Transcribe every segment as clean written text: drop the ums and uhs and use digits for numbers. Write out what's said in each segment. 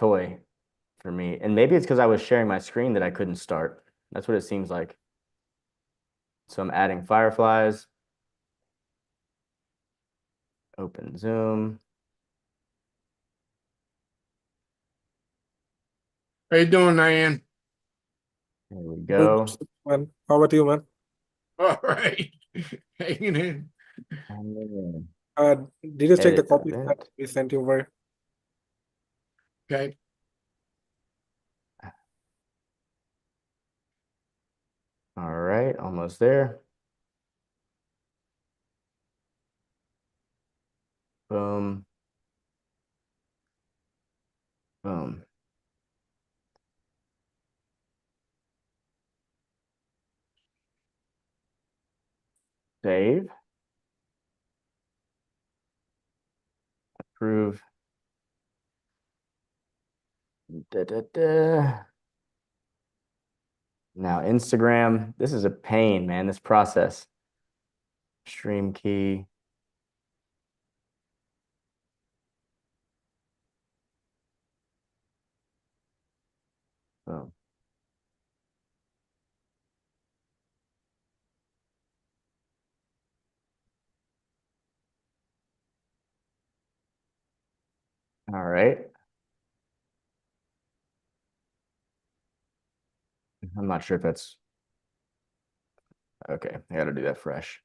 toy for me. And maybe it's because I was sharing my screen that I couldn't start. That's what it seems like. So I'm adding fireflies. Open Zoom. How you doing, Diane? There we Good, go. man. How about you, man? All right. Hanging in. And then Uh, did you check the edit copies that event. we sent you over? Okay. All right, almost there. Boom. Boom. Save. Approve. Da, da, da. Now Instagram. This is a pain, man, this process. Stream key. Boom. All right. I'm not sure if that's okay. I got to do that fresh.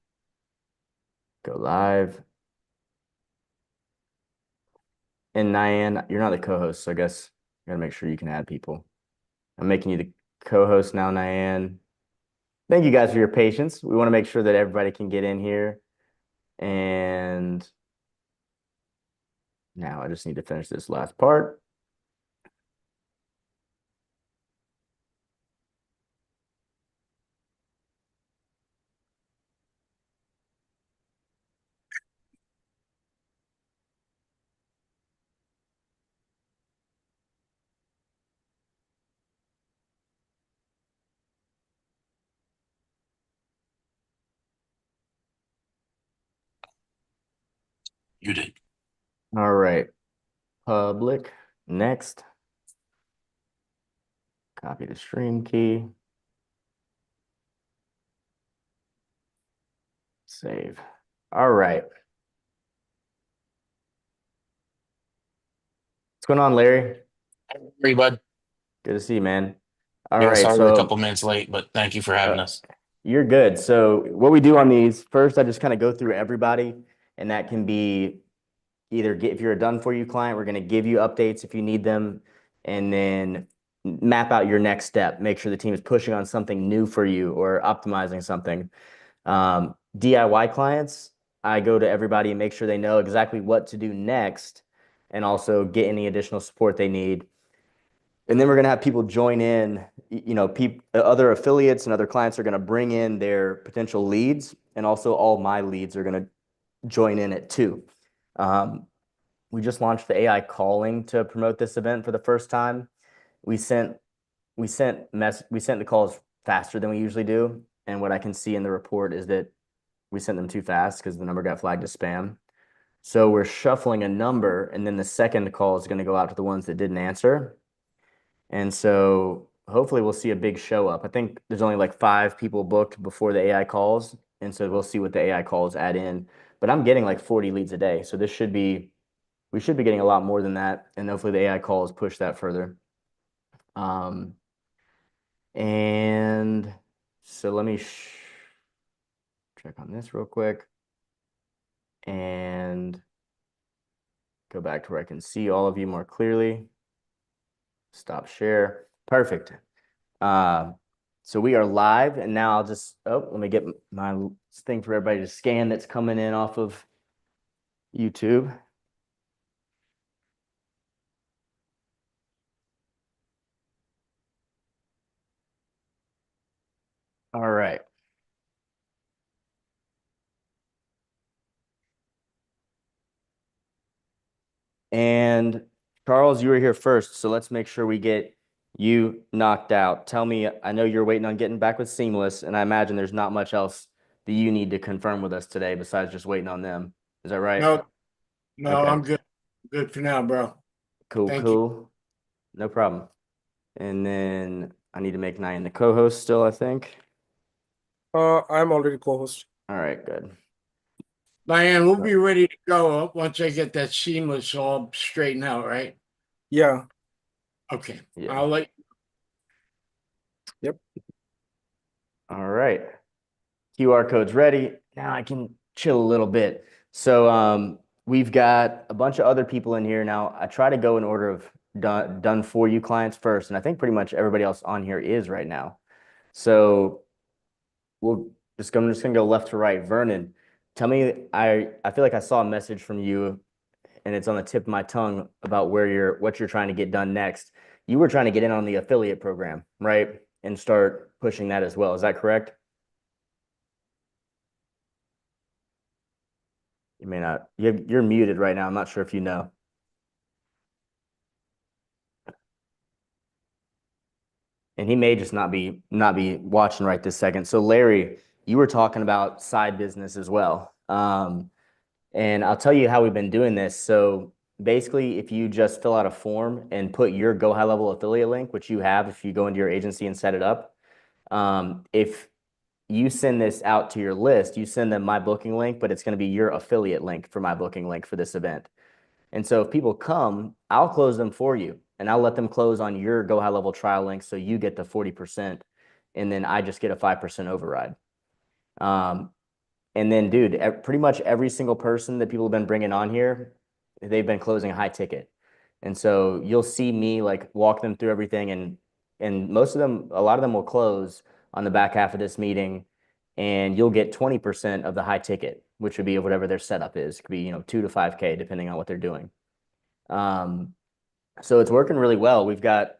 Go live. And Nyan, you're not the co-host, so I guess you gotta make sure you can add people. I'm making you the co-host now, Nyan. Thank you guys for your patience. We want to make sure that everybody can get in here. And now I just need to finish this last part. You did. All right. Public. Next. Copy the stream key. Save. All right. What's going on, Larry? Hey, bud. Good to see you, man. All Yeah, right. sorry we're a couple So minutes late, but thank you for uh, having us. you're good. So what we do on these, first, I just kind of go through everybody, and that can be either if you're a done for you client, we're going to give you updates if you need them, and then map out your next step. Make sure the team is pushing on something new for you or optimizing something. DIY clients, I go to everybody and make sure they know exactly what to do next, and also get any additional support they need. And then we're going to have people join in, other affiliates and other clients are going to bring in their potential leads, and also all my leads are going to join in it too. We just launched the AI calling to promote this event for the first time. We sent the calls faster than we usually do, and what I can see in the report is that we sent them too fast because the number got flagged as spam. So we're shuffling a number, and then the second call is going to go out to the ones that didn't answer. And so hopefully we'll see a big show up. I think there's only like 5 people booked before the AI calls, and so we'll see what the AI calls add in. But I'm getting like 40 leads a day, so we should be getting a lot more than that, and hopefully the AI calls push that further. Um, and so let me check on this real quick and go back to where I can see all of you more clearly. Stop share. Perfect. Uh, so we are live, and now let me get my thing for everybody to scan that's coming in off of YouTube. All right. And Charles, you were here first, so let's make sure we get you knocked out. Tell me, I know you're waiting on getting back with Seamless, and I imagine there's not much else that you need to confirm with us today besides just waiting on them. Is that right? No, no, Okay. I'm good. Good for now, bro. Cool, Thank you. cool. no problem. And then I need to make Nyan the co-host still, I think. I'm already co-host. All right, good. Diane, we'll be ready to go up once I get that seamless all straightened out, right? Yeah. Okay, Yeah. I'll let, All right. QR code's ready. Now I can chill a little bit. So we've got a bunch of other people in here now. I try to go in order of done for you clients first, and I think pretty much everybody else on here is right now. So I'm just gonna go left to right. Vernon, tell me, I feel like I saw a message from you, and it's on the tip of my tongue about what you're trying to get done next. You were trying to get in on the affiliate program, right? And start pushing that as well. Is that correct? You may not. You're muted right now. I'm not sure if you know. And he may just not be watching right this second. So Larry, you were talking about side business as well. And I'll tell you how we've been doing this. So basically, if you just fill out a form and put your Go High Level affiliate link, which you have if you go into your agency and set it up, if you send this out to your list, you send them my booking link, but it's going to be your affiliate link for my booking link for this event. And so if people come, I'll close them for you and I'll let them close on your Go High Level trial link. So you get the 40% and then I just get a 5% override. And then, dude, pretty much every single person that people have been bringing on here, they've been closing high ticket. And so you'll see me like walk them through everything and most of them, a lot of them will close on the back half of this meeting and you'll get 20% of the high ticket, which would be whatever their setup is. It could be, 2 to 5K depending on what they're doing. So it's working really well. We've got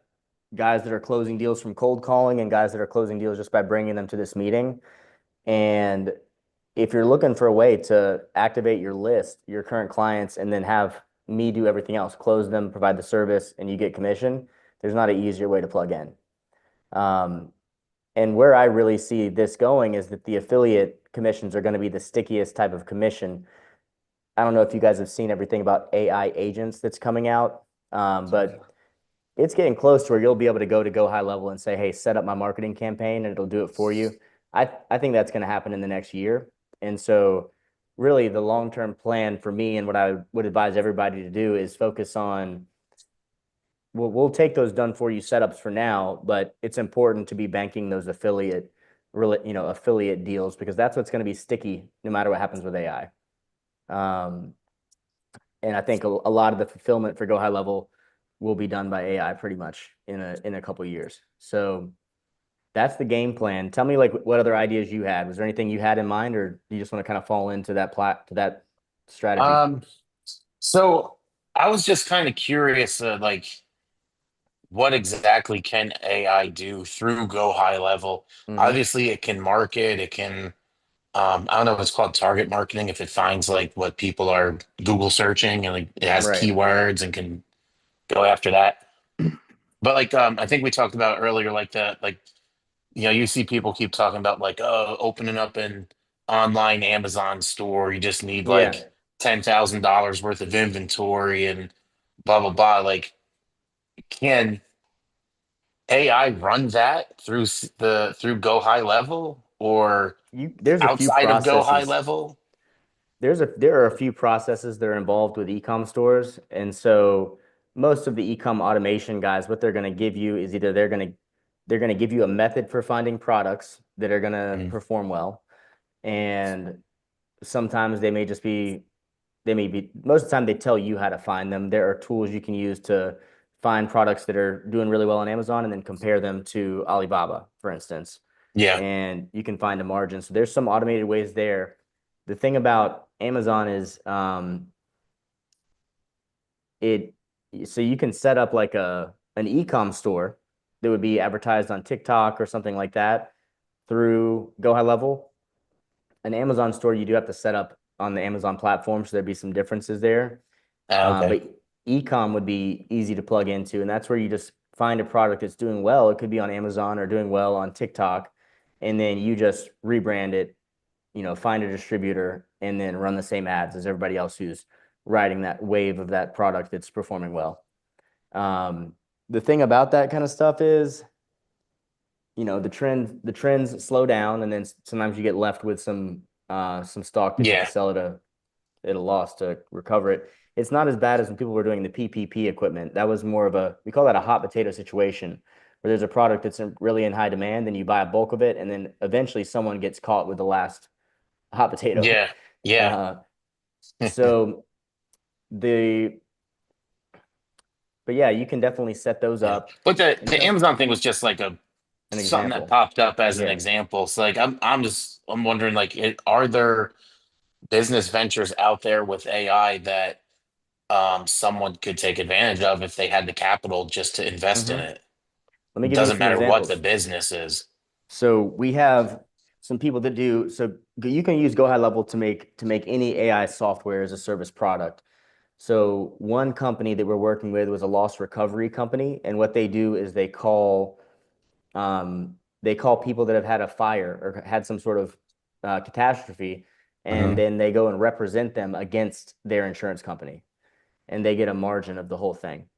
guys that are closing deals from cold calling and guys that are closing deals just by bringing them to this meeting. And if you're looking for a way to activate your list, your current clients, and then have me do everything else, close them, provide the service, and you get commission, there's not an easier way to plug in. And where I really see this going is that the affiliate commissions are going to be the stickiest type of commission. I don't know if you guys have seen everything about AI agents that's coming out, but it's getting close to where you'll be able to go high level and say, hey, set up my marketing campaign and it'll do it for you. I think that's going to happen in the next year. And so really the long-term plan for me and what I would advise everybody to do is focus on, we'll take those done for you setups for now, but it's important to be banking those affiliate deals because that's what's going to be sticky no matter what happens with AI. And I think a lot of the fulfillment for Go High Level will be done by AI pretty much in a couple of years. So that's the game plan. Tell me like what other ideas you had. Was there anything you had in mind, or do you just want to kind of fall into that strategy? So I was just kind of curious, like, what exactly can AI do through Go High Level? Mhm. Obviously, it can market, it can, I don't know if it's called target marketing, if it finds like what people are Google searching and like it has Right. keywords and can go after that. But like, I think we talked about earlier, like that, like, you see people keep talking about like, oh, opening up an online Amazon store. You just need Yeah. like $10,000 worth of inventory and blah blah blah. Like, can AI run that through Go High Level or There's a few outside of Go High processes. Level? There are a few processes that are involved with e-com stores. And so most of the e-com automation guys, what they're going to give you is either they're going to give you a method for finding products that are going to Mhm. perform well. And sometimes most of the time they tell you how to find them. There are tools you can use to find products that are doing really well on Amazon and then compare them to Alibaba, for instance. Yeah. And you can find a margin. So there's some automated ways there. The thing about Amazon is so you can set up like an e-com store that would be advertised on TikTok or something like that through Go High Level. An Amazon store you do have to set up on the Amazon platform, so there'd be some differences there. Okay. But e-com would be easy to plug into, and that's where you just find a product that's doing well. It could be on Amazon or doing well on TikTok, and then you just rebrand it, find a distributor, and then run the same ads as everybody else who's riding that wave of that product that's performing well. the thing about that kind of stuff is, the trends slow down, and then sometimes you get left with some stock that you have Yeah. to sell at a loss to recover it. It's not as bad as when people were doing the PPP equipment. That was more of we call that a hot potato situation, where there's a product that's really in high demand, and you buy a bulk of it, and then eventually someone gets caught with the last hot potato. Yeah. Yeah. Uh, so the, but yeah, you can definitely set those Yeah. up. But the And the so, Amazon thing was just like an something that example. popped up as an Yeah. example. So like I'm wondering like are there business ventures out there with AI that someone could take advantage of if they had the capital just to invest in hmm it? Let me It give you doesn't some matter what the examples. business is. So we have some people that do, so you can use Go High Level to make any AI software as a service product. So one company that we're working with was a loss recovery company, and what they do is they call people that have had a fire or had some sort of catastrophe, and Mhm. then they go and represent them against their insurance company, and they get a margin of the whole thing.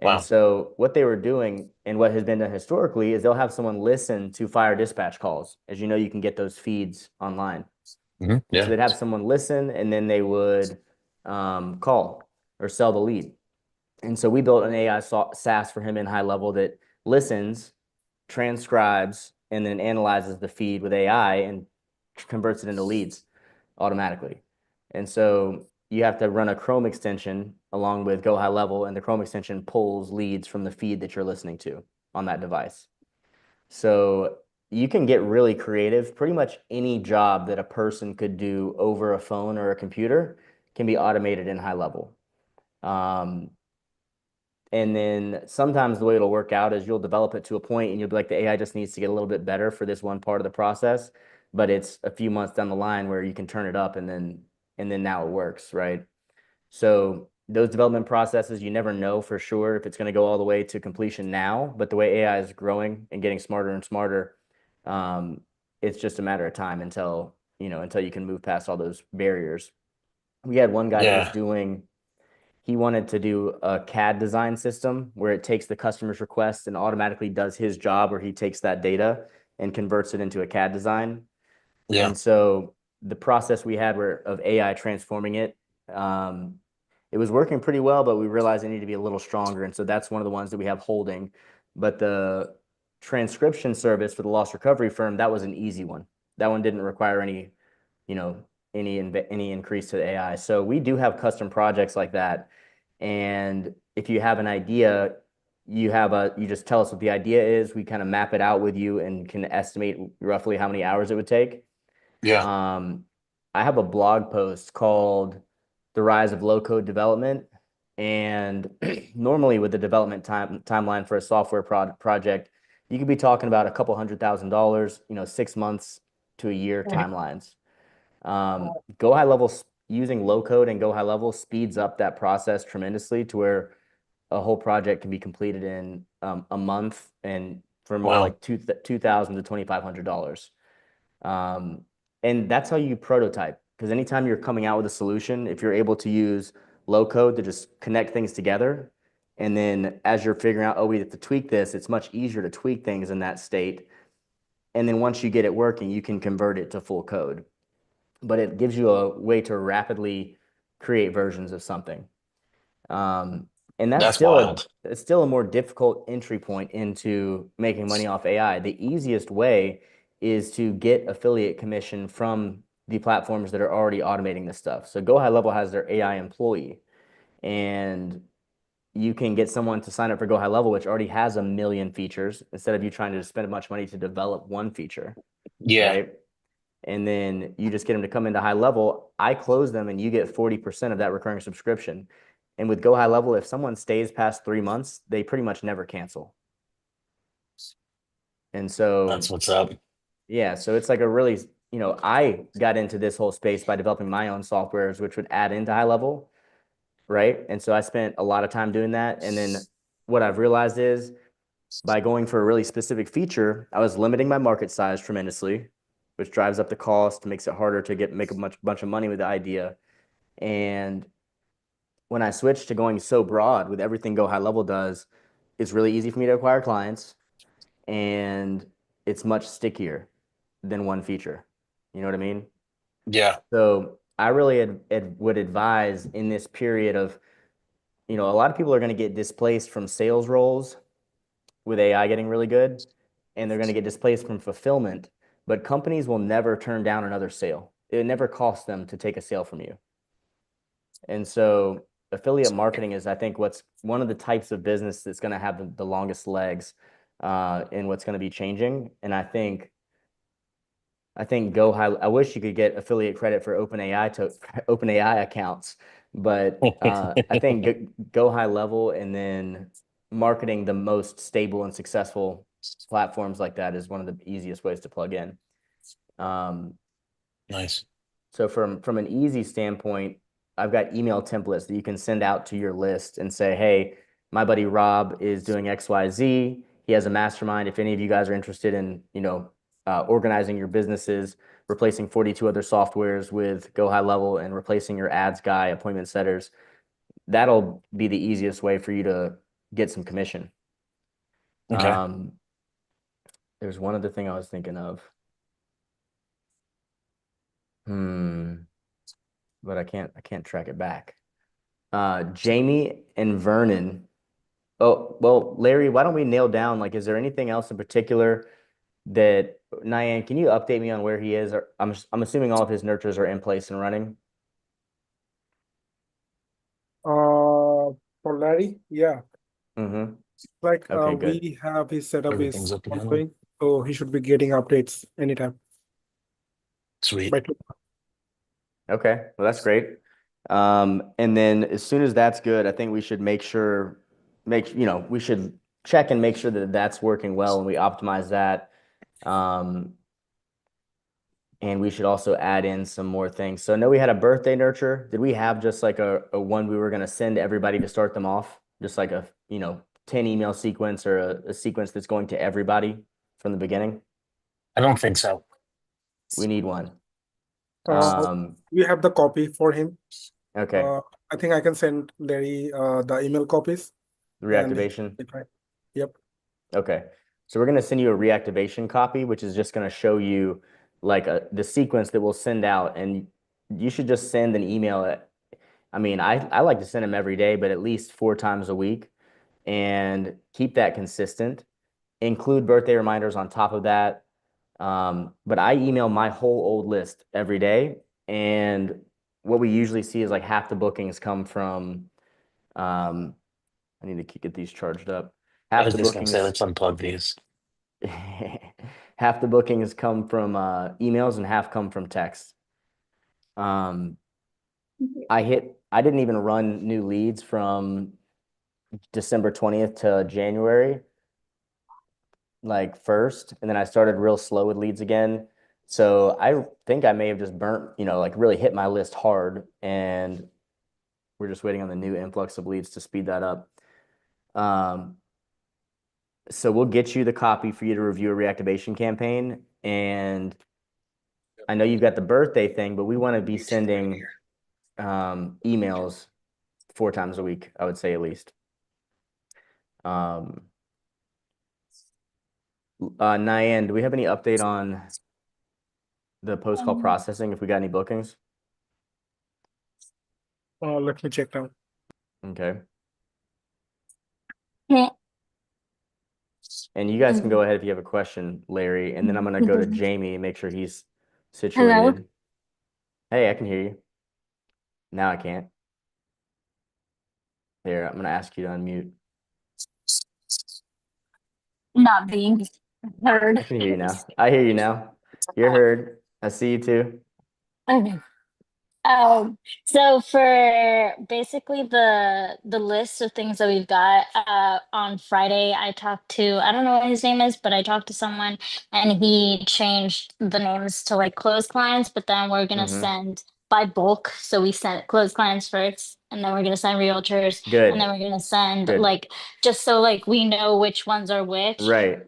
And Wow. so what they were doing and what has been done historically is they'll have someone listen to fire dispatch calls. As you know, you can get those feeds online. And so Yeah. they'd have someone listen, and then they would call or sell the lead. And so we built an AI SaaS for him in High Level that listens, transcribes, and then analyzes the feed with AI and converts it into leads automatically. And so you have to run a Chrome extension along with Go High Level, and the Chrome extension pulls leads from the feed that you're listening to on that device. So you can get really creative. Pretty much any job that a person could do over a phone or a computer can be automated in High Level. Um, and then sometimes the way it'll work out is you'll develop it to a point and you'll be like, the AI just needs to get a little bit better for this one part of the process. But it's a few months down the line where you can turn it up, and then now it works, right? So those development processes, you never know for sure if it's going to go all the way to completion now. But the way AI is growing and getting smarter and smarter, um, it's just a matter of time until you can move past all those barriers. We had one guy that was Yeah. doing he wanted to do a CAD design system where it takes the customer's request and automatically does his job, where he takes that data and converts it into a CAD design. Yeah. And so the process we had of AI transforming it, it was working pretty well, but we realized it needed to be a little stronger. And so that's one of the ones that we have holding. But the transcription service for the loss recovery firm, that was an easy one. That one didn't require you know, any increase to the AI. So we do have custom projects like that. And if you have an idea, you just tell us what the idea is. We kind of map it out with you and can estimate roughly how many hours it would take. Yeah. Um, I have a blog post called The Rise of Low Code Development. And normally with the development timeline for a software project, you could be talking about a couple $100,000, 6 months to a year timelines. Go High Level using low code and Go High Level speeds up that process tremendously to where a whole project can be completed in a month, and for more Wow. like $2,000 to $2,500. Um, and that's how you prototype, because anytime you're coming out with a solution, if you're able to use low code to just connect things together, and then as you're figuring out, oh, we have to tweak this, it's much easier to tweak things in that state. And then once you get it working, you can convert it to full code, but it gives you a way to rapidly create versions of something. Um, and That's wild. it's still a more difficult entry point into making money off AI. The easiest way is to get affiliate commission from the platforms that are already automating this stuff. So Go High Level has their AI employee, and you can get someone to sign up for Go High Level, which already has a million features, instead of you trying to spend a bunch of money to develop one feature, Yeah. right? And then you just get them to come into High Level. I close them, and you get 40% of that recurring subscription. And with Go High Level, if someone stays past 3 months, they pretty much never cancel. And so, That's what's up. yeah, so it's like I got into this whole space by developing my own softwares, which would add into High Level, right? And so I spent a lot of time doing that. And then what I've realized is, by going for a really specific feature, I was limiting my market size tremendously, which drives up the cost, makes it harder to make a bunch of money with the idea. And when I switched to going so broad with everything Go High Level does, it's really easy for me to acquire clients, and it's much stickier than one feature. You know what I mean? Yeah. So I really would advise in this period of, a lot of people are going to get displaced from sales roles with AI getting really good, and they're going to get displaced from fulfillment, but companies will never turn down another sale. It never costs them to take a sale from you. And so affiliate marketing is, I think, what's one of the types of business that's going to have the longest legs, and what's going to be changing. And I think Go High. I wish you could get affiliate credit for OpenAI to OpenAI accounts, but I think Go High Level and then marketing the most stable and successful platforms like that is one of the easiest ways to plug in. Nice. So from an easy standpoint, I've got email templates that you can send out to your list and say, hey, my buddy Rob is doing XYZ. He has a mastermind. If any of you guys are interested in, organizing your businesses, replacing 42 other softwares with Go High Level and replacing your ads guy, appointment setters, that'll be the easiest way for you to get some commission. Okay. There's one other thing I was thinking of. But I can't track it back. Jamie and Vernon. Oh, well, Larry, why don't we nail down, like, is there anything else in particular that, Nyan, can you update me on where he is? Or I'm assuming all of his nurtures are in place and running. For Larry, yeah, Mm-hmm. like Okay, good. we have his setup Everything's is up and running. ongoing, so he should be getting updates anytime. Sweet. By Okay, well, that's great. And then as soon as that's good, I think we should we should check and make sure that that's working well and we optimize that. And we should also add in some more things. So I know we had a birthday nurture. Did we have just like a one we were going to send everybody to start them off? Just like a, 10 email sequence or a sequence that's going to everybody from the beginning? I don't think so. We need one. Uh, we have the copy for him. Okay, I think I can send Larry the email copies. the reactivation. Yep. Okay, so we're going to send you a reactivation copy, which is just going to show you like the sequence that we'll send out, and you should just send an email. I like to send them every day, but at least 4 times a week, and keep that consistent. Include birthday reminders on top of that. But I email my whole old list every day, and what we usually see is like half the bookings come from. I need to get these charged up. I Half was the just gonna bookings. say, let's unplug these. Half the bookings come from emails and half come from text. I didn't even run new leads from December 20th to January, like 1st, and then I started real slow with leads again. So I think I may have just burnt, like really hit my list hard, and we're just waiting on the new influx of leads to speed that up. So we'll get you the copy for you to review a reactivation campaign. And I know you've got the birthday thing, but we want to be sending emails 4 times a week, I would say at least. Nyan, do we have any update on the post-call processing if we got any bookings? Let me check now. Okay. Yeah. And you guys can go ahead if you have a question, Larry, and then I'm going to go to Jamie and make sure he's Hello? situated. Hey, I can hear you. Now I can't. There, I'm going to ask you to unmute. Not being heard. I can hear you now. I hear you now. You're heard. I see you too. Okay. So for basically the list of things that we've got, on Friday, I talked to, I don't know what his name is, but I talked to someone and he changed the names to like closed clients, but then we're gonna Mhm. send by bulk. So we sent closed clients first, and then we're gonna send realtors, Good. and then we're gonna send Good. like just so like we know which ones are which. Right.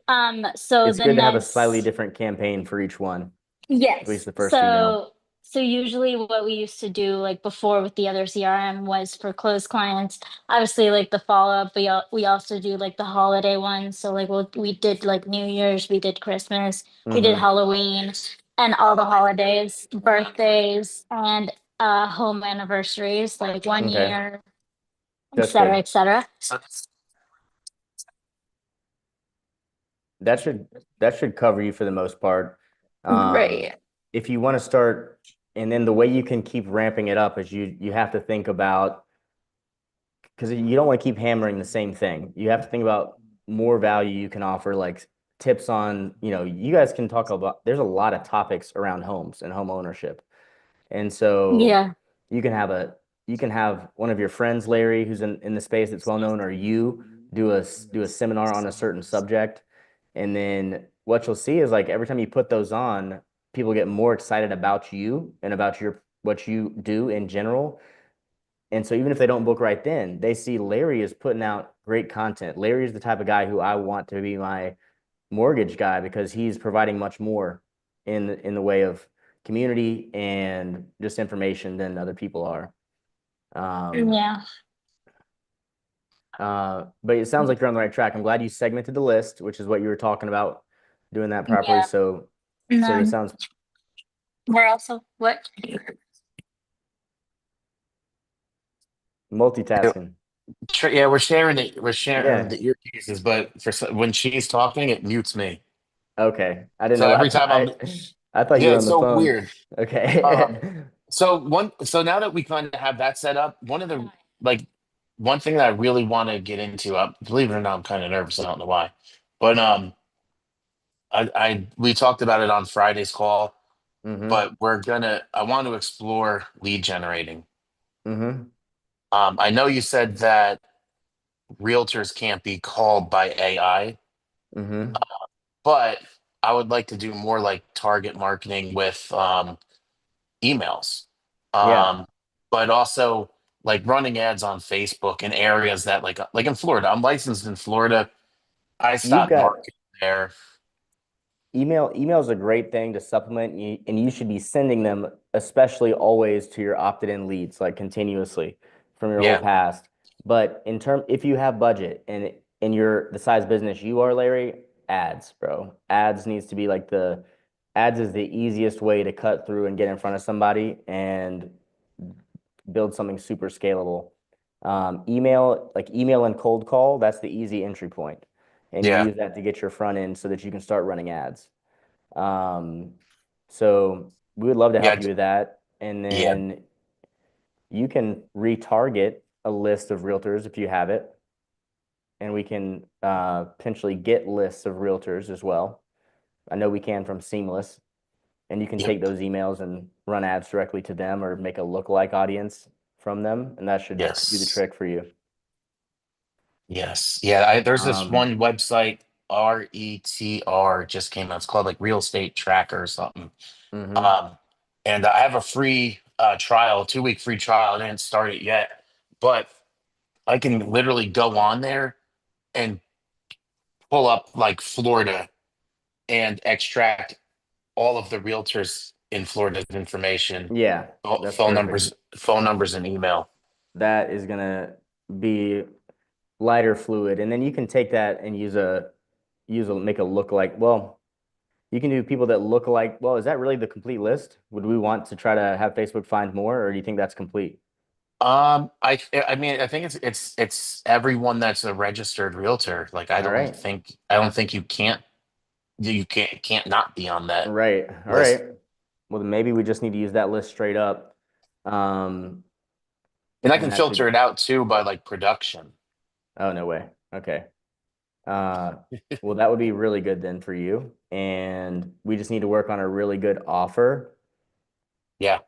So It's the good to have a next slightly different campaign for each one, yes. at least the first So email. So usually what we used to do like before with the other CRM was for closed clients, obviously like the follow-up, we also do like the holiday ones. So like we did like New Year's, we did Christmas, we did Mhm. Halloween and all the holidays, birthdays and home anniversaries, like one Okay, year, et that's cetera, good. et cetera. That should that should cover you for the most part. Right. If you want to start, and then the way you can keep ramping it up is you have to think about, because you don't want to keep hammering the same thing. You have to think about more value you can offer, like tips on, you guys can talk about, there's a lot of topics around homes and home ownership. And so Yeah. you can have you can have one of your friends, Larry, who's in the space that's well known, or you do a seminar on a certain subject. And then what you'll see is like every time you put those on, people get more excited about you and about what you do in general. And so even if they don't book right then, they see Larry is putting out great content. Larry is the type of guy who I want to be my mortgage guy because he's providing much more in the way of community and just information than other people are. Um, Yeah. but it sounds like you're on the right track. I'm glad you segmented the list, which is what you were talking about, doing that properly. Yeah. And So it then sounds we're also what? multitasking. Yeah, we're sharing Yeah. the earpieces, but when she's talking, it mutes me. Okay. I didn't So know. every time I thought you yeah, were on it's the so phone. weird. Um, Okay. so now that we kind of have that set up, like one thing that I really want to get into, believe it or not, I'm kind of nervous. I don't know why, but we talked about it on Friday's call, Mm-hmm. but I want to explore lead generating. Mm-hmm. I know you said that realtors can't be called by AI, Mm-hmm. but I would like to do more like target marketing with emails, Yeah. um, but also like running ads on Facebook in areas that like in Florida. I'm licensed in Florida. I You've stopped got marketing there. email is a great thing to supplement you, and you should be sending them, especially always to your opted-in leads, like continuously from your whole Yeah, past. But if you have budget and you're the size business you are, Larry, ads, bro. Ads is the easiest way to cut through and get in front of somebody and build something super scalable. Email and cold call, that's the easy entry point. And you yeah, use that to get your front end so that you can start running ads. Um, so we would love to yeah, help you with that. And yeah, then you can retarget a list of realtors if you have it. And we can potentially get lists of realtors as well. I know we can from Seamless. And you can yep, take those emails and run ads directly to them or make a lookalike audience from them. And that should do the yes, trick for you. yes, yeah. There's this Um, one website, RETR, just came out. It's called like Real Estate Tracker or something. mhm. Um, and I have a free trial, 2 week free trial. I didn't start it yet, but I can literally go on there and pull up like Florida and extract all of the realtors in Florida's information, Yeah, that's phone perfect. numbers, and email. That is gonna be lighter fluid. And then you can take that and make a lookalike. Well, you can do people that look like, well, is that really the complete list? Would we want to try to have Facebook find more, or do you think that's complete? I mean, I think it's everyone that's a registered realtor. Like, All right. I don't think you can't not be on that Right. All list. right. Well, then maybe we just need to use that list straight up. Um, And I and can that filter should, it out too by like production. oh, no way. Okay. Uh, well, that would be really good then for you. And we just need to work on a really good offer Yeah.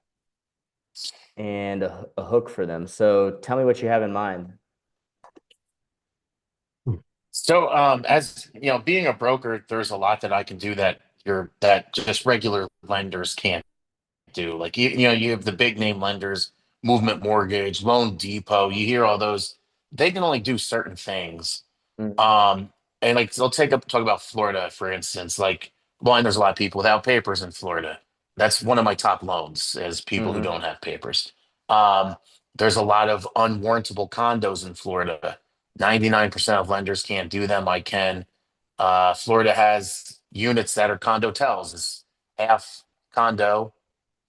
and a hook for them. So tell me what you have in mind. So, as you know, being a broker, there's a lot that I can do that just regular lenders can't do. Like you have the big name lenders, Movement Mortgage, Loan Depot. You hear all those. They can only do certain things. Mm. Um, and like they'll talk about Florida, for instance. Like, one, there's a lot of people without papers in Florida. That's one of my top loans is people who Mhm. don't have papers. Um, there's a lot of unwarrantable condos in Florida. 99% of lenders can't do them. I can. Florida has units that are condotels. It's half condo,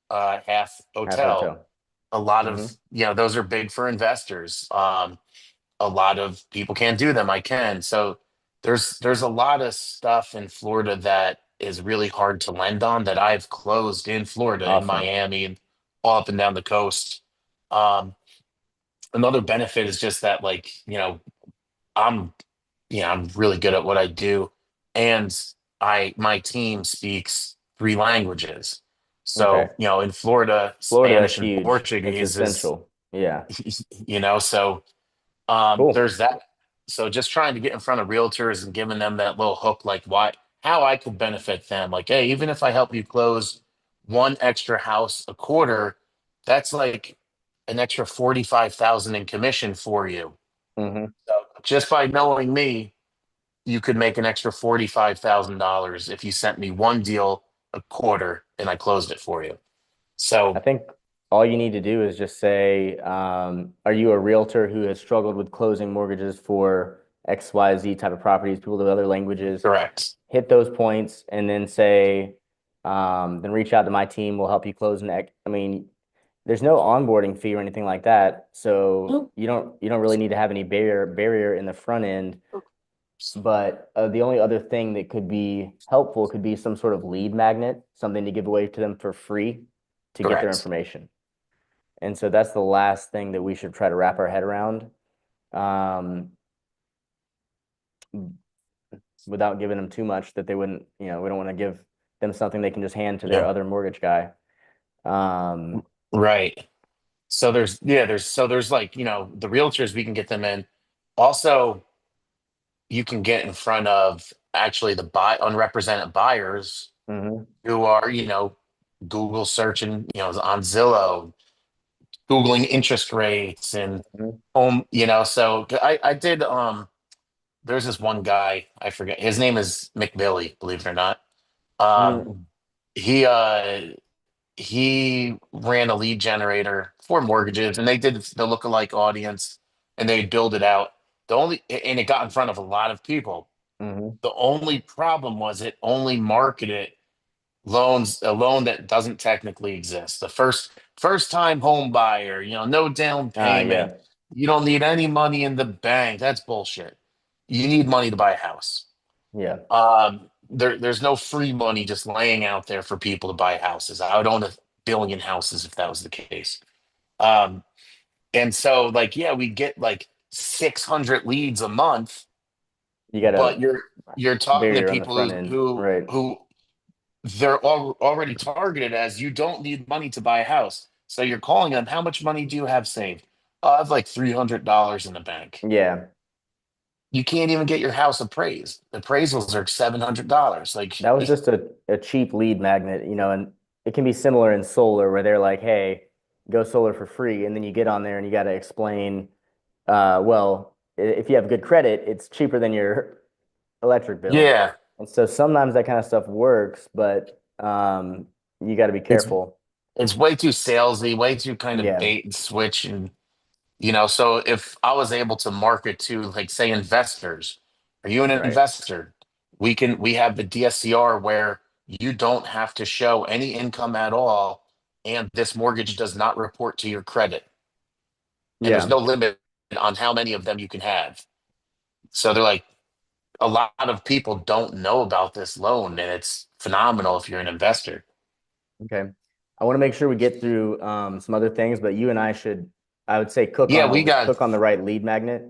half Half hotel. hotel. A lot of, Mhm. those are big for investors. A lot of people can't do them. I can. So there's a lot of stuff in Florida that is really hard to lend on that I've closed in Florida, in Awesome. Miami, and all up and down the coast. Um, Another benefit is just that, like, I'm, I'm really good at what I do, and my team speaks three languages. Okay. So, in Florida, Florida, that's Spanish and huge. It's Portuguese is, essential. Yeah. so Cool. there's that. So just trying to get in front of realtors and giving them that little hook, like how I could benefit them. Like, hey, even if I help you close one extra house a quarter, that's like an extra 45,000 in commission for you. Mhm. So just by knowing me, you could make an extra $45,000 if you sent me one deal a quarter and I closed it for you. I So think all you need to do is just say, are you a realtor who has struggled with closing mortgages for XYZ type of properties, people of other languages? correct. Hit those points and then say, then reach out to my team. We'll help you close I mean, there's no onboarding fee or anything like that. So you don't really need to have any barrier in the front end. But the only other thing that could be helpful could be some sort of lead magnet, something to give away to them for free to get their Correct. information. And so that's the last thing that we should try to wrap our head around, without giving them too much that they wouldn't, we don't want to give them something they can just hand to their Yeah. other mortgage guy. Right. So there's like, the realtors, we can get them in. Also, you can get in front of actually the unrepresented buyers Mhm. who are, Google searching, on Zillow, Googling interest rates and Mhm. home, so I did, there's this one guy, I forget, his name is McBilly, believe it or not. Um, Mm. he, he ran a lead generator for mortgages and they did the lookalike audience and they build it out. And it got in front of a lot of people. Mhm. The only problem was it only marketed a loan that doesn't technically exist. The first time home buyer, no down payment. Yeah. You don't need any money in the bank. That's bullshit. You need money to buy a house. Yeah. There's no free money just laying out there for people to buy houses. I would own 1 billion houses if that was the case. Um, and so like, yeah, we get like 600 leads a month, You got but a you're talking to barrier on the people front end, right? who they're already targeted as you don't need money to buy a house. So you're calling them, how much money do you have saved? I have like $300 in the bank. Yeah. You can't even get your house appraised. Appraisals are $700. Like, That was just a cheap lead magnet, and it can be similar in solar where they're like, hey, go solar for free. And then you get on there and you got to explain, well, if you have good credit, it's cheaper than your electric bill. yeah, And so sometimes that kind of stuff works, but you got to be it's careful. it's way too salesy, way too kind of Yeah. bait and switch. And, so if I was able to market to, like, say, investors, are you an Right. investor? We have the DSCR where you don't have to show any income at all, and this mortgage does not report to your credit. And there's Yeah. no limit on how many of them you can have. So they're like, a lot of people don't know about this loan, and it's phenomenal if you're an investor. Okay. I want to make sure we get through some other things, but you and I should, I would say, Yeah, we got, cook on the right lead magnet.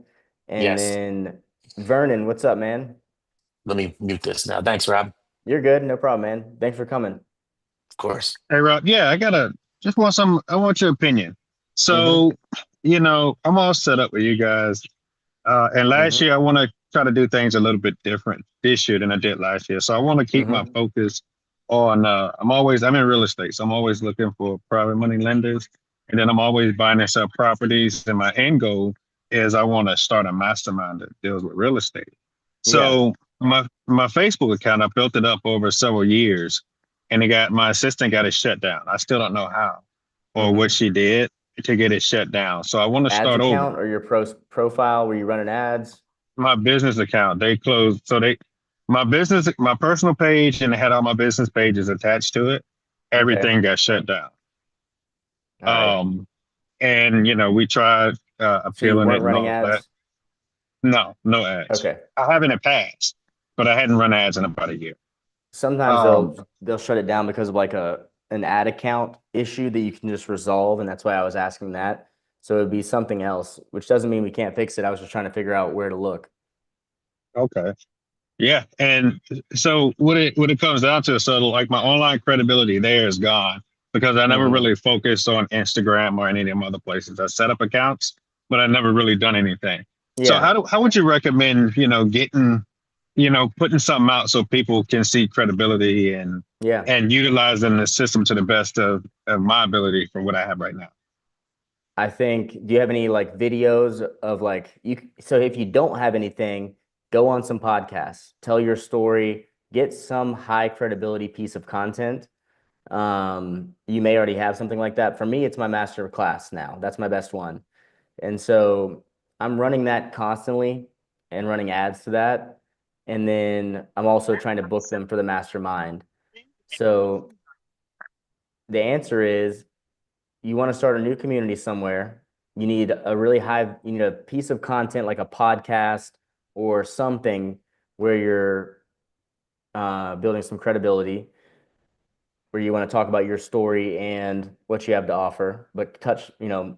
And yes. then Vernon, what's up, man? Let me mute this now. Thanks, Rob. You're good. No problem, man. Thanks for coming. Of course. Hey Rob, yeah, I want your opinion. Mm-hmm. So, I'm all set up with you guys. And last Mm-hmm. year I want to try to do things a little bit different this year than I did last year. So I want to keep my Mm-hmm. focus on I'm in real estate, so I'm always looking for private money lenders. And then I'm always buying and sell properties. And my end goal is I want to start a mastermind that deals with real estate. Yeah. So my Facebook account, I built it up over several years. and my assistant got it shut down. I still don't know how or Mhm. what she did to get it shut down. So I want to Ads start over. account or your profile where you running ads? My business account, they closed. So my personal page, and it had all my business pages attached to it. Okay, Everything got shut down. all right. And we tried So you appealing it weren't and running all that. ads? No ads. Okay. I have in the past, but I hadn't run ads in about a year. Sometimes Um, they'll shut it down because of like an ad account issue that you can just resolve, and that's why I was asking that. So it'd be something else, which doesn't mean we can't fix it. I was just trying to figure out where to look. okay. Yeah, and so what it comes down to, so like my online credibility there is gone because I never Mhm. really focused on Instagram or any of them other places. I set up accounts, but I never really done anything. So Yeah, how would you recommend, getting, putting something out so people can see credibility yeah. and utilizing the system to the best of my ability for what I have right now? I think, do you have any like videos of like so if you don't have anything, go on some podcasts, tell your story, get some high credibility piece of content. You may already have something like that. For me, it's my master class now. That's my best one. And so I'm running that constantly and running ads to that. And then I'm also trying to book them for the mastermind. So the answer is you want to start a new community somewhere. You need a piece of content like a podcast or something where you're building some credibility, where you want to talk about your story and what you have to offer. But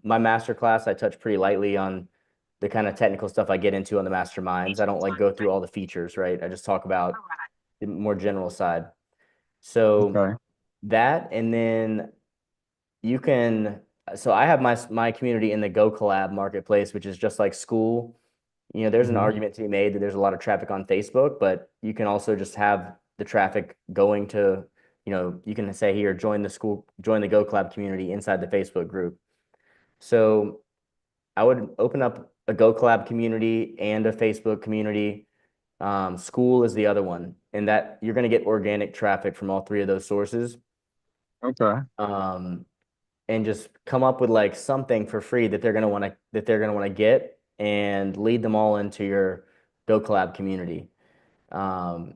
my master class, I touch pretty lightly on the kind of technical stuff I get into on the masterminds. I don't like go through all the features, right? I just talk about the more general side. So Okay. that, and then you can, so I have my community in the Go Collab marketplace, which is just like school. There's an Mhm. argument to be made that there's a lot of traffic on Facebook, but you can also just have the traffic going to, you can say here, join the Go Collab community inside the Facebook group. So I would open up a Go Collab community and a Facebook community. School is the other one, and that you're going to get organic traffic from all three of those sources. Okay. Um, and just come up with like something for free that they're gonna want to get and lead them all into your Go Collab community. And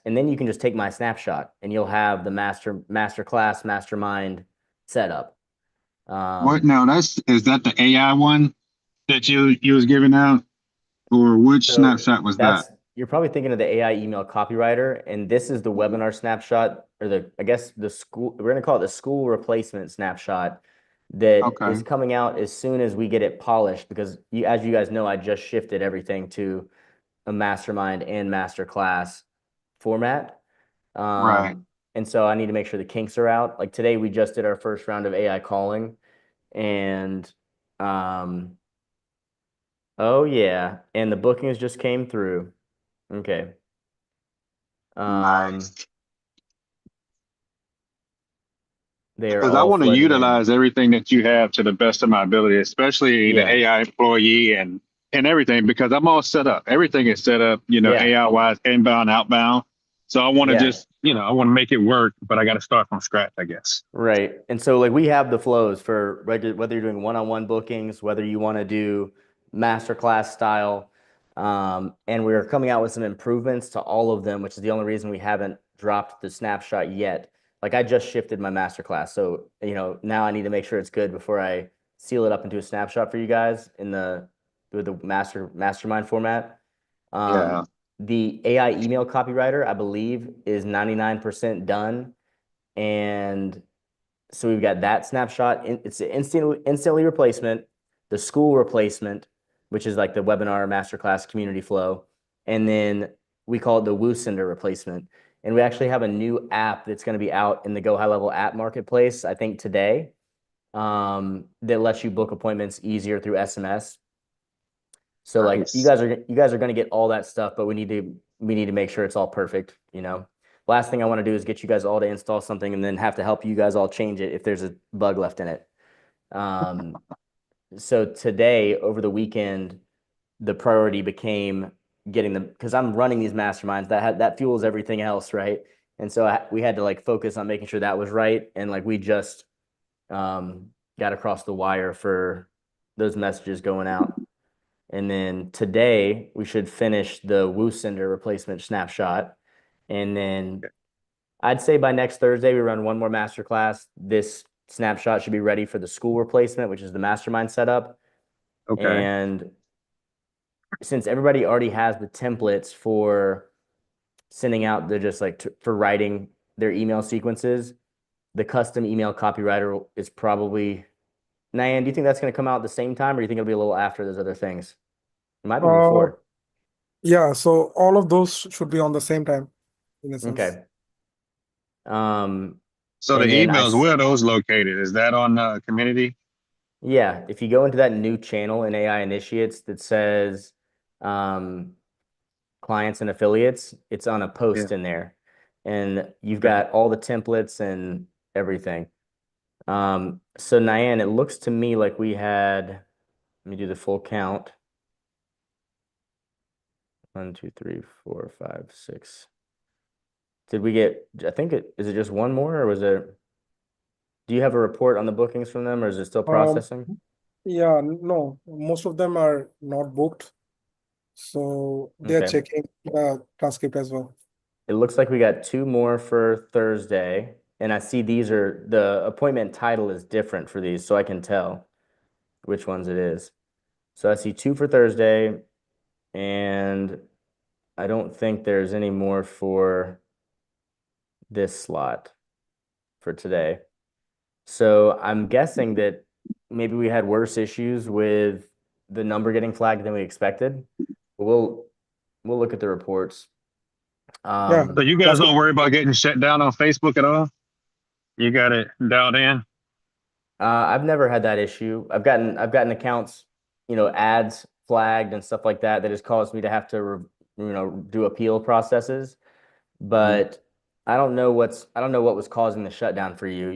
then you can just take my snapshot and you'll have the master class mastermind set up. What Um, now? Is that the AI one that you was giving out, or which so snapshot was that? you're probably thinking of the AI email copywriter, and this is the Mhm. webinar snapshot, or I guess we're gonna call it the school replacement snapshot that is Okay. coming out as soon as we get it polished, because as you guys know, I just shifted everything to a mastermind and masterclass format. Right. And so I need to make sure the kinks are out. Like today, we just did our first round of AI calling, and um, oh yeah, and the bookings just came through. Okay. Um, Nice. they are Because I all want to flooding in. utilize everything that you have to the best of my ability, especially the Yeah. AI employee and everything, because I'm all set up. Everything is set up, Yeah. AI wise, inbound, outbound. So I want to Yeah. just, I want to make it work, but I got to start from scratch, I guess. Right. And so like we have the flows for whether you're doing one-on-one bookings, whether you want to do masterclass style. And we're coming out with some improvements to all of them, which is the only reason we haven't dropped the snapshot yet. Like I just shifted my masterclass. So, now I need to make sure it's good before I seal it up into a snapshot for you guys with the mastermind format. Yeah. The AI email copywriter, I believe, is 99% done. And so we've got that snapshot. It's an instantly replacement, the school replacement, which is like the webinar masterclass community flow. And then we call it the WooSender replacement. And we actually have a new app that's going to be out in the Go High Level app marketplace, I think today, that lets you book appointments easier through SMS. So like Nice. you guys are going to get all that stuff, but we need to make sure it's all perfect, Last thing I want to do is get you guys all to install something and then have to help you guys all change it if there's a bug left in it. So today, over the weekend, the priority became because I'm running these masterminds that fuels everything else, right? And so we had to like focus on making sure that was right. And like we just got across the wire for those messages going out. And then today we should finish the WooSender replacement snapshot. And then I'd say by next Thursday, we run one more masterclass. This snapshot should be ready for the school replacement, which is the mastermind setup. Okay. And since everybody already has the templates for sending out, they're just like for writing their email sequences, the custom email copywriter is probably, Nayan, do you think that's going to come out at the same time, or do you think it'll be a little after those other things? It might be before. Yeah, so all of those should be on the same time, in a sense. Okay. So the And then emails, where are those located? Is that on community? Yeah, if you go into that new channel in AI Initiates that says clients and affiliates, it's on a post in there. And you've got all the templates and everything. So Nayan, it looks to me like we had, let me do the full count. 1, 2, 3, 4, 5, 6. Did we get, I think is it just one more, or was it, do you have a report on the bookings from them, or is it still processing? Yeah, no, most of them are not booked. So they're Okay. checking the transcript as well. It looks like we got 2 more for Thursday, and I see these are, the appointment title is different for these, so I can tell which ones it is. So I see 2 for Thursday, and I don't think there's any more for this slot for today. So I'm guessing that maybe we had worse issues with the number getting flagged than we expected. We'll look at the reports. Yeah. So you guys don't worry about getting shut down on Facebook at all? You got it dialed in? I've never had that issue. I've gotten accounts, ads flagged and stuff like that has caused me to have to, do appeal processes. But I don't know what was causing the shutdown for you.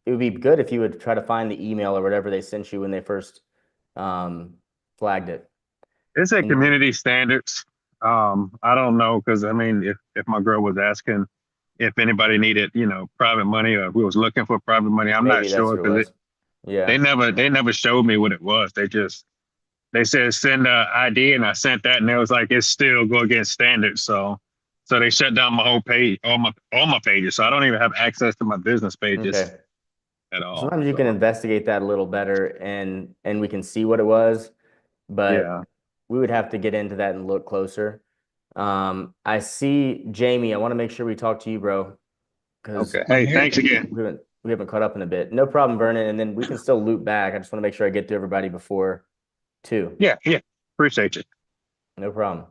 It would be good if you would try to find the email or whatever they sent you when they first flagged it. It's at community standards. I don't know, because I mean, if my girl was asking if anybody needed, private money, or if we was looking for private money, I'm not Maybe that's sure, what it was. Yeah. they never showed me what it was. They said send a ID, and I sent that, and they was like, it's still go against standards. So they shut down my whole page, all my pages. So I don't even have access to my business pages at all. Sometimes you can investigate that a little better, and we can see what it was, but Yeah. we would have to get into that and look closer. I see Jamie. I want to make sure we talk to you, bro. Okay. Hey, thanks again. We haven't caught up in a bit. No problem, Vernon. And then we can still loop back. I just want to make sure I get to everybody before 2. Yeah. Appreciate you. No problem.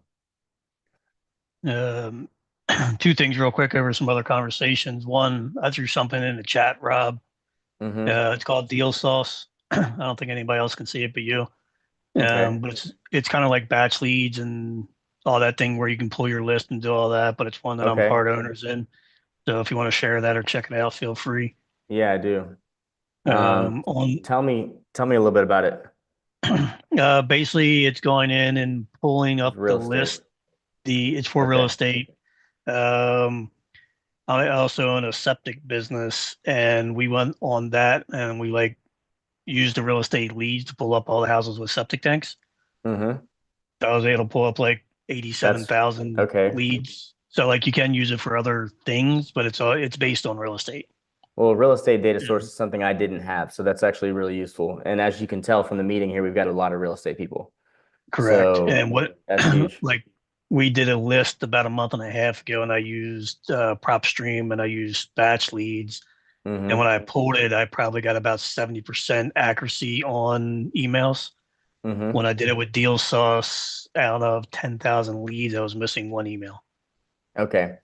2 things real quick over some other conversations. One, I threw something in the chat, Rob. It's called Deal Sauce. I don't think anybody else can see it but you. Okay. But it's kind of like batch leads and all that thing where you can pull your list and do all that, but it's one that I'm part owners in. So if you want to share that or check it out, feel free. Yeah, I do. Tell me a little bit about it. Basically, it's going in and pulling up the list. It's for real estate. I also own a septic business, and we went on that, and we used the real estate leads to pull up all the houses with septic tanks. I was able to pull up 87,000 leads. So you can use it for other things, but it's based on real estate. Well, real estate data source is something I didn't have, so that's actually really useful. And as you can tell from the meeting here, we've got a lot of real estate people. Correct. So and that's huge. We did a list about a month and a half ago, and I used PropStream and I used batch leads. And when I pulled it, I probably got about 70% accuracy on emails. When I did it with Deal Sauce, out of 10,000 leads, I was missing 1 email. Okay.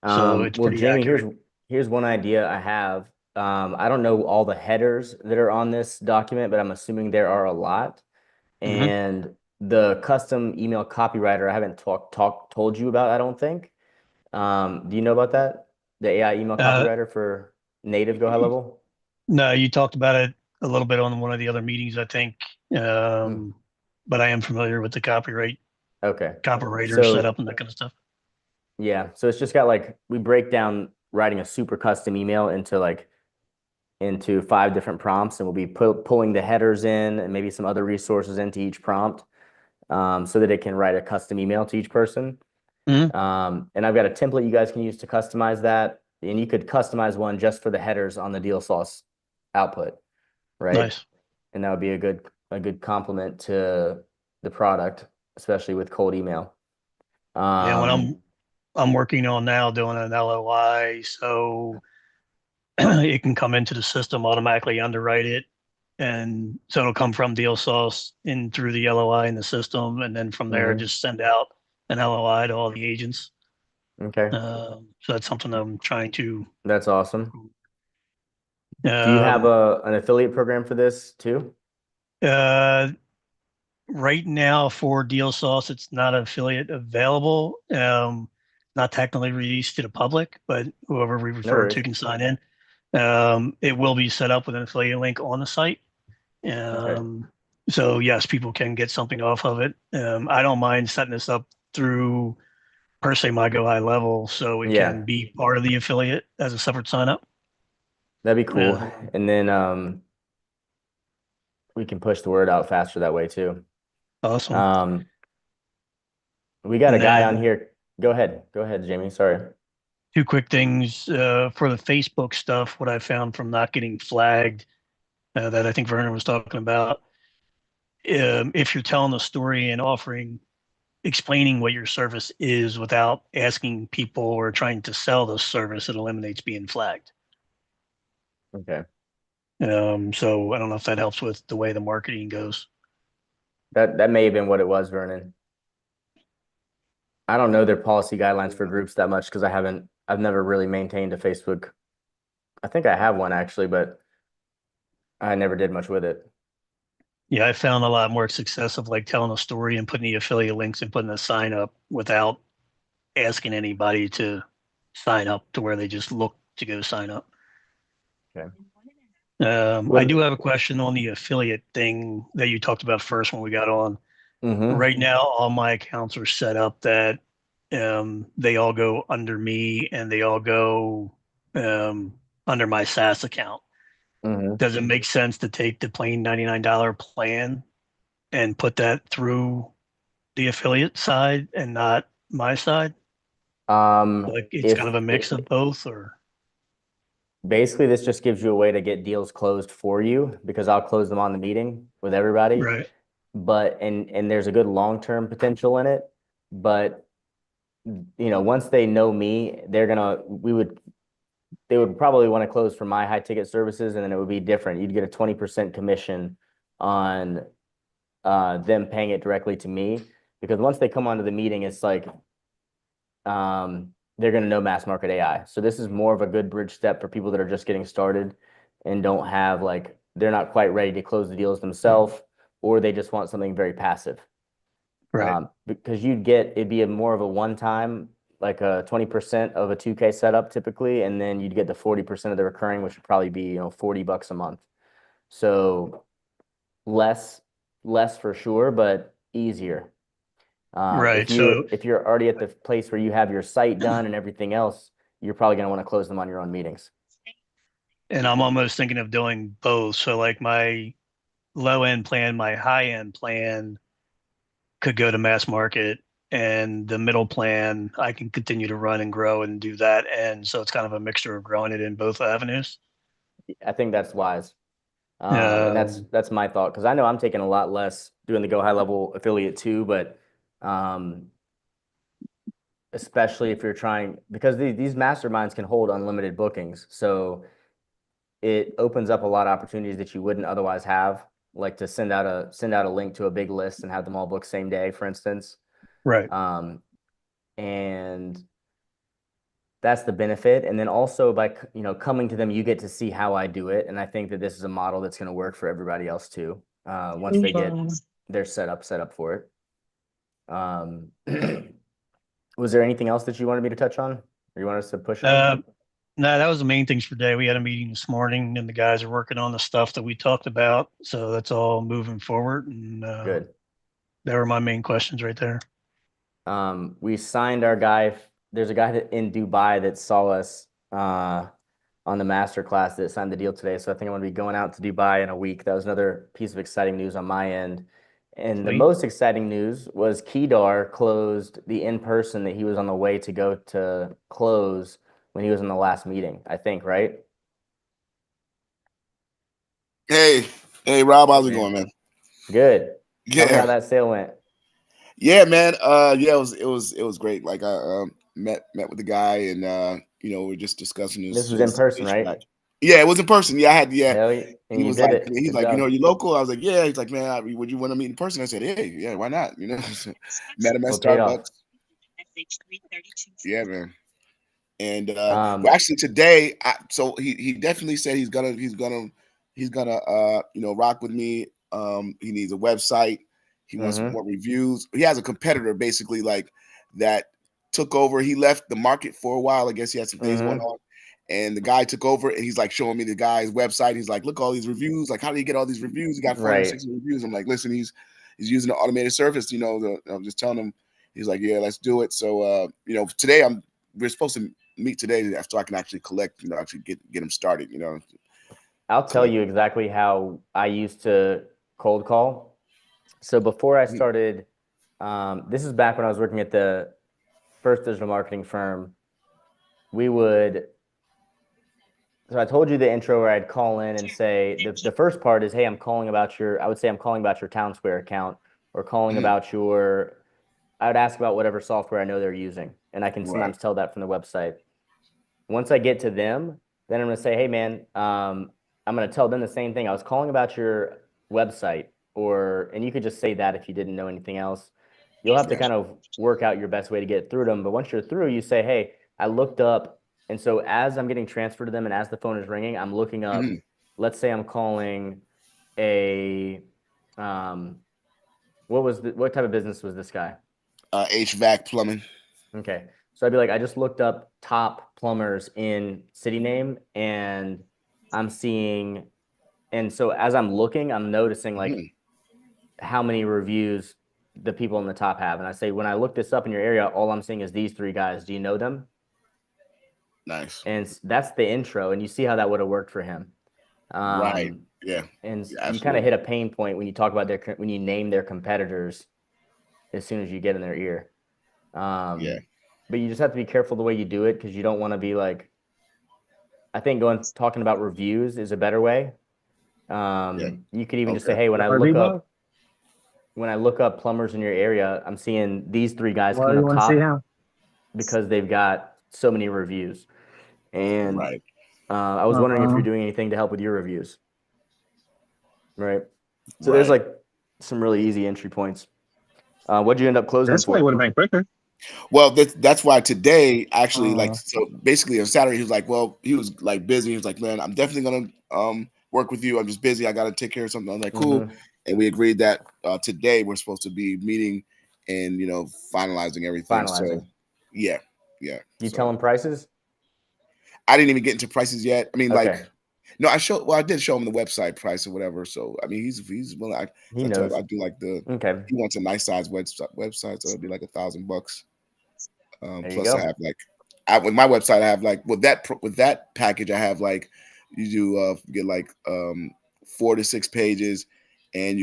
So it's pretty Jamie, accurate. here's one idea I have. I don't know all the headers that are on this document, but I'm assuming there are a lot. And the custom email copywriter, I haven't told you about, I don't think. Do you know about that? The AI email copywriter for native Go High Level? No, you talked about it a little bit on one of the other meetings, I think. But I am familiar with the copywriter setup and that kind of stuff. Yeah, so it's just got we break down writing a super custom email into 5 different prompts, and we'll be pulling the headers in and maybe some other resources into each prompt, so that it can write a custom email to each person. Mhm. And I've got a template you guys can use to customize that, and you could customize one just for the headers on the deal sauce output, right? Nice. And that would be a good complement to the product, especially with cold email. Yeah, what I'm working on now doing an LOI, so it can come into the system, automatically underwrite it. And so it'll come from deal sauce in through the LOI in the system. And then from there, Mhm. just send out an LOI to all the agents. Okay, So that's something I'm trying to, that's awesome. Do you have an affiliate program for this too? right now for deal sauce, it's not an affiliate available. Not technically released to the public, but whoever we refer to worries. can sign in. It will be set up with an affiliate link on the site. So yes, people can get something off of it. I don't mind setting this up through per se my Go High Level, so it Yeah. can be part of the affiliate as a separate sign up. That'd be cool. Yeah. And then we can push the word out faster that way too. Awesome. We got a And guy then- on here. Go ahead, Jamie. Sorry. Two quick things for the Facebook stuff. What I found from not getting flagged that I think Vernon was talking about. If you're telling a story and explaining what your service is without asking people or trying to sell the service, it eliminates being flagged. Okay. So I don't know if that helps with the way the marketing goes. That may have been what it was, Vernon. I don't know their policy guidelines for groups that much because I've never really maintained a Facebook. I think I have one actually, but I never did much with it. Yeah, I found a lot more success of like telling a story and putting the affiliate links and putting a sign up without asking anybody to sign up to where they just look to go sign up. Okay. I do have a question on the affiliate thing that you talked about first when we got on. Mm-hmm. Right now, all my accounts are set up that they all go under me and they all go under my SaaS account. Mm-hmm. Does it make sense to take the plain $99 plan and put that through the affiliate side and not my side? Like it's kind of a mix of both, or basically this just gives you a way to get deals closed for you because I'll close them on the meeting with everybody. right? But and there's a good long-term potential in it. But once they know me, they would probably want to close for my high ticket services, and then it would be different. You'd get a 20% commission on them paying it directly to me, because once they come onto the meeting, it's like they're going to know Mass Market AI. So this is more of a good bridge step for people that are just getting started and don't have they're not quite ready to close the deals themselves, or they just want something very passive. Right. Because it'd be more of a one-time, like a 20% of a 2K setup typically, and then you'd get the 40% of the recurring, which would probably be, $40 a month. So less for sure, but easier. Right. If you're already at the place where you have your site done and everything else, you're probably going to want to close them on your own meetings. And I'm almost thinking of doing both. So like my low end plan, my high end plan could go to mass market, and the middle plan I can continue to run and grow and do that. And so it's kind of a mixture of growing it in both avenues. I think that's wise. And that's my thought, because I know I'm taking a lot less doing the Go High Level affiliate too, but especially if you're trying, because these masterminds can hold unlimited bookings, so it opens up a lot of opportunities that you wouldn't otherwise have, like to send out a link to a big list and have them all book same day, for instance. Right. And that's the benefit. And then also by coming to them, you get to see how I do it, and I think that this is a model that's going to work for everybody else too. Once they get their setup for it. Was there anything else that you wanted me to touch on, or you want us to push on? No, that was the main things for today. We had a meeting this morning, and the guys are working on the stuff that we talked about. So that's all moving forward. And Good. That were my main questions right there. We signed our guy. There's a guy in Dubai that saw us on the master class that signed the deal today. So I think I'm going to be going out to Dubai in a week. That was another piece of exciting news on my end. And the Sweet. most exciting news was Kedar closed the in-person that he was on the way to go to close when he was in the last meeting, I think, right? Hey, Rob, how's it Man. going, man? Good. Tell me how Yeah, that sale went. yeah, man. Yeah, it was great. Like I met with the guy, and we're just discussing This was in person, HVAC. right? Yeah, it was in person. Yeah, I had Hell yeah. And He you was did like, it. he's Good like, job. you local? I was like, yeah. He's like, man, would you want to meet in person? I said, hey, yeah, why not? Met him at What paid off? Starbucks. Yeah, man. And Um, well, actually today, so he definitely said he's gonna rock with me. He needs a website. He wants mhm. more reviews. He has a competitor basically like that took over. He left the market for a while. I guess he had some things going Mhm. on. And the guy took over and he's like showing me the guy's website. He's like, look, all these reviews. Like, how do you get all these reviews? He got Right. 460 reviews. I'm like, listen, he's using an automated service. I'm just telling him. He's like, yeah, let's do it. So today we're supposed to meet today so I can actually collect, actually get him started. I'll tell collect. you exactly how I used to cold call. So before I Mhm. started, this is back when I was working at the first digital marketing firm. So I told you the intro where I'd call in and say, the first part is, hey, I would say I'm calling about your Town Square account or calling Mhm. about I would ask about whatever software I know they're using. And I can Right. sometimes tell that from the website. Once I get to them, then I'm going to say, hey, man, I'm going to tell them the same thing. I was calling about your website, and you could just say that if you didn't know anything else. You'll have to Gotcha. kind of work out your best way to get through them. But once you're through, you say, hey, I looked up. And so as I'm getting transferred to them and as the phone is ringing, I'm looking up, Mhm. let's say I'm calling what type of business was this guy? HVAC plumbing. Okay. So I'd be like, I just looked up top plumbers in city name and I'm seeing, and so as I'm looking, I'm noticing like Mhm. how many reviews the people in the top have. And I say, when I look this up in your area, all I'm seeing is these three guys. Do you know them? Nice. And that's the intro. And you see how that would have worked for him. Right. Yeah. And Yeah, you kind of absolutely. hit a pain point when you talk about when you name their competitors as soon as you get in their ear. Yeah. But you just have to be careful the way you do it because you don't want to be like, I think talking about reviews is a better way. Yeah. You could even just Okay. say, hey, The RV blog? when I look up plumbers in your area, I'm seeing these three guys Well, coming you up want to see top him? because they've got so many reviews. And Right. I was wondering if you're Uh-huh. doing anything to help with your reviews. Right. So there's Right. like some really easy entry points. What'd you end up closing This way for? would have been quicker. Well, that's why today actually Uh, so basically on Saturday he was like, well, he was like busy. He was like, man, I'm definitely gonna work with you. I'm just busy. I gotta take care of something. I'm like, cool. Mhm. And we agreed that today we're supposed to be meeting and finalizing everything. So Finalizing. yeah. You tell So them prices? I didn't even get into prices yet. I mean, Okay. no, I did show him the website price or whatever. So I mean, he's willing. He I told him I knows. do like Okay. he wants a nice size website, so it'd be like $1,000. There you Plus, I go. have with my website, I have like with that package, I have like you do get like 4 to 6 pages, and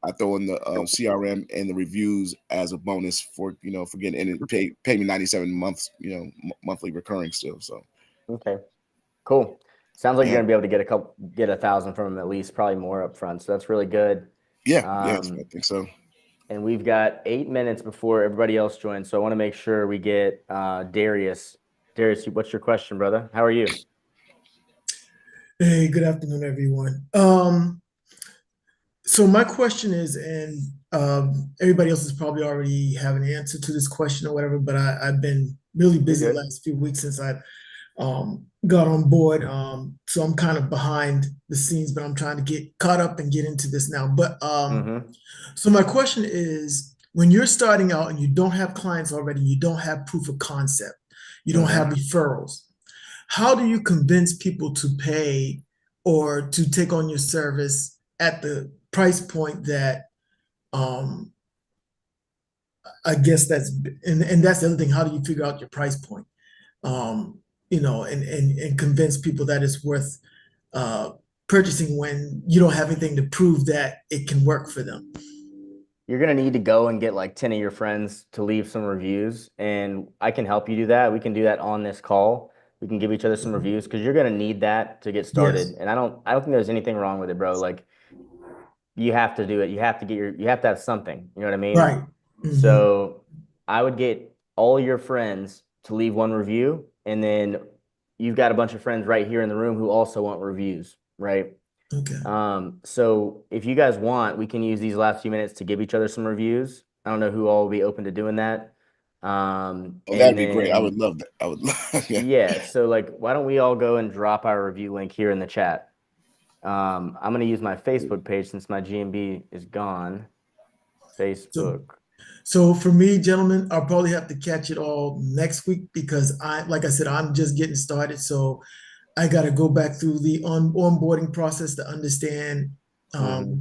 I throw in the CRM and the reviews as a bonus for for getting in and pay me 97 months monthly recurring still. So Okay. Cool. Sounds like you're yeah, gonna be able to get 1,000 from them at least, probably more up front. So that's really good. yeah, I Um, think so. and we've got 8 minutes before everybody else joins. So I want to make sure we get Darius. Darius, what's your question, brother? How are you? Hey, good afternoon, everyone. So my question is, and everybody else is probably already have an answer to this question or whatever, but I've been really You're busy the good. last few weeks since I got on board. So I'm kind of behind the scenes, but I'm trying to get caught up and get into this now. But Mm-hmm. so my question is, when you're starting out and you don't have clients already, you don't have proof of concept, you don't have Mm-hmm. referrals, how do you convince people to pay or to take on your service at the price point that um I guess and that's the other thing, how do you figure out your price point? and convince people that it's worth purchasing when you don't have anything to prove that it can work for them. You're gonna need to go and get like 10 of your friends to leave some reviews, and I can help you do that. We can do that on this call. We can give each other some reviews because you're gonna need that to get started. Yes. And I don't think there's anything wrong with it, bro. Like you have to do it. You have to have something. You know what I mean? Right. Mhm. So I would get all your friends to leave one review, and then you've got a bunch of friends right here in the room who also want reviews, right? Okay. So if you guys want, we can use these last few minutes to give each other some reviews. I don't know who all will be open to doing that. Oh, And that'd be great. I then- would love that. I would love. Yeah. Yeah, so like, why don't we all go and drop our review link here in the chat? I'm gonna use my Facebook page since my GMB is gone. Facebook. So for me, gentlemen, I'll probably have to catch it all next week because like I said, I'm just getting started. So I got to go back through the onboarding process to understand,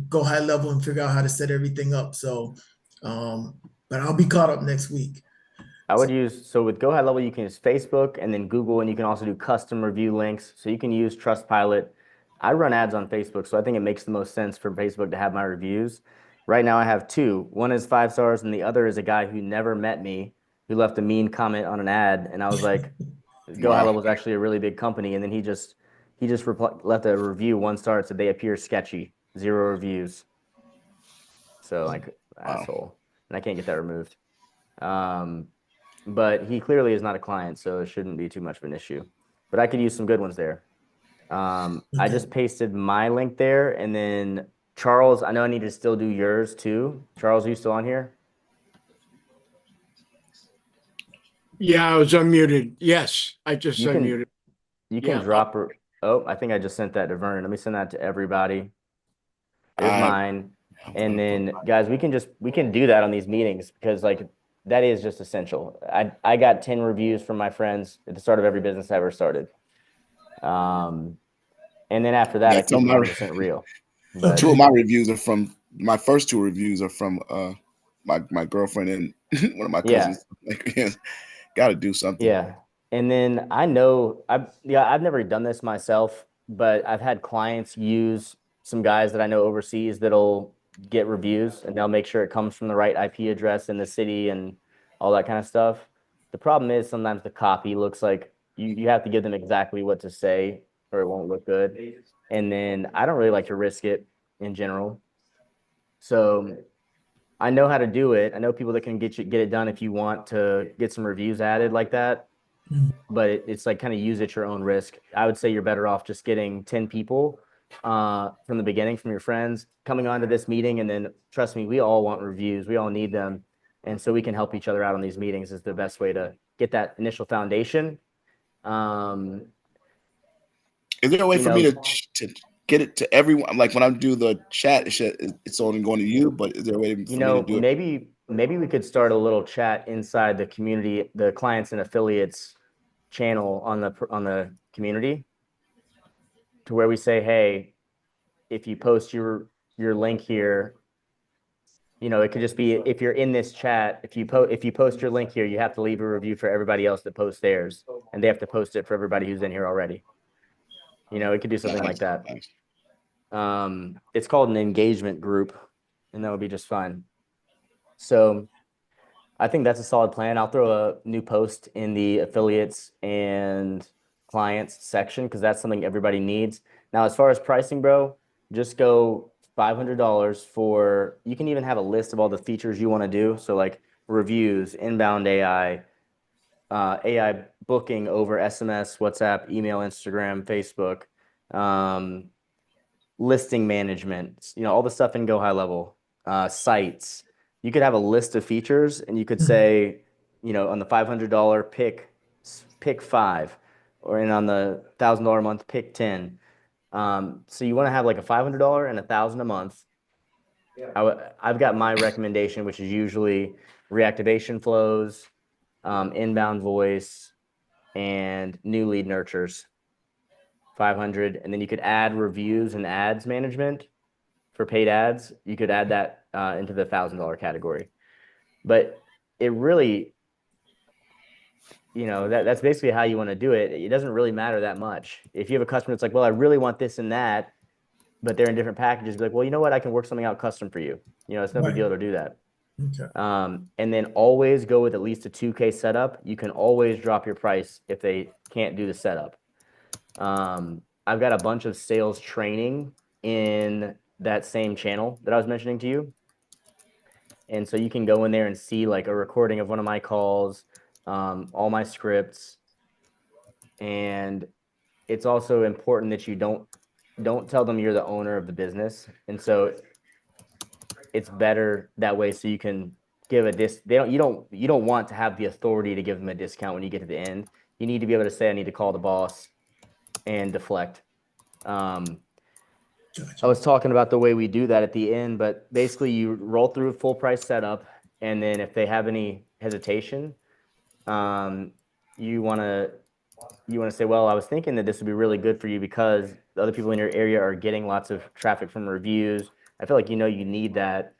go high level and figure out how to set everything up. So, but I'll be caught up next week. I would use, so with Go High Level, you can use Facebook and then Google, and you can also do custom review links. So you can use Trustpilot. I run ads on Facebook, so I think it makes the most sense for Facebook to have my reviews. Right now I have two. One is 5 stars and the other is a guy who never met me, who left a mean comment on an ad. And I was like, Go High Wow. Level is actually a really big company. And then he just left a review, 1 star, it said they appear sketchy, 0 reviews. So like, asshole. And I can't get that removed. But he clearly is not a client, so it shouldn't be too much of an issue. But I could use some good ones there. I just pasted my link there, and then Charles, I know I need to still do yours too. Charles, are you still on here? Yeah, I was unmuted. Yes, I just You can- unmuted. You can Yeah. drop her. Oh, I think I just sent that to Vernon. Let me send that to everybody. There's I- mine. And then guys, we can do that on these meetings because like that is just essential. I got 10 reviews from my friends at the start of every business I ever started. And then after that, Yeah, I keep some it of my- 100% real. But Two of my reviews are from my first 2 reviews are from my girlfriend and one of my Yeah. cousins. Like, yeah, got to do something. yeah. And then I know I've never done this myself, but I've had clients use some guys that I know overseas that'll get reviews and they'll make sure it comes from the right IP address in the city and all that kind of stuff. The problem is sometimes the copy looks like you have to give them exactly what to say or it won't look good. And then I don't really like to risk it in general. So I know how to do it. I know people that can get it done if you want to get some reviews added like that. But it's like kind of use at your own risk. I would say you're better off just getting 10 people from the beginning from your friends coming onto this meeting. And then trust me, we all want reviews. We all need them. And so we can help each other out on these meetings is the best way to get that initial foundation. Is there a way You for know- me to get it to everyone? Like when I do the chat, it's only going to you, but is there a way for me to do it? Maybe we could start a little chat inside the community, the clients and affiliates channel on the community to where we say, hey, if you post your link here, it could just be if you're in this chat, if you post your link here, you have to leave a review for everybody else that posts theirs, and they have to post it for everybody who's in here already. It could do something like that. It's called an engagement group, and that would be just fine. So I think that's a solid plan. I'll throw a new post in the affiliates and clients section because that's something everybody needs. Now, as far as pricing, bro, just go $500 for, you can even have a list of all the features you want to do. So like reviews, inbound AI, AI booking over SMS, WhatsApp, email, Instagram, Facebook, listing management, all the stuff in Go High Level, sites. You could have a list of features and you could say, on the $500 pick 5, or on the $1,000 a month, pick 10. So you want to have like a $500 and $1,000 a month. I've got my recommendation, which is usually reactivation flows, inbound voice, and new lead nurtures. 500, and then you could add reviews and ads management for paid ads. You could add that into the $1,000 category. But it really, you know, that's basically how you want to do it. It doesn't really matter that much. If you have a customer that's like, well, I really want this and that, but they're in different packages, be like, well, you know what? I can work something out custom for you. You know, it's no big Right. deal to do that. Okay. And then always go with at least a 2K setup. You can always drop your price if they can't do the setup. I've got a bunch of sales training in that same channel that I was mentioning to you. And so you can go in there and see like a recording of one of my calls, all my scripts. And it's also important that you don't tell them you're the owner of the business. And so it's better that way so you can give you don't want to have the authority to give them a discount when you get to the end. You need to be able to say, I need to call the boss and deflect. I was talking about the way we do that at the end, but basically you roll through a full price setup, and then if they have any hesitation, you want to say, well, I was thinking that this would be really good for you because the other people in your area are getting lots of traffic from reviews. I feel like you need that.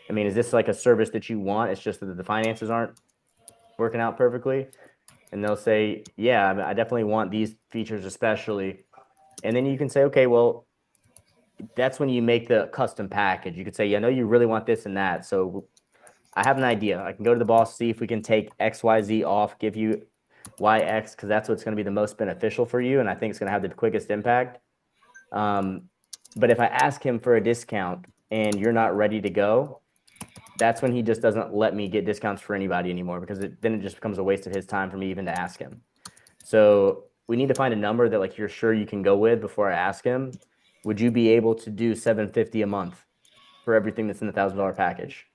I mean, is this like a service that you want? It's just that the finances aren't working out perfectly. And they'll say, yeah, I definitely want these features especially. And then you can say, okay, well, that's when you make the custom package. You could say, yeah, I know you really want this and that. So I have an idea. I can go to the boss, see if we can take XYZ off, give you YX, because that's what's going to be the most beneficial for you. And I think it's going to have the quickest impact. But if I ask him for a discount and you're not ready to go, that's when he just doesn't let me get discounts for anybody anymore, because then it just becomes a waste of his time for me even to ask him. So we need to find a number that like you're sure you can go with before I ask him. Would you be able to do $750 a month for everything that's in the $1,000 package?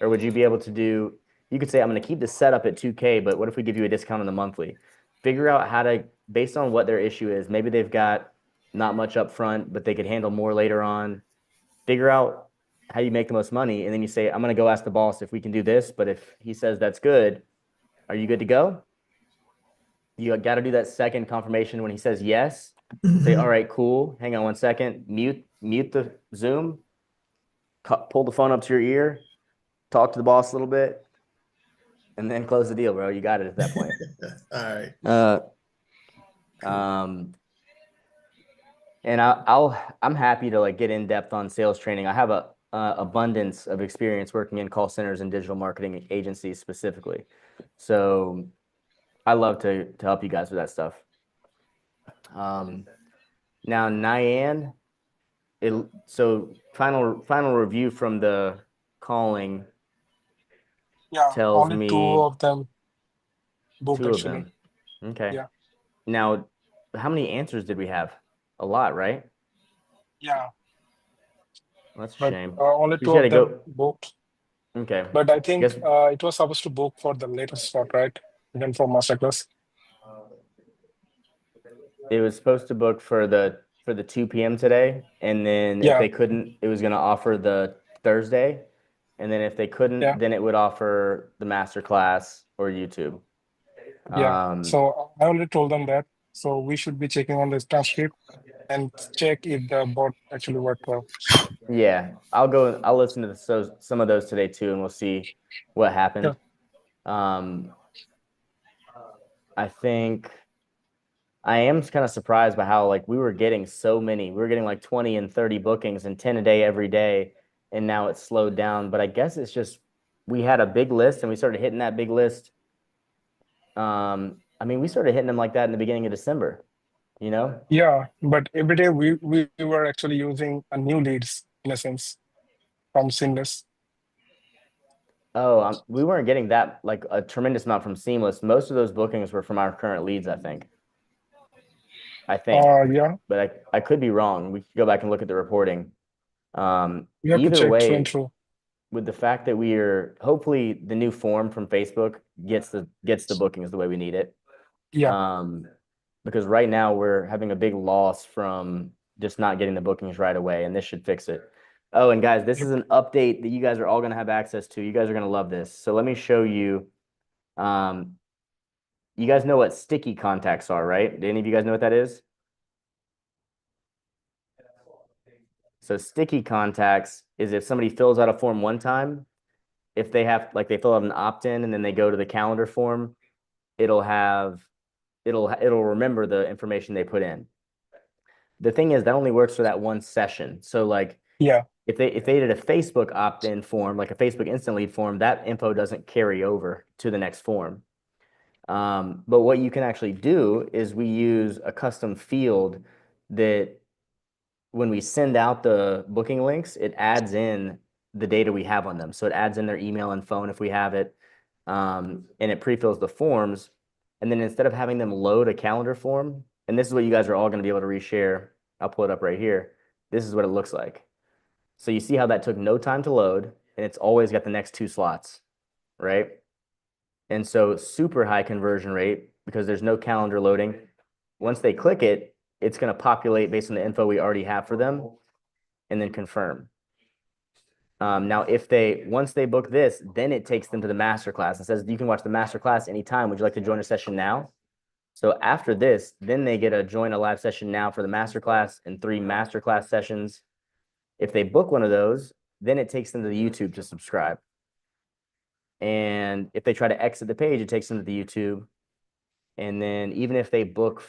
Or would you be able to do, you could say, I'm going to keep the setup at 2K, but what if we give you a discount on the monthly? Figure out how to, based on what their issue is, maybe they've got not much up front, but they could handle more later on. Figure out how you make the most money. And then you say, I'm going to go ask the boss if we can do this. But if he says that's good, are you good to go? You got to do that second confirmation when he says yes. Say, all right, cool. Hang on one second. Mute the Zoom. Pull the phone up to your ear. Talk to the boss a little bit. And then close the deal, bro. You got it at that point. All right. And I'm happy to like get in depth on sales training. I have a abundance of experience working in call centers and digital marketing agencies specifically. So I love to help you guys with that stuff. Now Nyan, so final review from the calling. Yeah, tells only me two of them booked two of actually. them. Okay. Yeah. Now, how many answers did we have? A lot, right? Yeah, That's a but shame. only You two gotta of them go. booked. Okay. But I think Guess it was supposed to book for the later slot, right? Then for masterclass. it was supposed to book for the 2 p.m. today, and then if Yeah. they couldn't, it was gonna offer the Thursday, and then if they couldn't, Yeah. then it would offer the master class or YouTube. Yeah. So I already told them that. So we should be checking on this transcript and check if the bot actually worked well. Yeah, I'll listen to some of those today too, and we'll see what happened. I think I am kind of surprised by how like we were getting so many. We were getting like 20 and 30 bookings and 10 a day every day, and now it's slowed down. But I guess it's just we had a big list and we started hitting that big list. I mean, we started hitting them like that in the beginning of December, you know? Yeah, but every day we were actually using a new leads in a sense from Seamless. Oh, we weren't getting that like a tremendous amount from Seamless. Most of those bookings were from our current leads, I think. Yeah, But I could be wrong. We could go back and look at the reporting. we have to Either check through way, and through. with the fact that we are hopefully the new form from Facebook gets the bookings the way we need it. Yeah, Because right now we're having a big loss from just not getting the bookings right away, and this should fix it. Oh, and guys, this is an update that you guys are all going to have access to. You guys are going to love this. So let me show you. You guys know what sticky contacts are, right? Do any of you guys know what that is? So sticky contacts is if somebody fills out a form one time, if they have, like they fill out an opt-in and then they go to the calendar form it'll remember the information they put in. The thing is that only works for that one session. So like Yeah. if they did a Facebook opt-in form, like a Facebook instant lead form, that info doesn't carry over to the next form. But what you can actually do is we use a custom field that when we send out the booking links, it adds in the data we have on them. So it adds in their email and phone if we have it, and it pre-fills the forms. And then instead of having them load a calendar form, and this is what you guys are all going to be able to reshare. I'll pull it up right here. This is what it looks like. So you see how that took no time to load, and it's always got the next 2 slots, right? And so super high conversion rate because there's no calendar loading. Once they click it, it's going to populate based on the info we already have for them and then confirm. Now, once they book this, then it takes them to the masterclass and says, you can watch the masterclass anytime. Would you like to join a session now? So after this, then they get to join a live session now for the masterclass and 3 masterclass sessions. If they book one of those, then it takes them to the YouTube to subscribe. And if they try to exit the page, it takes them to the YouTube. And then even if they book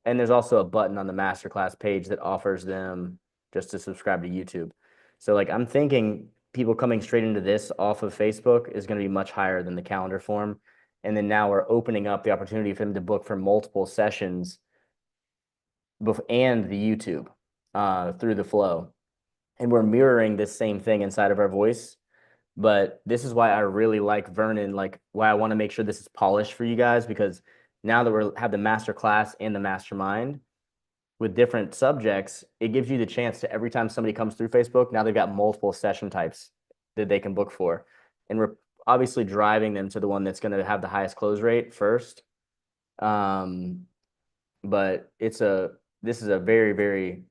and there's also a button on the masterclass page that offers them just to subscribe to YouTube. So like I'm thinking people coming straight into this off of Facebook is going to be much higher than the calendar form. And then now we're opening up the opportunity for them to book for multiple sessions and the YouTube through the flow. And we're mirroring this same thing inside of our voice. But this is why I really like Vernon, like why I want to make sure this is polished for you guys, because now that we have the master class and the mastermind with different subjects, it gives you the chance to every time somebody comes through Facebook, now they've got multiple session types that they can book for. And we're obviously driving them to the one that's going to have the highest close rate first. But this is a very, very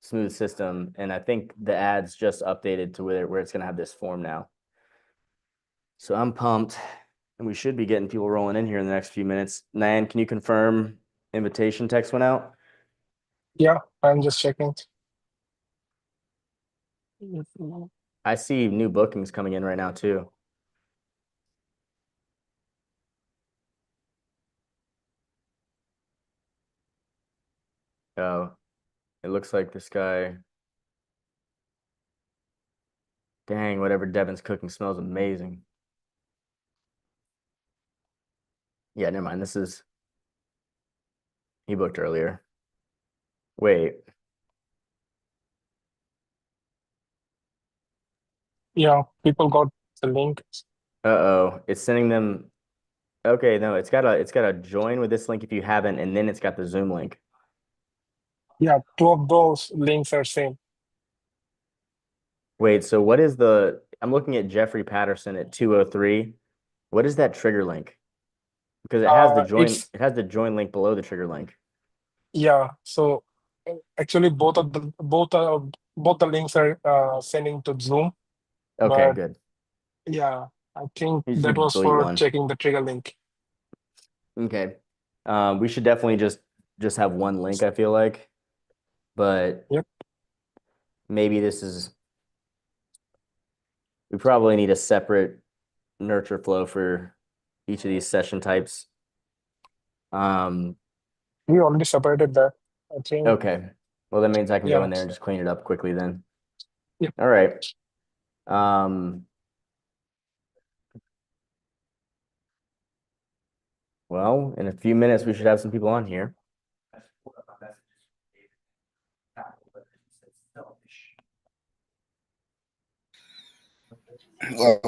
smooth system. And I think the ads just updated to where it's going to have this form now. So I'm pumped, and we should be getting people rolling in here in the next few minutes. Nan, can you confirm invitation text went out? Yeah, I'm just checking. I see new bookings coming in right now too. Oh, it looks like this guy. Dang, whatever Devin's cooking smells amazing. Yeah, never mind. He booked earlier. Wait. Yeah, people got the link. Uh-oh, it's sending them. Okay, no, it's got a join with this link if you haven't, and then it's got the Zoom link. Yeah, 2 of those links are same. Wait, so what is I'm looking at Jeffrey Patterson at 203. What is that trigger link? Because it has the join link below the trigger link. Yeah, so actually both the links are sending to Zoom. Okay, but good. Yeah, I think You just that need to was delete for one. checking the trigger link. Okay. We should definitely just have one link, I feel like. But Yep. maybe we probably need a separate nurture flow for each of these session types. We already separated that, I think. Okay. Well, that means I can go Yeah. in there and just clean it up quickly then. Yep. All right. Well, in a few minutes, we should have some people on here. Well,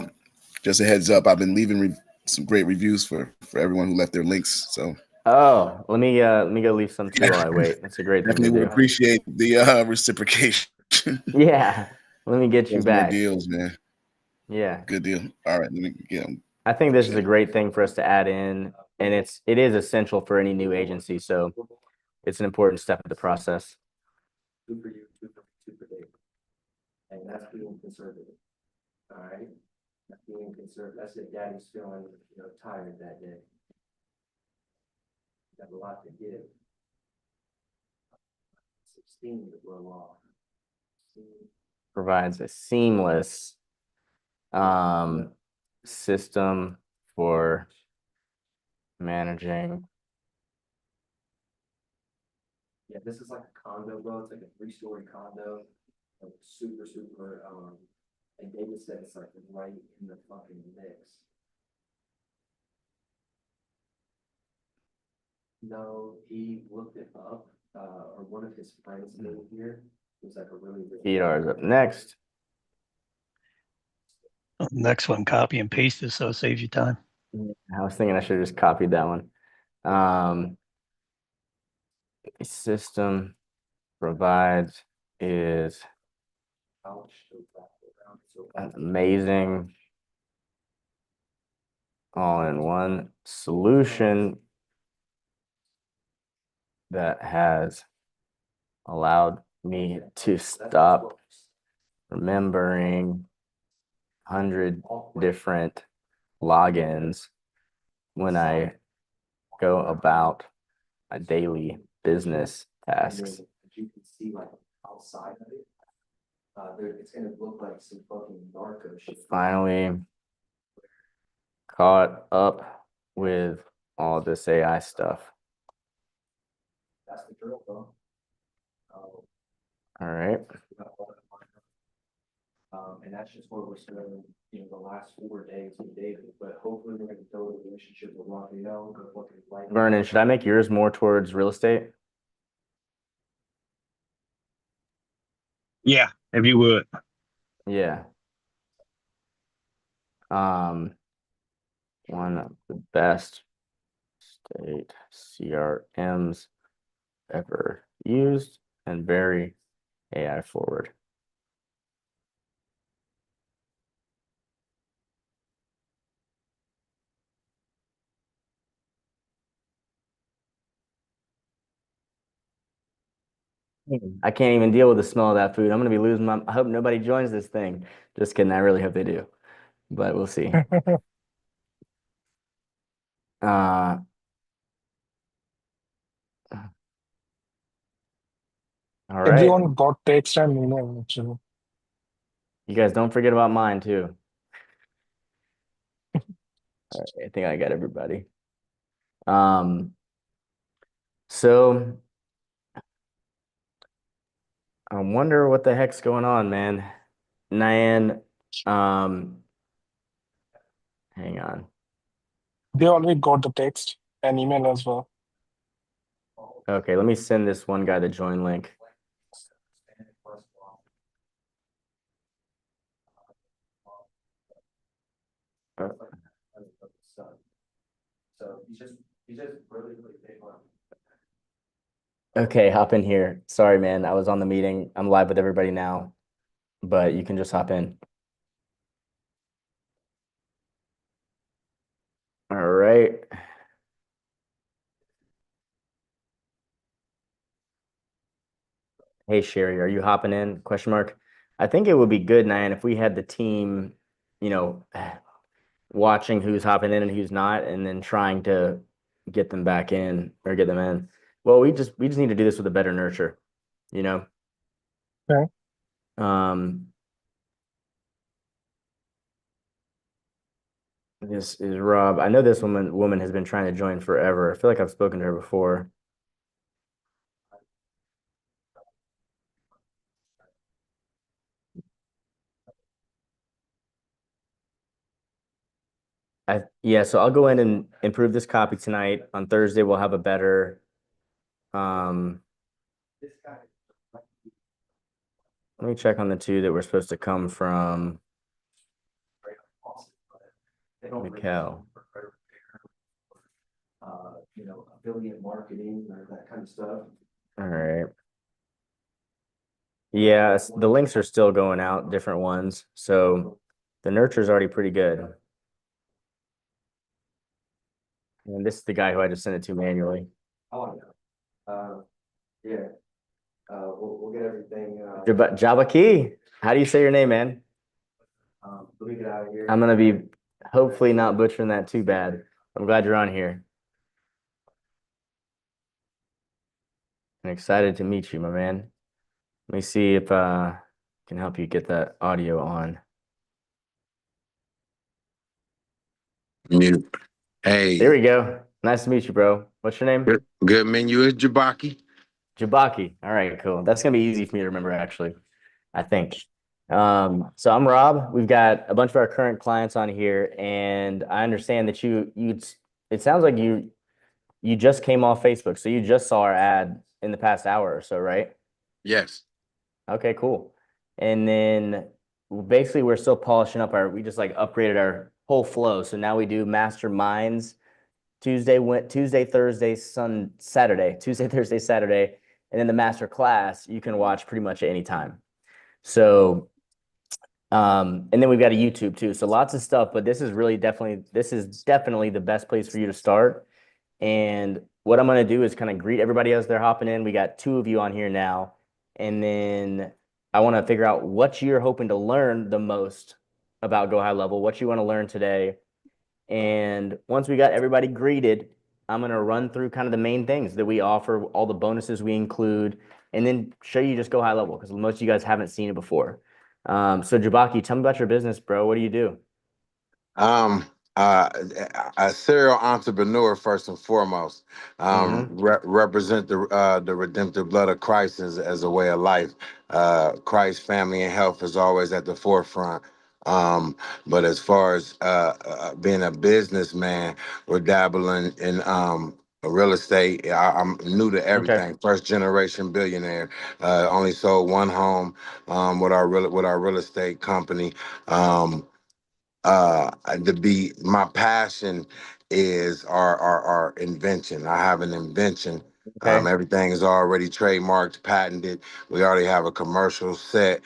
just a heads up, I've been leaving some great reviews for everyone who left their links. So Oh, let me go leave some too while I wait. That's a great thing to definitely would do. appreciate the reciprocation. Yeah, let me get you Those more back. deals, man. Yeah, Good deal. All right, let me get them. I think this is a great thing for us to add in, and it is essential for any new agency. So it's an important step of the process. Two for you, two for Dave. And that's being conservative. All right. That's being conservative. That's it. Daddy's feeling, tired that day. Got a lot to give. 16 to blow off. Provides a seamless system for managing. Yeah, this is like a condo, bro. It's like a 3-story condo, like super, and David said it's like right in the fucking mix. No, he looked it up, or one of his friends lived here. It was like a really. ER is up next. Next one, copy and paste this so it saves you time. I was thinking I should have just copied that one. The system provides is an amazing all-in-one solution that has allowed me to stop remembering 100 different logins when I go about my daily business tasks. You can see like outside of it. It's gonna look like some fucking narco shit. Finally caught up with all this AI stuff. That's the drill, bro. All right. And that's just where we're spending, the last 4 days with David, but hopefully we're gonna build a relationship with Raphael, go fucking like. Vernon, should I make yours more towards real estate? Yeah, if you would. Yeah. One of the best state CRMs ever used and very AI forward. I can't even deal with the smell of that food. I'm gonna be losing my. I hope nobody joins this thing. Just kidding. I really hope they do, but we'll see. All right. Everyone got text and email actually. You guys don't forget about mine too. All right, I think I got everybody. So I wonder what the heck's going on, man. Nyan, hang on. They already got the text and email as well. Okay, let me send this one guy the join link. So he's just really big on. Okay, hop in here. Sorry, man. I was on the meeting. I'm live with everybody now, but you can just hop in. All right. Hey, Sherry, are you hopping in? Question mark. I think it would be good, Nyan, if we had the team, watching who's hopping in and who's not, and then trying to get them back in or get them in. Well, we just need to do this with a better nurture, Okay. This is Rob. I know this woman has been trying to join forever. I feel like I've spoken to her before. Yeah, so I'll go in and improve this copy tonight. On Thursday, we'll have a better let me check on the two that were supposed to come from Mikkel. Affiliate marketing or that kind of stuff. All right. Yeah, the links are still going out, different ones. So the nurture is already pretty good. And this is the guy who I just sent it to manually. Oh, yeah. We'll get everything. Jabba Key. How do you say your name, man? Let me get out of here. I'm gonna be hopefully not butchering that too bad. I'm glad you're on here. I'm excited to meet you, my man. Let me see if I can help you get that audio on. Mute. Hey. There we go. Nice to meet you, bro. What's your name? Good menu is Jabaki. Jabaki. All right, cool. That's gonna be easy for me to remember, actually, I think. So I'm Rob. We've got a bunch of our current clients on here, and I understand that it sounds like you just came off Facebook, so you just saw our ad in the past hour or so, right? Yes. Okay, cool. And then basically we're still polishing up we just like upgraded our whole flow. So now we do masterminds Tuesday, Thursday, Saturday, Tuesday, Thursday, Saturday, and then the master class you can watch pretty much at any time. So, and then we've got a YouTube too. So lots of stuff, but this is definitely the best place for you to start. And what I'm going to do is kind of greet everybody as they're hopping in. We got 2 of you on here now. And then I want to figure out what you're hoping to learn the most about Go High Level, what you want to learn today. And once we got everybody greeted, I'm going to run through kind of the main things that we offer, all the bonuses we include, and then show you just Go High Level because most of you guys haven't seen it before. So Jabaki, tell me about your business, bro. What do you do? Um, a serial entrepreneur first and foremost. Represent the redemptive blood of Christ as a way of life. Christ, family, and health is always at the forefront. But as far as being a businessman, we're dabbling in real estate. I'm new to everything. Okay. First generation billionaire. Only sold 1 home with our real estate company. My passion is our invention. I have an invention. Okay. Everything is already trademarked, patented. We already have a commercial set.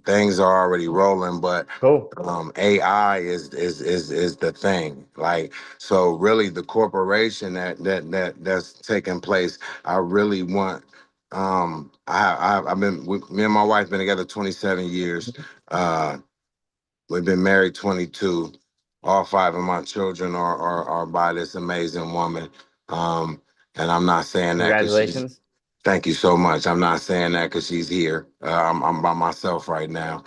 Things are already rolling, but Cool. AI is the thing. Like, so really the corporation that's taking place, I really want I've been me and my wife been together 27 years. We've been married 22. All 5 of my children are by this amazing woman. And I'm not saying that because Congratulations. thank you so much. I'm not saying that because she's here. I'm by myself right now.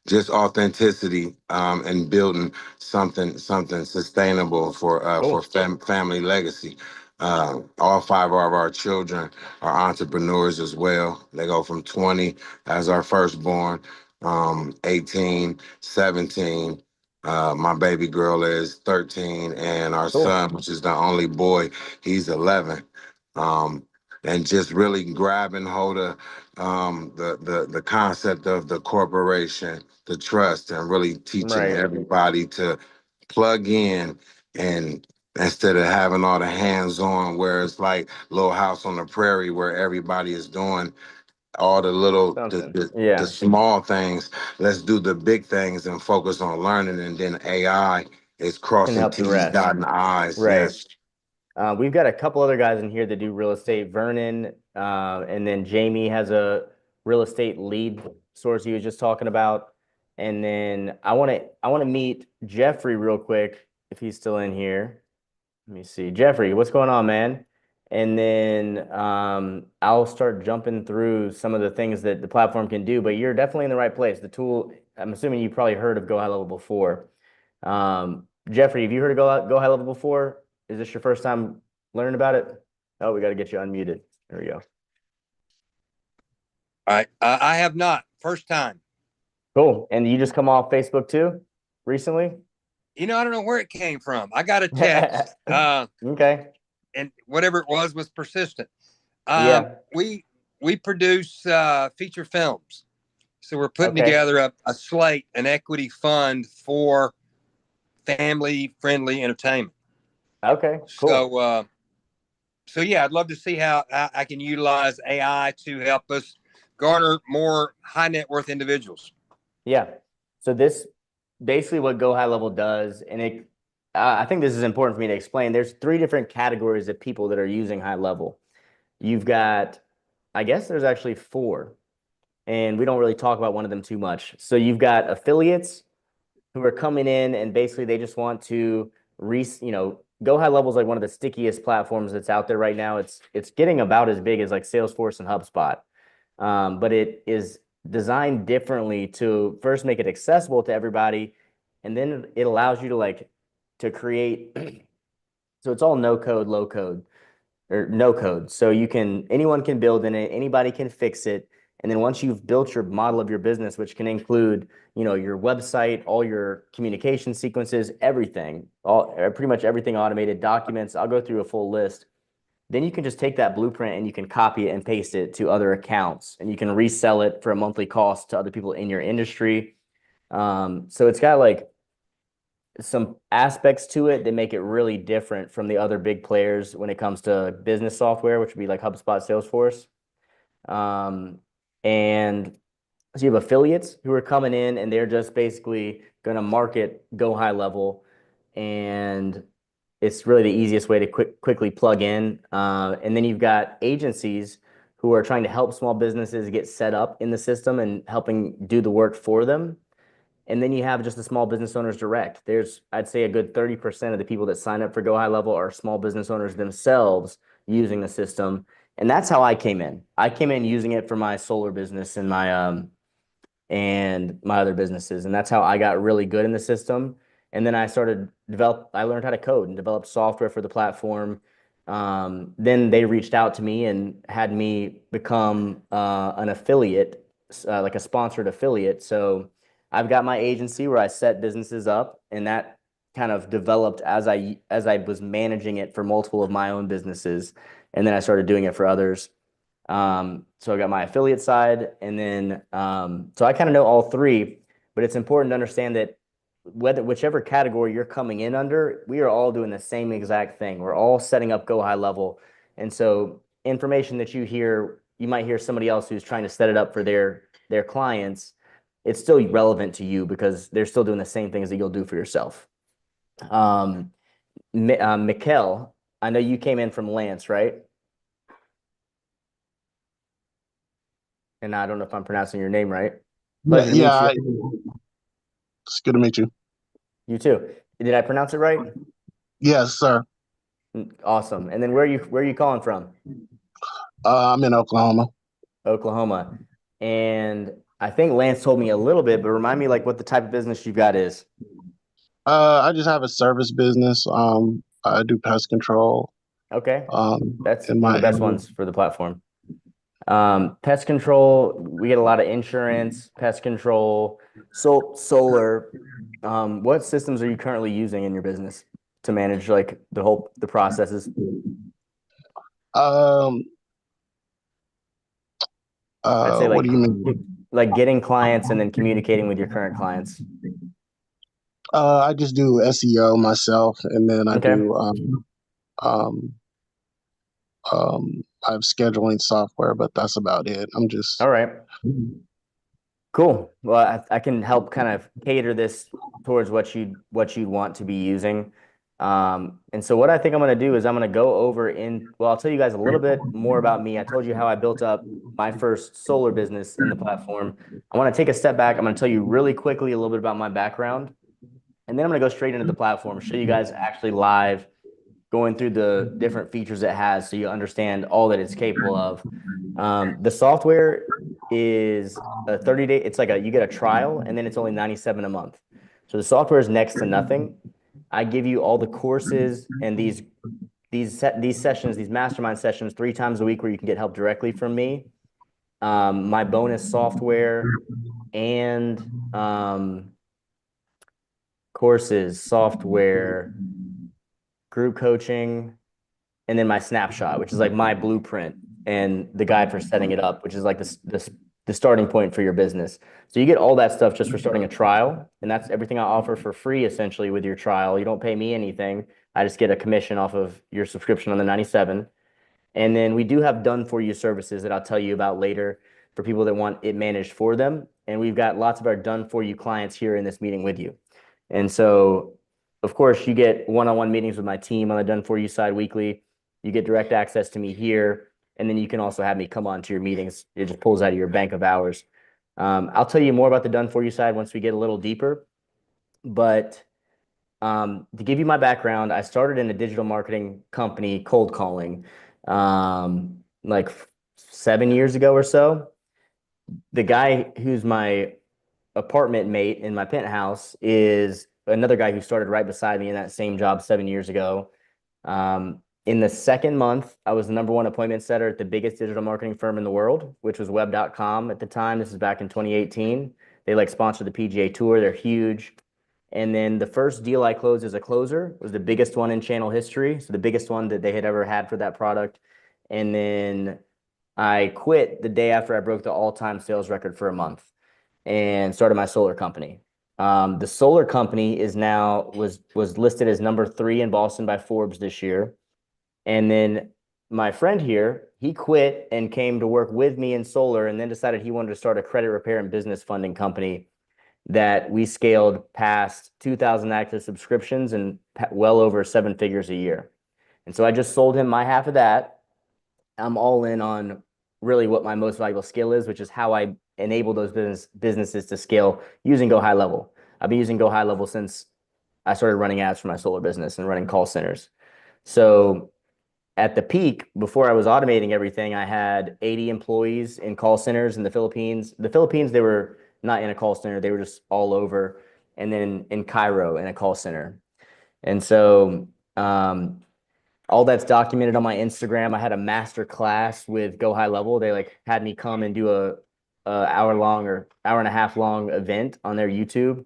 Just authenticity and building something sustainable for Cool. family legacy. All 5 of our children are entrepreneurs as well. They go from 20 as our firstborn, 18, 17. My baby girl is 13, and our Cool. son, which is the only boy, he's 11. And just really grabbing hold of the concept of the corporation, the trust, and really teaching Right. everybody to plug in, and instead of having all the hands-on where it's like Little House on the Prairie where everybody is doing all the little Something. the Yeah. small things. Let's do the big things and focus on learning, and then AI is Can crossing help the T's, rest. dotting I's. Right. Yes. We've got a couple other guys in here that do real estate. Vernon, and then Jamie has a real estate lead source he was just talking about. And then I want to meet Jeffrey real quick if he's still in here. Let me see. Jeffrey, what's going on, man? And then I'll start jumping through some of the things that the platform can do, but you're definitely in the right place. The tool, I'm assuming you probably heard of Go High Level before. Jeffrey, have you heard of Go High Level before? Is this your first time learning about it? Oh, we got to get you unmuted. There we go. I have not. First time. Cool. And you just come off Facebook too recently? I don't know where it came from. I got a text. Okay. And whatever it was persistent. Yeah. We produce feature films. So we're putting Okay. together a slate, an equity fund for family-friendly entertainment. Okay, cool. So yeah, I'd love to see how I can utilize AI to help us garner more high net worth individuals. Yeah. So this basically what Go High Level does, and I think this is important for me to explain. There's 3 different categories of people that are using High Level. You've got, I guess there's actually 4, and we don't really talk about one of them too much. So you've got affiliates who are coming in and basically they just want to Go High Level is like one of the stickiest platforms that's out there right now. It's getting about as big as like Salesforce and HubSpot, but it is designed differently to first make it accessible to everybody, and then it allows you to create So it's all no code, low code, or no code. So anyone can build in it, anybody can fix it. And then once you've built your model of your business, which can include, your website, all your communication sequences, everything, pretty much everything automated, documents, I'll go through a full list. Then you can just take that blueprint and you can copy it and paste it to other accounts, and you can resell it for a monthly cost to other people in your industry. So it's got like some aspects to it that make it really different from the other big players when it comes to business software, which would be like HubSpot, Salesforce. And so you have affiliates who are coming in and they're just basically going to market Go High Level, and it's really the easiest way to quickly plug in. And then you've got agencies who are trying to help small businesses get set up in the system and helping do the work for them. And then you have just the small business owners direct. I'd say a good 30% of the people that sign up for Go High Level are small business owners themselves using the system. And that's how I came in. I came in using it for my solar business and my other businesses. And that's how I got really good in the system. And then I learned how to code and develop software for the platform. Then they reached out to me and had me become an affiliate, like a sponsored affiliate. So I've got my agency where I set businesses up, and that kind of developed as I was managing it for multiple of my own businesses. And then I started doing it for others. So I got my affiliate side, and then so I kind of know all three, but it's important to understand that whichever category you're coming in under, we are all doing the same exact thing. We're all setting up Go High Level. And so information that you might hear somebody else who's trying to set it up for their clients, it's still relevant to you because they're still doing the same things that you'll do for yourself. Mikkel, I know you came in from Lance, right? And I don't know if I'm pronouncing your name right. Yeah, it's good to meet you. You too. Did I pronounce it right? Yes, sir. Awesome. And then where are you calling from? I'm in Oklahoma. Oklahoma. And I think Lance told me a little bit, but remind me like what the type of business you've got is. I just have a service business. I do pest control. Okay. That's in one of the best area. ones for the platform. Pest control, we get a lot of insurance, pest control, solar. What systems are you currently using in your business to manage like the processes? I'd say What do you mean? Like getting clients and then communicating with your current clients. I just do SEO myself, and then I do I have scheduling software, but that's about it. I'm just all right. Cool. Well, I can help kind of cater this towards what you'd want to be using. And so what I think I'm going to do is I'm going to go over I'll tell you guys a little bit more about me. I told you how I built up my first solar business in the platform. I want to take a step back. I'm going to tell you really quickly a little bit about my background, and then I'm going to go straight into the platform, show you guys actually live, going through the different features it has so you understand all that it's capable of. The software is a 30-day, it's like you get a trial, and then it's only $97 a month. So the software is next to nothing. I give you all the courses and these sessions, these mastermind sessions 3 times a week where you can get help directly from me. My bonus software and courses, software, group coaching, and then my snapshot, which is like my blueprint and the guide for setting it up, which is like the starting point for your business. So you get all that stuff just for starting a trial, and that's everything I offer for free essentially with your trial. You don't pay me anything. I just get a commission off of your subscription on the 97. And then we do have done for you services that I'll tell you about later for people that want it managed for them. And we've got lots of our done for you clients here in this meeting with you. And so of course, you get one-on-one meetings with my team on the done for you side weekly. You get direct access to me here, and then you can also have me come on to your meetings. It just pulls out of your bank of hours. I'll tell you more about the done for you side once we get a little deeper. But to give you my background, I started in a digital marketing company, cold calling, like 7 years ago or so. The guy who's my apartment mate in my penthouse is another guy who started right beside me in that same job 7 years ago. In the second month, I was the #1 appointment setter at the biggest digital marketing firm in the world, which was web.com at the time. This is back in 2018. They like sponsored the PGA Tour. They're huge. And then the first deal I closed as a closer was the biggest one in channel history. So the biggest one that they had ever had for that product. And then I quit the day after I broke the all-time sales record for a month and started my solar company. The solar company is now was listed as #3 in Boston by Forbes this year. And then my friend here, he quit and came to work with me in solar and then decided he wanted to start a credit repair and business funding company that we scaled past 2,000 active subscriptions and well over 7 figures a year. And so I just sold him my half of that. I'm all in on really what my most valuable skill is, which is how I enable those businesses to scale using Go High Level. I've been using Go High Level since I started running ads for my solar business and running call centers. So at the peak, before I was automating everything, I had 80 employees in call centers in the Philippines. The Philippines, they were not in a call center. They were just all over. And then in Cairo in a call center. And so all that's documented on my Instagram. I had a master class with Go High Level. They like had me come and do a hour-long or hour-and-a-half long event on their YouTube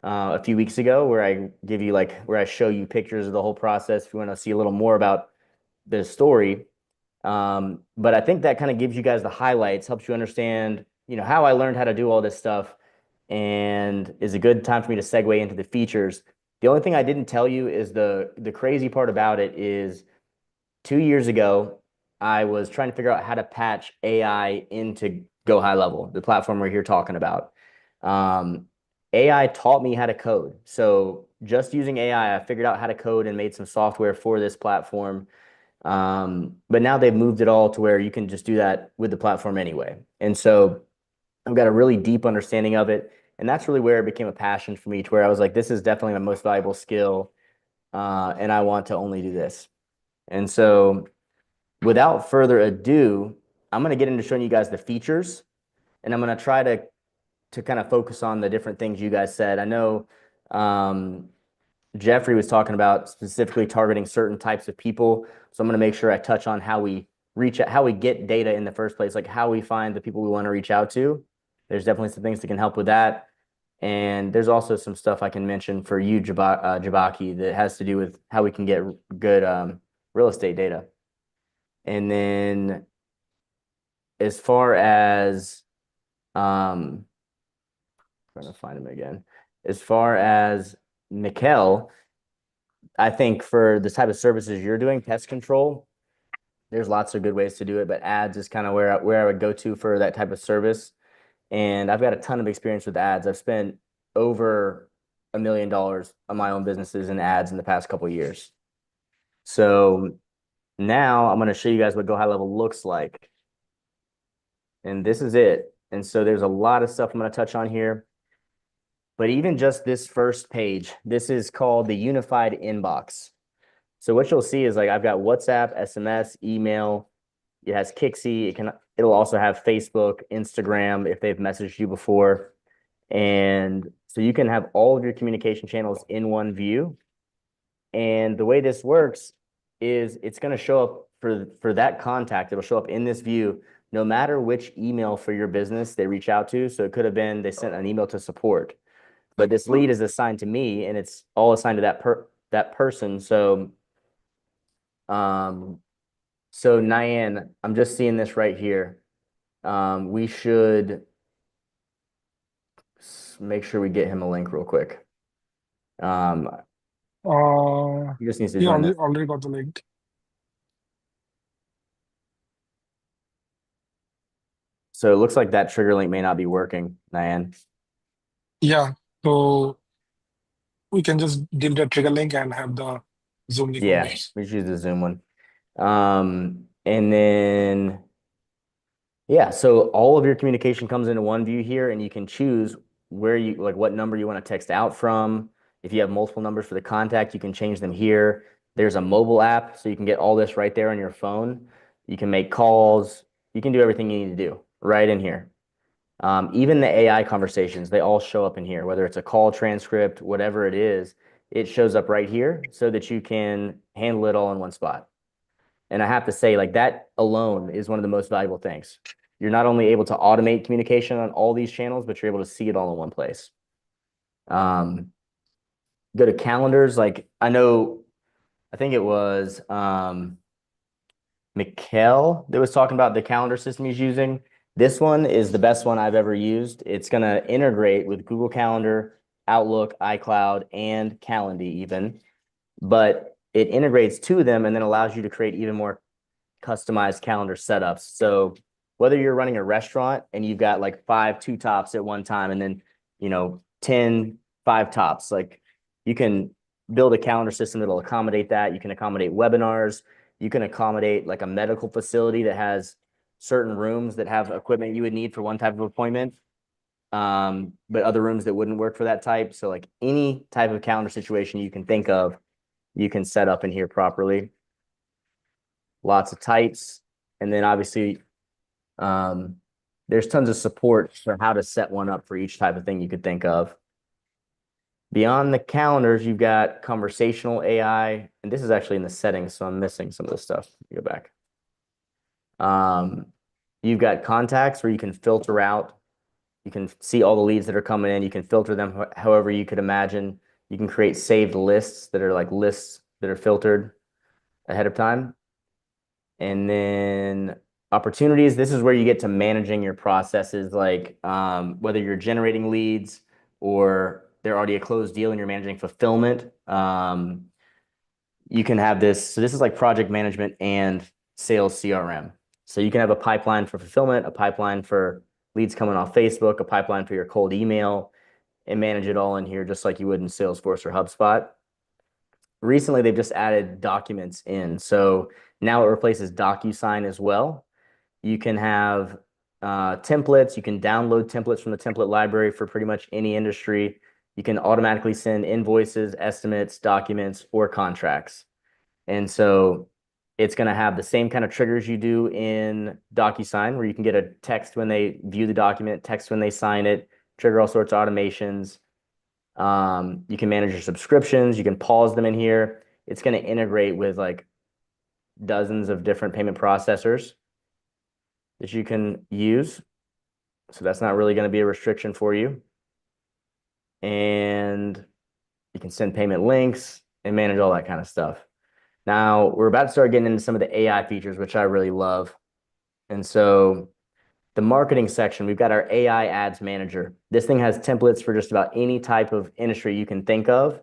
a few weeks ago where I give you where I show you pictures of the whole process if you want to see a little more about the story. But I think that kind of gives you guys the highlights, helps you understand, how I learned how to do all this stuff, and is a good time for me to segue into the features. The only thing I didn't tell you is the crazy part about it is 2 years ago, I was trying to figure out how to patch AI into Go High Level, the platform we're here talking about. AI taught me how to code. So just using AI, I figured out how to code and made some software for this platform. But now they've moved it all to where you can just do that with the platform anyway. And so I've got a really deep understanding of it. And that's really where it became a passion for me, to where I was like, this is definitely my most valuable skill. And I want to only do this. And so without further ado, I'm going to get into showing you guys the features, and I'm going to try to kind of focus on the different things you guys said. I know Jeffrey was talking about specifically targeting certain types of people. So I'm going to make sure I touch on how we reach out, how we get data in the first place, like how we find the people we want to reach out to. There's definitely some things that can help with that. And there's also some stuff I can mention for you, Jabaki, that has to do with how we can get good real estate data. And then as far as, trying to find him again, as far as Mikkel, I think for the type of services you're doing, pest control, there's lots of good ways to do it, but ads is kind of where I would go to for that type of service. And I've got a ton of experience with ads. I've spent over $1 million on my own businesses in ads in the past couple of years. So now I'm going to show you guys what Go High Level looks like. And this is it. And so there's a lot of stuff I'm going to touch on here. But even just this first page, this is called the Unified Inbox. So what you'll see is I've got WhatsApp, SMS, email. It has Kixi. It'll also have Facebook, Instagram if they've messaged you before. And so you can have all of your communication channels in one view. And the way this works is it's going to show up for that contact. It'll show up in this view, no matter which email for your business they reach out to. So it could have been they sent an email to support, but this lead is assigned to me and it's all assigned to that person. So, so Nyan, I'm just seeing this right here. We should make sure we get him a link real quick. He just needs to join this. Already got the link. So it looks like that trigger link may not be working, Nyan. Yeah, so we can just delete the trigger link and have the Zoom link. Yeah, we just use the Zoom one. And then, yeah, so all of your communication comes into one view here, and you can choose where you what number you want to text out from. If you have multiple numbers for the contact, you can change them here. There's a mobile app, so you can get all this right there on your phone. You can make calls. You can do everything you need to do right in here. Even the AI conversations, they all show up in here, whether it's a call transcript, whatever it is it shows up right here so that you can handle it all in one spot. And I have to say, like, that alone is one of the most valuable things. You're not only able to automate communication on all these channels, but you're able to see it all in one place. Go to calendars. Like, I think it was Mikkel that was talking about the calendar system he's using. This one is the best one I've ever used. It's going to integrate with Google Calendar, Outlook, iCloud, and Calendly even. But it integrates to them and then allows you to create even more customized calendar setups. So whether you're running a restaurant and you've got like 5 2-tops at one time and then, 10 5-tops, like you can build a calendar system that'll accommodate that. You can accommodate webinars. You can accommodate like a medical facility that has certain rooms that have equipment you would need for one type of appointment, but other rooms that wouldn't work for that type. So like any type of calendar situation you can think of, you can set up in here properly. Lots of types. And then obviously, there's tons of support for how to set one up for each type of thing you could think of. Beyond the calendars, you've got conversational AI, and this is actually in the settings, so I'm missing some of this stuff. Go back. You've got contacts where you can filter out. You can see all the leads that are coming in. You can filter them however you could imagine. You can create saved lists that are like lists that are filtered ahead of time. And then opportunities. This is where you get to managing your processes, like whether you're generating leads or they're already a closed deal and you're managing fulfillment. You can have this. So this is like project management and sales CRM. So you can have a pipeline for fulfillment, a pipeline for leads coming off Facebook, a pipeline for your cold email, and manage it all in here just like you would in Salesforce or HubSpot. Recently, they've just added documents in. So now it replaces DocuSign as well. You can have templates. You can download templates from the template library for pretty much any industry. You can automatically send invoices, estimates, documents, or contracts. And so it's going to have the same kind of triggers you do in DocuSign, where you can get a text when they view the document, text when they sign it, trigger all sorts of automations. You can manage your subscriptions. You can pause them in here. It's going to integrate with like dozens of different payment processors that you can use. So that's not really going to be a restriction for you. And you can send payment links and manage all that kind of stuff. Now, we're about to start getting into some of the AI features, which I really love. And so the marketing section, we've got our AI ads manager. This thing has templates for just about any type of industry you can think of.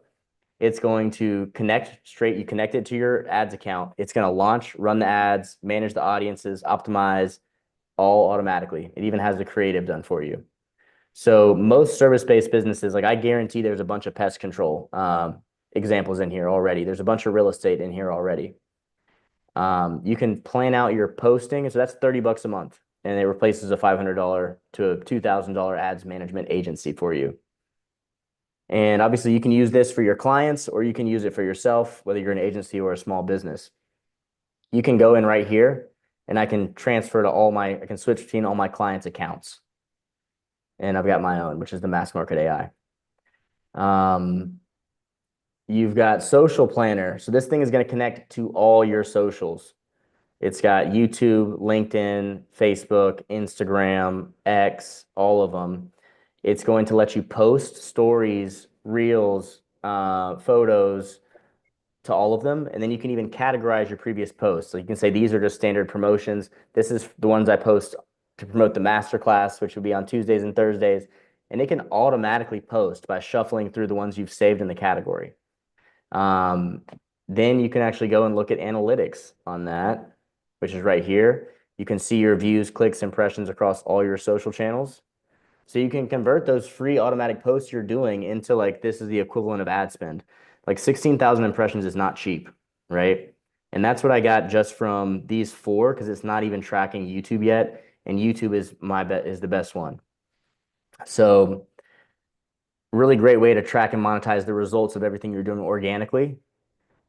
It's going to connect straight. You connect it to your ads account. It's going to launch, run the ads, manage the audiences, optimize, all automatically. It even has the creative done for you. So most service-based businesses, like I guarantee there's a bunch of pest control examples in here already. There's a bunch of real estate in here already. You can plan out your posting. So that's $30 a month. And it replaces a $500 to a $2,000 ads management agency for you. And obviously you can use this for your clients or you can use it for yourself, whether you're an agency or a small business. You can go in right here and I can transfer to I can switch between all my clients' accounts. And I've got my own, which is the Mass Market AI. You've got Social Planner. So this thing is going to connect to all your socials. It's got YouTube, LinkedIn, Facebook, Instagram, X, all of them. It's going to let you post stories, reels, photos to all of them. And then you can even categorize your previous posts. So you can say, these are just standard promotions. This is the ones I post to promote the masterclass, which will be on Tuesdays and Thursdays. And it can automatically post by shuffling through the ones you've saved in the category. Then you can actually go and look at analytics on that, which is right here. You can see your views, clicks, impressions across all your social channels. So you can convert those free automatic posts you're doing into like, this is the equivalent of ad spend. Like 16,000 impressions is not cheap, right? And that's what I got just from these 4, because it's not even tracking YouTube yet. And YouTube is the best one. So really great way to track and monetize the results of everything you're doing organically.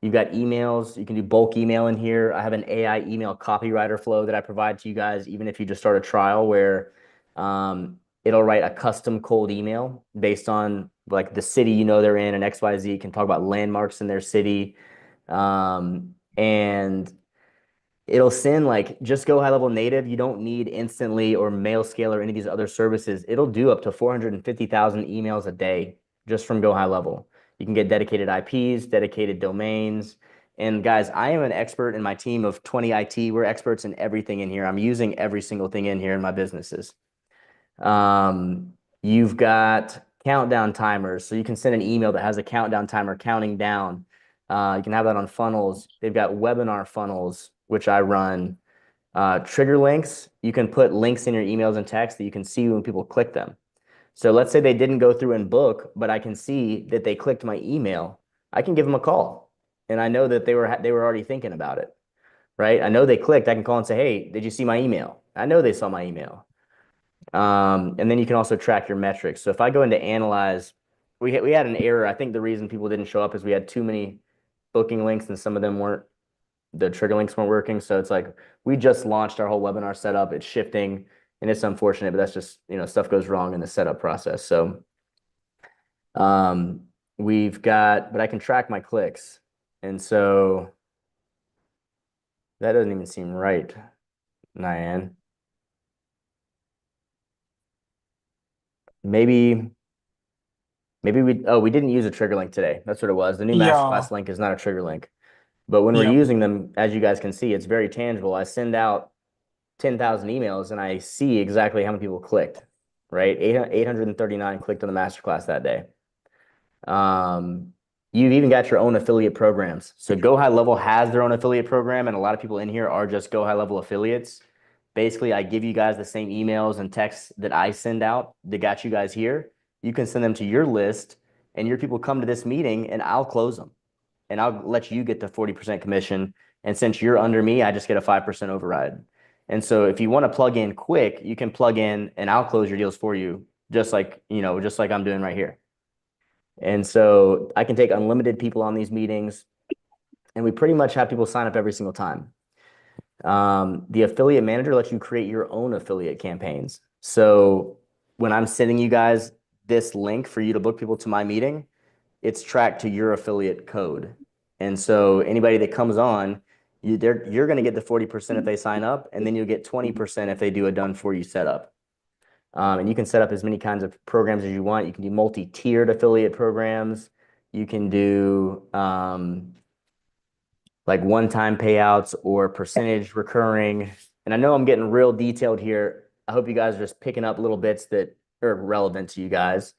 You've got emails. You can do bulk email in here. I have an AI email copywriter flow that I provide to you guys, even if you just start a trial, where it'll write a custom cold email based on like the city, you know, they're in, and XYZ can talk about landmarks in their city. And it'll send like just Go High Level Native. You don't need Instantly or Mailscale or any of these other services. It'll do up to 450,000 emails a day just from Go High Level. You can get dedicated IPs, dedicated domains. And guys, I am an expert in my team of 20 IT. We're experts in everything in here. I'm using every single thing in here in my businesses. You've got countdown timers. So you can send an email that has a countdown timer counting down. You can have that on funnels. They've got webinar funnels, which I run. Trigger links. You can put links in your emails and text that you can see when people click them. So let's say they didn't go through and book, but I can see that they clicked my email. I can give them a call, and I know that they were already thinking about it, right? I know they clicked. I can call and say, "Hey, did you see my email?" I know they saw my email. And then you can also track your metrics. So if I go into analyze, we had an error. I think the reason people didn't show up is we had too many booking links, and some of them weren't. The trigger links weren't working. So it's like we just launched our whole webinar setup. It's shifting. And it's unfortunate, but that's just, you know, stuff goes wrong in the setup process. So we've got, but I can track my clicks. And so that doesn't even seem right, Nyan. Maybe we didn't use a trigger link today. That's what it was. The new masterclass link is not a trigger link. But when we're using them, as you guys can see, it's very tangible. I send out 10,000 emails and I see exactly how many people clicked, right? 839 clicked on the masterclass that day. You've even got your own affiliate programs. So Go High Level has their own affiliate program, and a lot of people in here are just Go High Level affiliates. Basically, I give you guys the same emails and texts that I send out that got you guys here. You can send them to your list, and your people come to this meeting, and I'll close them. And I'll let you get the 40% commission. And since you're under me, I just get a 5% override. And so if you want to plug in quick, you can plug in and I'll close your deals for you, just like I'm doing right here. And so I can take unlimited people on these meetings, and we pretty much have people sign up every single time. The affiliate manager lets you create your own affiliate campaigns. So when I'm sending you guys this link for you to book people to my meeting, it's tracked to your affiliate code. And so anybody that comes on, you're going to get the 40% if they sign up, and then you'll get 20% if they do a done for you setup. And you can set up as many kinds of programs as you want. You can do multi-tiered affiliate programs. You can do like one-time payouts or percentage recurring. And I know I'm getting real detailed here. I hope you guys are just picking up little bits that are relevant to you guys.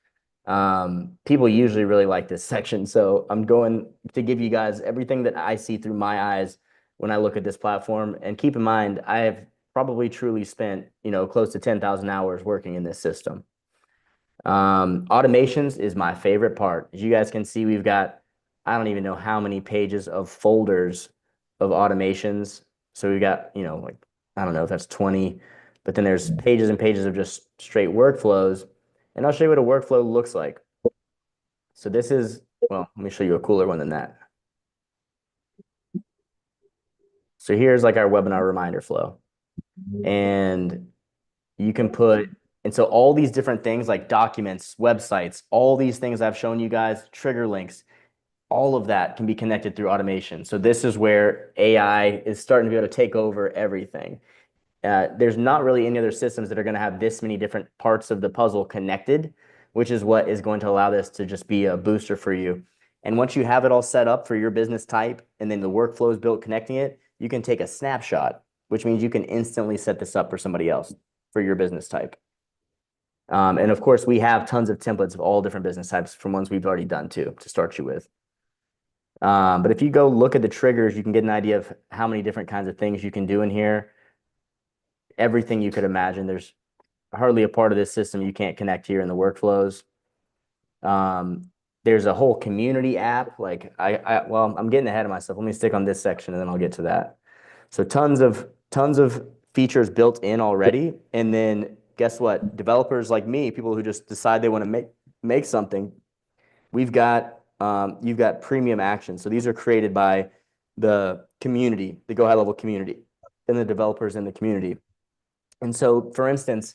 People usually really like this section. So I'm going to give you guys everything that I see through my eyes when I look at this platform. And keep in mind, I have probably truly spent, close to 10,000 hours working in this system. Automations is my favorite part. As you guys can see, we've got, I don't even know how many pages of folders of automations. So we've got, like, I don't know if that's 20, but then there's pages and pages of just straight workflows. And I'll show you what a workflow looks like. So this is, well, let me show you a cooler one than that. So here's like our webinar reminder flow. And you can put, and so all these different things like documents, websites, all these things I've shown you guys, trigger links, all of that can be connected through automation. So this is where AI is starting to be able to take over everything. There's not really any other systems that are going to have this many different parts of the puzzle connected, which is what is going to allow this to just be a booster for you. And once you have it all set up for your business type, and then the workflow is built connecting it, you can take a snapshot, which means you can instantly set this up for somebody else for your business type. And of course, we have tons of templates of all different business types from ones we've already done too, to start you with. But if you go look at the triggers, you can get an idea of how many different kinds of things you can do in here. Everything you could imagine. There's hardly a part of this system you can't connect here in the workflows. There's a whole community app. Like well, I'm getting ahead of myself. Let me stick on this section and then I'll get to that. So tons of features built in already. And then guess what? Developers like me, people who just decide they want to make something, you've got premium actions. So these are created by the community, the Go High Level community, and the developers in the community. And so, for instance,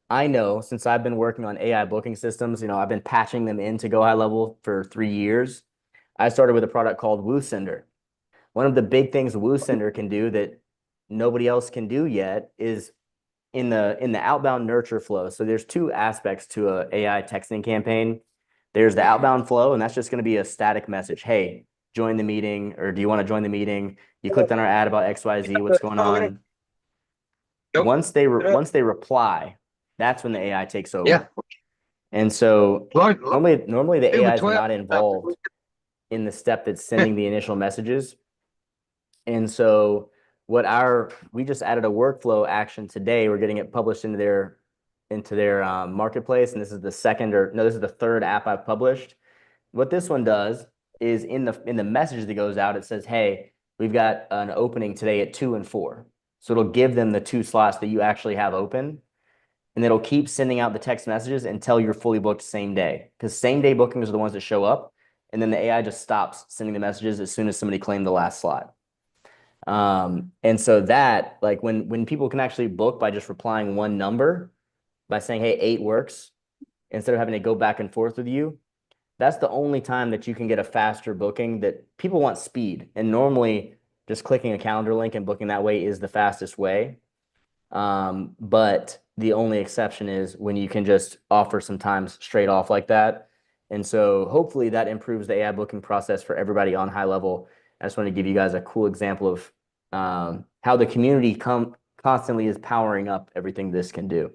I know since I've been working on AI booking systems, I've been patching them into Go High Level for 3 years. I started with a product called WooSender. One of the big things WooSender can do that nobody else can do yet is in the outbound nurture flow. So there's two aspects to a AI texting campaign. There's the outbound flow, and that's just going to be a static message. Hey, join the meeting, or do you want to join the meeting? You clicked on our ad about XYZ, what's going on? Once they reply, that's when the AI takes over. Yeah. And so normally the AIs are not involved in the step that's sending the initial messages. And so we just added a workflow action today. We're getting it published into their marketplace. And this is the third app I've published. What this one does is in the message that goes out, it says, hey, we've got an opening today at 2 and 4. So it'll give them the 2 slots that you actually have open. And it'll keep sending out the text messages until you're fully booked same day. Because same day bookings are the ones that show up. And then the AI just stops sending the messages as soon as somebody claimed the last slot. And so that, like when people can actually book by just replying one number, by saying, hey, 8 works, instead of having to go back and forth with you, that's the only time that you can get a faster booking. That people want speed. And normally just clicking a calendar link and booking that way is the fastest way. But the only exception is when you can just offer some times straight off like that. And so hopefully that improves the AI booking process for everybody on High Level. I just want to give you guys a cool example of how the community constantly is powering up everything this can do.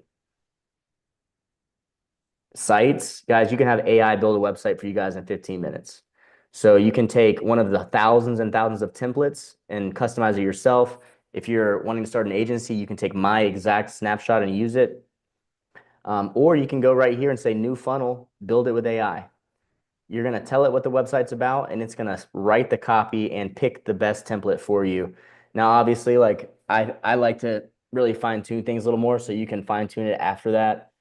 Sites, guys, you can have AI build a website for you guys in 15 minutes. So you can take one of the thousands and thousands of templates and customize it yourself. If you're wanting to start an agency, you can take my exact snapshot and use it. Or you can go right here and say new funnel, build it with AI. You're going to tell it what the website's about, and it's going to write the copy and pick the best template for you. Now, obviously, like I like to really fine tune things a little more, so you can fine tune it after that.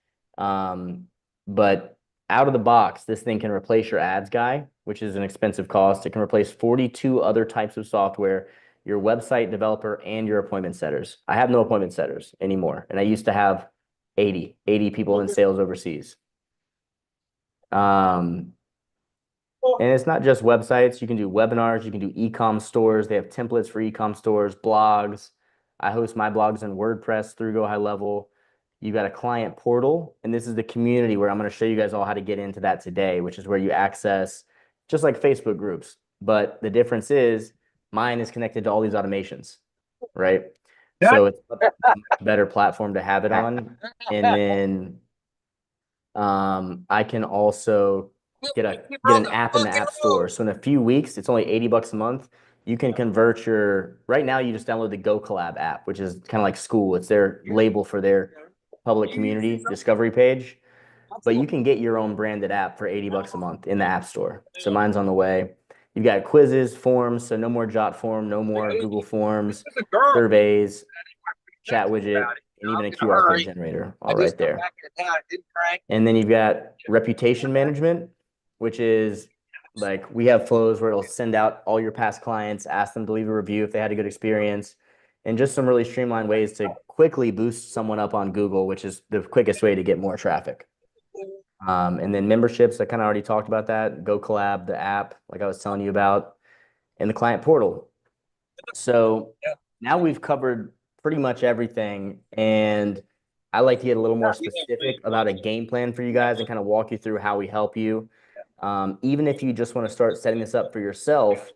But out of the box, this thing can replace your ads guy, which is an expensive cost. It can replace 42 other types of software, your website developer, and your appointment setters. I have no appointment setters anymore, and I used to have 80 people in sales overseas. And it's not just websites. You can do webinars. You can do e-com stores. They have templates for e-com stores, blogs. I host my blogs in WordPress through Go High Level. You've got a client portal, and this is the community where I'm going to show you guys all how to get into that today, which is where you access just like Facebook groups. But the difference is mine is connected to all these automations, right? So it's a much better platform to have it on. And then I can also get an app in the App Store. So in a few weeks, it's only $80 a month. You can convert right now you just download the Go Collab app, which is kind of like school. It's their label for their public community discovery page. But you can get your own branded app for $80 a month in the App Store. So mine's on the way. You've got quizzes, forms, so no more JotForm, no more Google Forms, surveys, chat widget, and even a QR code generator all right there. And then you've got reputation management, which is like we have flows where it'll send out all your past clients, ask them to leave a review if they had a good experience, and just some really streamlined ways to quickly boost someone up on Google, which is the quickest way to get more traffic. And then memberships, I kind of already talked about that. Go Collab, the app, like I was telling you about, and the client portal. So now we've covered pretty much everything, and I like to get a little more specific about a game plan for you guys and kind of walk you through how we help you. Even if you just want to start setting this up for yourself,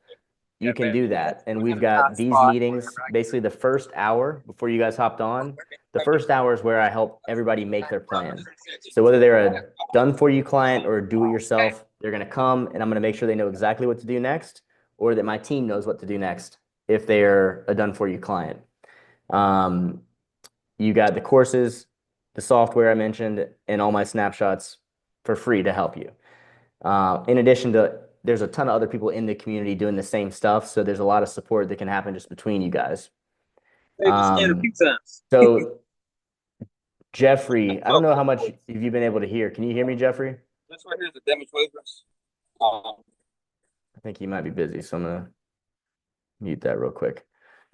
you can do that. And we've got these meetings, basically the first hour before you guys hopped on. The first hour is where I help everybody make their plan. So whether they're a done-for-you client or a do-it-yourself, they're going to come, and I'm going to make sure they know exactly what to do next, or that my team knows what to do next if they're a done-for-you client. You got the courses, the software I mentioned, and all my snapshots for free to help you. In addition to, there's a ton of other people in the community doing the same stuff, so there's a lot of support that can happen just between you guys. So Jeffrey, I don't know how much you've been able to hear. Can you hear me, Jeffrey? This right here is a demonstration. I think he might be busy, so I'm gonna mute that real quick.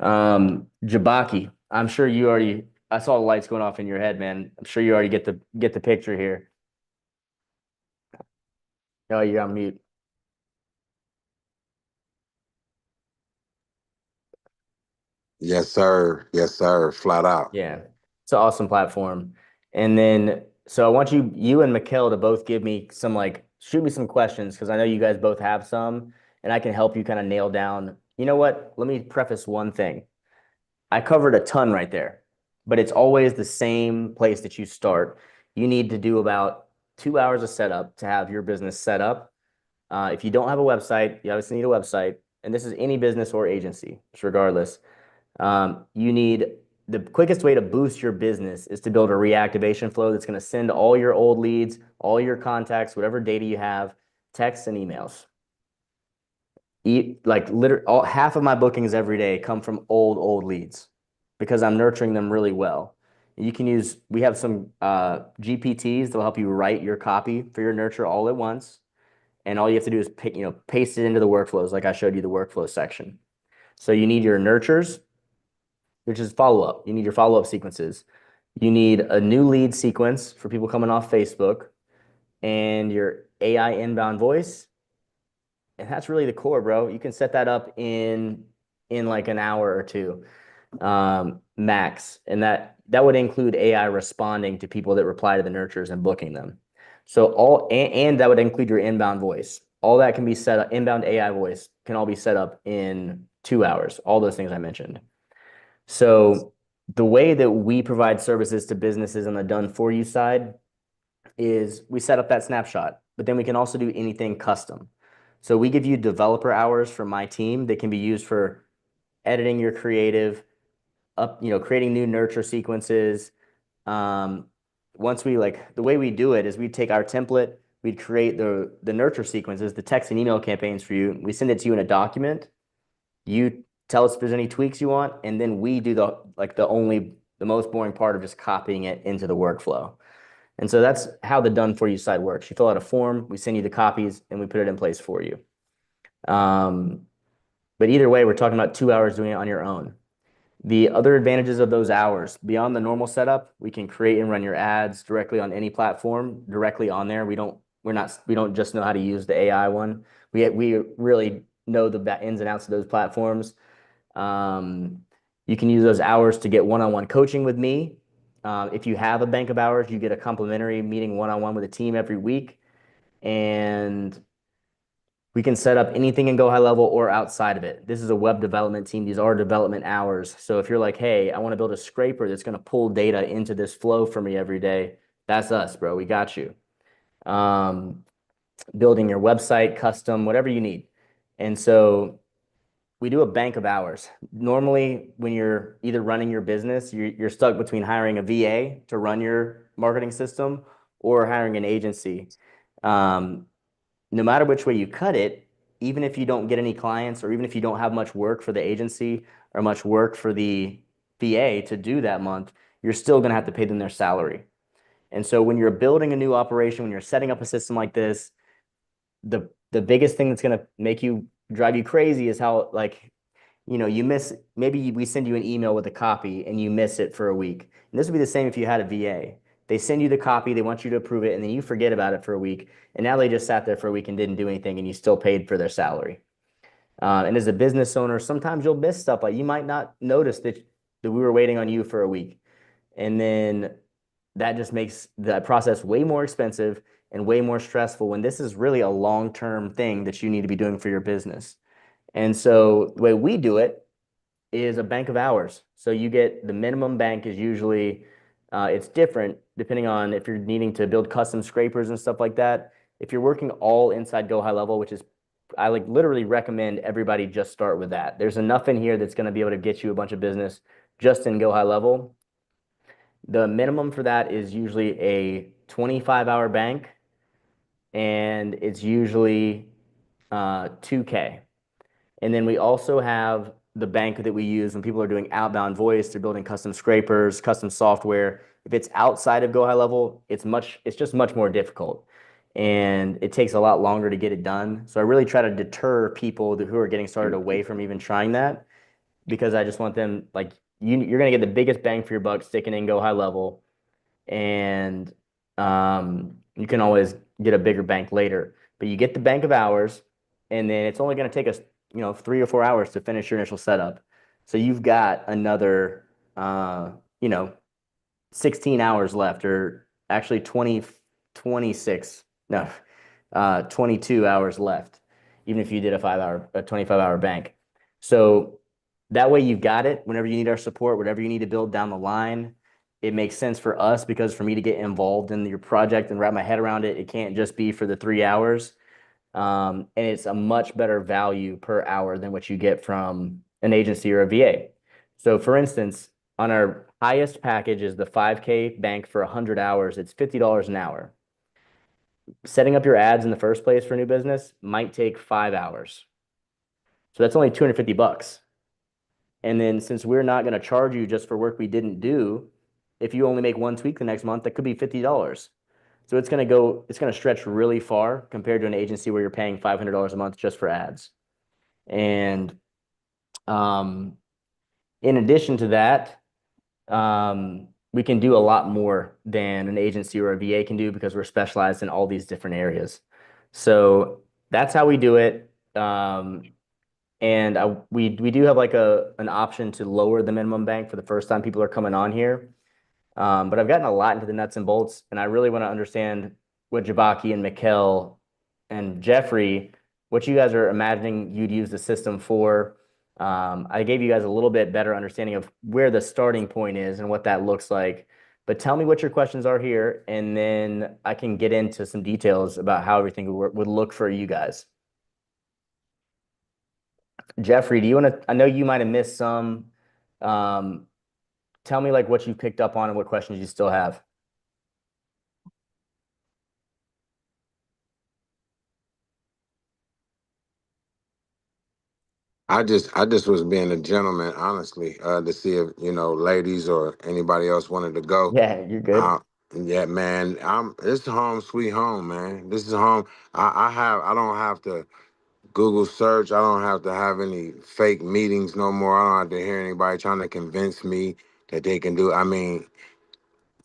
Jabaki, I'm sure you already I saw the lights going off in your head, man. I'm sure you already get the picture here. Oh, you're on mute. Yes, sir. Yes, sir. Flat out. Yeah, it's an awesome platform. And then, so I want you and Mikkel to both give me some, like, shoot me some questions, because I know you guys both have some, and I can help you kind of nail down. You know what? Let me preface one thing. I covered a ton right there, but it's always the same place that you start. You need to do about 2 hours of setup to have your business set up. If you don't have a website, you obviously need a website, and this is any business or agency, just regardless. You need the quickest way to boost your business is to build a reactivation flow that's going to send all your old leads, all your contacts, whatever data you have, texts and emails. Like literally half of my bookings every day come from old leads because I'm nurturing them really well. You can use, we have some GPTs that'll help you write your copy for your nurture all at once. And all you have to do is paste it into the workflows, like I showed you the workflow section. So you need your nurtures, which is follow-up. You need your follow-up sequences. You need a new lead sequence for people coming off Facebook, and your AI inbound voice. And that's really the core, bro. You can set that up in like an hour or two, max. And that would include AI responding to people that reply to the nurtures and booking them. So and that would include your inbound voice. All that can be set up, inbound AI voice can all be set up in 2 hours, all those things I mentioned. So the way that we provide services to businesses on the done for you side is we set up that snapshot, but then we can also do anything custom. So we give you developer hours from my team that can be used for editing your creative, creating new nurture sequences. Once we the way we do it is we take our template, we'd create the nurture sequences, the text and email campaigns for you. We send it to you in a document. You tell us if there's any tweaks you want, and then we do the most boring part of just copying it into the workflow. And so that's how the done for you side works. You fill out a form, we send you the copies, and we put it in place for you. But either way, we're talking about 2 hours doing it on your own. The other advantages of those hours, beyond the normal setup, we can create and run your ads directly on any platform, directly on there. We don't just know how to use the AI one. We really know the ins and outs of those platforms. You can use those hours to get one-on-one coaching with me. If you have a bank of hours, you get a complimentary meeting one-on-one with a team every week. And we can set up anything in Go High Level or outside of it. This is a web development team. These are development hours. So if you're like, hey, I want to build a scraper that's going to pull data into this flow for me every day, that's us, bro. We got you. Building your website, custom, whatever you need. And so we do a bank of hours. Normally, when you're either running your business, you're stuck between hiring a VA to run your marketing system or hiring an agency. No matter which way you cut it, even if you don't get any clients or even if you don't have much work for the agency or much work for the VA to do that month, you're still going to have to pay them their salary. And so when you're building a new operation, when you're setting up a system like this, the biggest thing that's going to drive you crazy is how, you miss, maybe we send you an email with a copy and you miss it for a week. And this would be the same if you had a VA. They send you the copy, they want you to approve it, and then you forget about it for a week. And now they just sat there for a week and didn't do anything, and you still paid for their salary. And as a business owner, sometimes you'll miss stuff. Like you might not notice that we were waiting on you for a week. And then that just makes the process way more expensive and way more stressful when this is really a long-term thing that you need to be doing for your business. And so the way we do it is a bank of hours. So you get the minimum bank is usually, it's different depending on if you're needing to build custom scrapers and stuff like that. If you're working all inside Go High Level, which is, I literally recommend everybody just start with that. There's enough in here that's going to be able to get you a bunch of business just in Go High Level. The minimum for that is usually a 25-hour bank, and it's usually $2K. And then we also have the bank that we use when people are doing outbound voice, they're building custom scrapers, custom software. If it's outside of Go High Level, it's just much more difficult. And it takes a lot longer to get it done. So I really try to deter people who are getting started away from even trying that, because I just want them, you're going to get the biggest bang for your buck sticking in Go High Level, and you can always get a bigger bank later. But you get the bank of hours, and then it's only going to take us 3 or 4 hours to finish your initial setup. So you've got another 16 hours left, or actually 26, no, 22 hours left, even if you did a 25-hour bank. So that way you've got it whenever you need our support, whatever you need to build down the line. It makes sense for us, because for me to get involved in your project and wrap my head around it, it can't just be for the 3 hours. And it's a much better value per hour than what you get from an agency or a VA. So for instance, on our highest package is the 5K bank for 100 hours. It's $50 an hour. Setting up your ads in the first place for a new business might take 5 hours. So that's only $250. And then since we're not going to charge you just for work we didn't do, if you only make one tweak the next month, that could be $50. So it's going to stretch really far compared to an agency where you're paying $500 a month just for ads. And in addition to that, we can do a lot more than an agency or a VA can do, because we're specialized in all these different areas. So that's how we do it. And we do have like an option to lower the minimum bank for the first time people are coming on here. But I've gotten a lot into the nuts and bolts, and I really want to understand what Jabaki and Mikkel and Jeffrey, what you guys are imagining you'd use the system for. I gave you guys a little bit better understanding of where the starting point is and what that looks like. But tell me what your questions are here, and then I can get into some details about how everything would look for you guys. Jeffrey, do you want to? I know you might have missed some. Tell me like what you picked up on and what questions you still have. I just was being a gentleman, honestly, to see if, ladies or anybody else wanted to go. Yeah, you're good. Yeah, man. It's home sweet home, man. This is home. I don't have to Google search. I don't have to have any fake meetings no more. I don't have to hear anybody trying to convince me that they can do. I mean,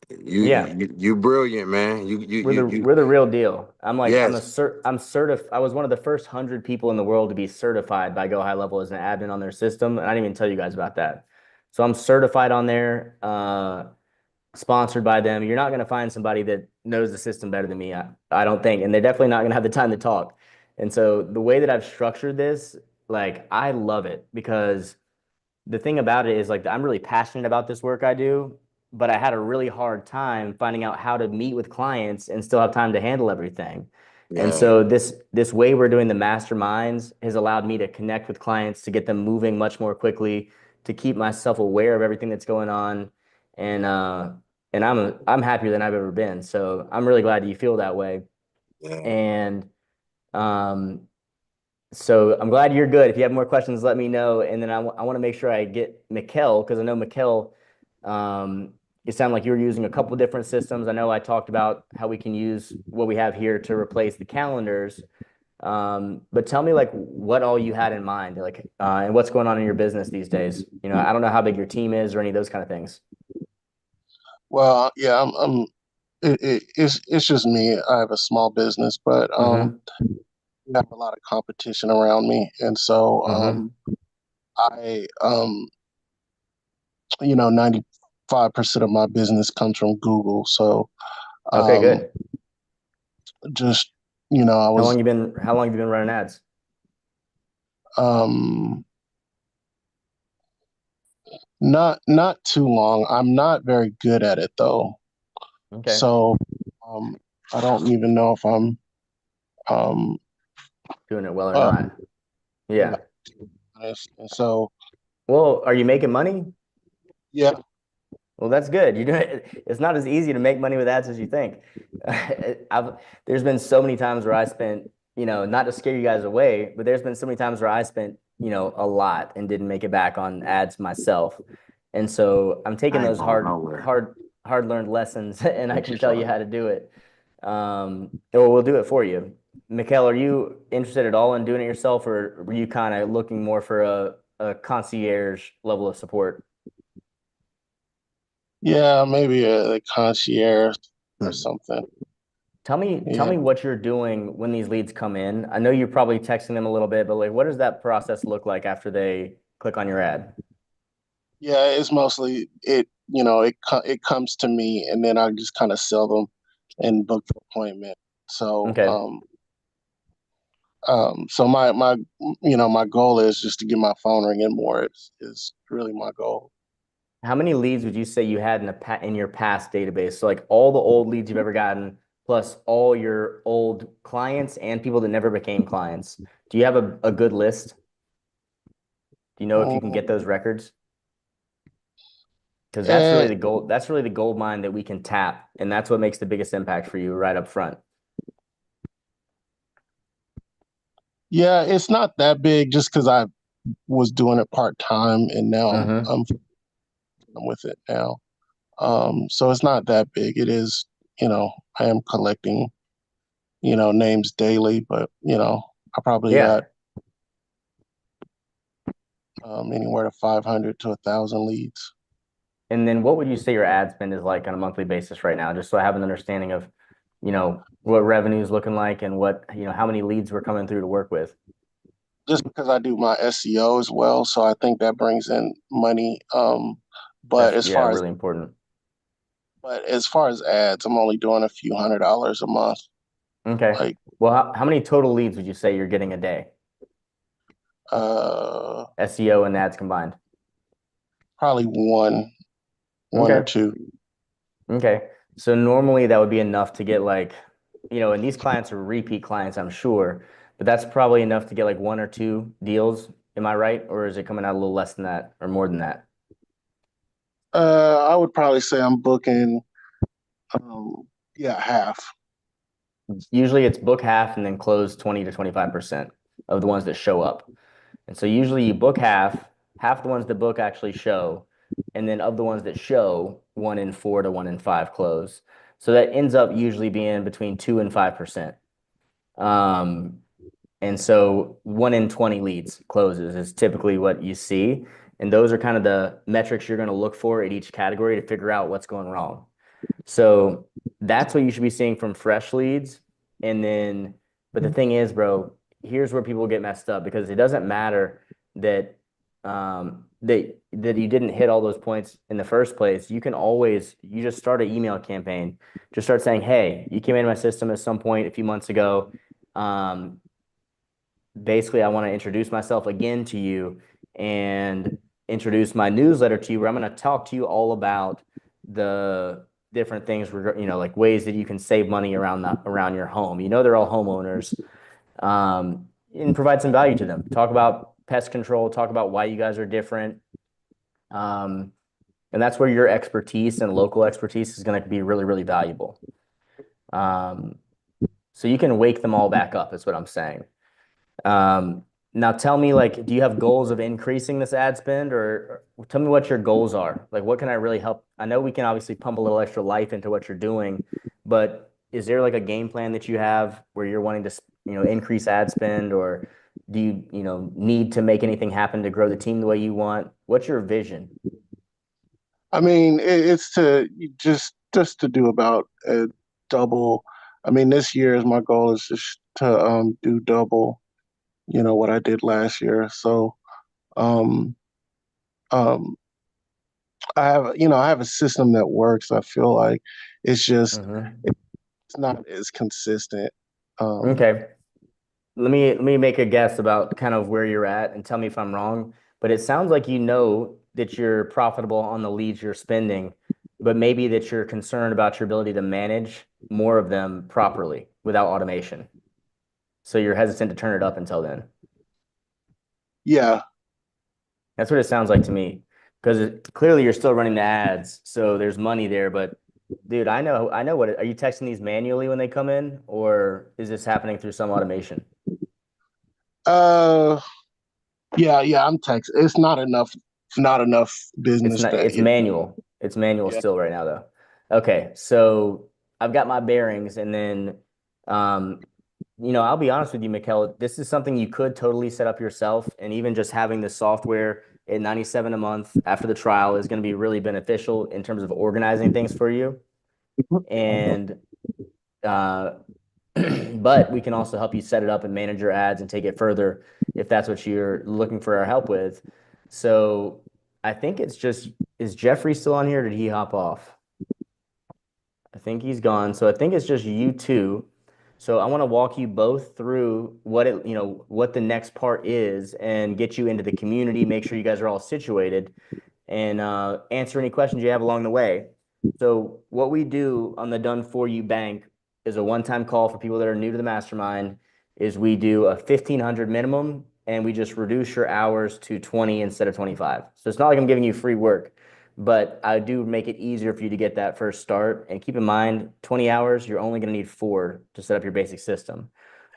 you brilliant, man. We're the real deal. Yes. I'm certified. I was one of the first 100 people in the world to be certified by Go High Level as an admin on their system, and I didn't even tell you guys about that. So I'm certified on there, sponsored by them. You're not going to find somebody that knows the system better than me, I don't think, and they're definitely not going to have the time to talk. And so the way that I've structured this, like, I love it, because the thing about it is, like, I'm really passionate about this work I do, but I had a really hard time finding out how to meet with clients and still have time to handle everything. Yeah. And so this way we're doing the masterminds has allowed me to connect with clients, to get them moving much more quickly, to keep myself aware of everything that's going on. And I'm happier than I've ever been. So I'm really glad that you feel that way. Yeah. And so I'm glad you're good. If you have more questions, let me know. And then I want to make sure I get Mikkel, because I know Mikkel, it sounded like you were using a couple different systems. I know I talked about how we can use what we have here to replace the calendars. But tell me like what all you had in mind, like, and what's going on in your business these days. I don't know how big your team is or any of those kind of things. Well, yeah, it's just me. I have a small business, but I have a lot of competition around me, and so I 95% of my business comes from Google. So okay, good. Just I was. How long have you been running ads? Not too long. I'm not very good at it though. Okay. So I don't even know if I'm doing it well or not. Yeah. And so. Well, are you making money? Yeah. Well, that's good. You're doing it. It's not as easy to make money with ads as you think. There's been so many times where I spent, not to scare you guys away, but there's been so many times where I spent, a lot and didn't make it back on ads myself. And so I'm taking those hard learned lessons, and I can tell you how to do it. Or we'll do it for you. Mikkel, are you interested at all in doing it yourself, or were you kind of looking more for a concierge level of support? Yeah, maybe a concierge or Hmm. something. Tell me Yeah. what you're doing when these leads come in. I know you're probably texting them a little bit, but like, what does that process look like after they click on your ad? Yeah, it's mostly it comes to me and then I just kind of sell them and book the appointment. So Okay. so my goal is just to get my phone ringing more is really my goal. How many leads would you say you had in your past database? So like all the old leads you've ever gotten, plus all your old clients and people that never became clients. Do you have a good list? Do you know if you can get those records? Because that's really And the gold. That's really the gold mine that we can tap, and that's what makes the biggest impact for you right up front. yeah, it's not that big just because I was doing it part time and now I'm with it now. So it's not that big. It is, I am collecting, names daily, but I probably Yeah. got anywhere to 500 to 1,000 leads. And then what would you say your ad spend is like on a monthly basis right now? Just so I have an understanding of, what revenue is looking like and what, how many leads we're coming through to work with. Just because I do my SEO as well, so I think that brings in money. But That's, yeah, really important. But as far as ads, I'm only doing a few $100s a month. Okay. Like, well, how many total leads would you say you're getting a day? SEO and ads combined. Probably one or two. Okay. So normally that would be enough to get like, and these clients are repeat clients, I'm sure, but that's probably enough to get like one or two deals. Am I right? Or is it coming out a little less than that or more than that? I would probably say I'm booking, half. Usually it's book half and then close 20 to 25% of the ones that show up. And so usually you book half the ones that book actually show, and then of the ones that show, 1 in 4 to 1 in 5 close. So that ends up usually being between 2 and 5%. And so 1 in 20 leads closes is typically what you see. And those are kind of the metrics you're going to look for at each category to figure out what's going wrong. So that's what you should be seeing from fresh leads. And then, but the thing is, bro, here's where people get messed up because it doesn't matter that that you didn't hit all those points in the first place. You just start an email campaign. Just start saying, hey, you came into my system at some point a few months ago. Basically, I want to introduce myself again to you and introduce my newsletter to you where I'm going to talk to you all about the different things, like ways that you can save money around your home. They're all homeowners, and provide some value to them. Talk about pest control, talk about why you guys are different. And that's where your expertise and local expertise is going to be really, really valuable. So you can wake them all back up, is what I'm saying. Now tell me, like, do you have goals of increasing this ad spend or tell me what your goals are? Like, what can I really help? I know we can obviously pump a little extra life into what you're doing, but is there like a game plan that you have where you're wanting to, increase ad spend, or do you, need to make anything happen to grow the team the way you want? What's your vision? I mean, it's to just to do about a double. I mean, this year's my goal is just to do double, what I did last year. So, um, I have a system that works. I feel like it's just it's not as consistent. Okay. Let me make a guess about kind of where you're at and tell me if I'm wrong. But it sounds like that you're profitable on the leads you're spending, but maybe that you're concerned about your ability to manage more of them properly without automation. So you're hesitant to turn it up until then. Yeah. That's what it sounds like to me. Because clearly you're still running the ads, so there's money there. But dude, I know what. Are you texting these manually when they come in, or is this happening through some automation? Yeah, I'm texting. It's not enough business. It's manual. It's manual still right now, though. Okay, so I've got my bearings, and then, I'll be honest with you, Mikkel, this is something you could totally set up yourself, and even just having the software at 97 a month after the trial is going to be really beneficial in terms of organizing things for you. And but we can also help you set it up and manage your ads and take it further if that's what you're looking for our help with. So I think it's just, is Jeffrey still on here or did he hop off? I think he's gone. So I think it's just you two. So I want to walk you both through what what the next part is and get you into the community, make sure you guys are all situated, and answer any questions you have along the way. So what we do on the Done For You Bank is a one-time call for people that are new to the mastermind. Is we do a 1,500 minimum and we just reduce your hours to 20 instead of 25. So it's not like I'm giving you free work, but I do make it easier for you to get that first start. And keep in mind, 20 hours, you're only going to need 4 to set up your basic system.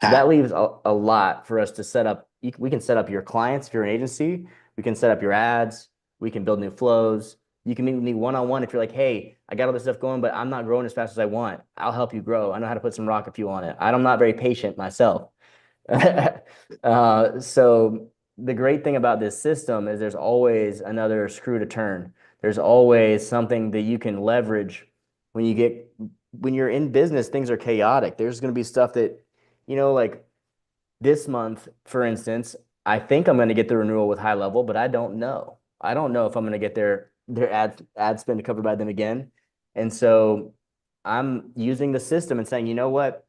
So that leaves a lot for us to set up. We can set up your clients if you're an agency. We can set up your ads. We can build new flows. You can meet with me one-on-one if you're like, hey, I got all this stuff going, but I'm not growing as fast as I want. I'll help you grow. I know how to put some rocket fuel on it. I'm not very patient myself. So the great thing about this system is there's always another screw to turn. There's always something that you can leverage when you're in business, things are chaotic. There's going to be stuff that, like this month, for instance, I think I'm going to get the renewal with High Level, but I don't know. I don't know if I'm going to get their ad spend covered by them again. And so I'm using the system and saying, you know what?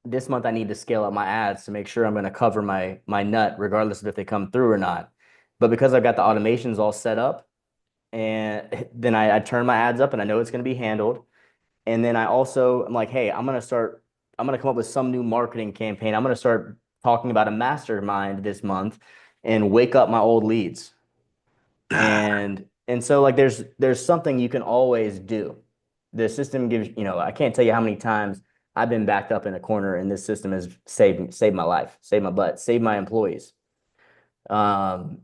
This month I need to scale up my ads to make sure I'm going to cover my nut, regardless of if they come through or not. But because I've got the automations all set up, and then I turn my ads up and I know it's going to be handled. And then I'm like, hey, I'm going to come up with some new marketing campaign. I'm going to start talking about a mastermind this month and wake up my old leads. And so like there's something you can always do. The system gives, I can't tell you how many times I've been backed up in a corner and this system has saved my life, saved my butt, saved my employees. So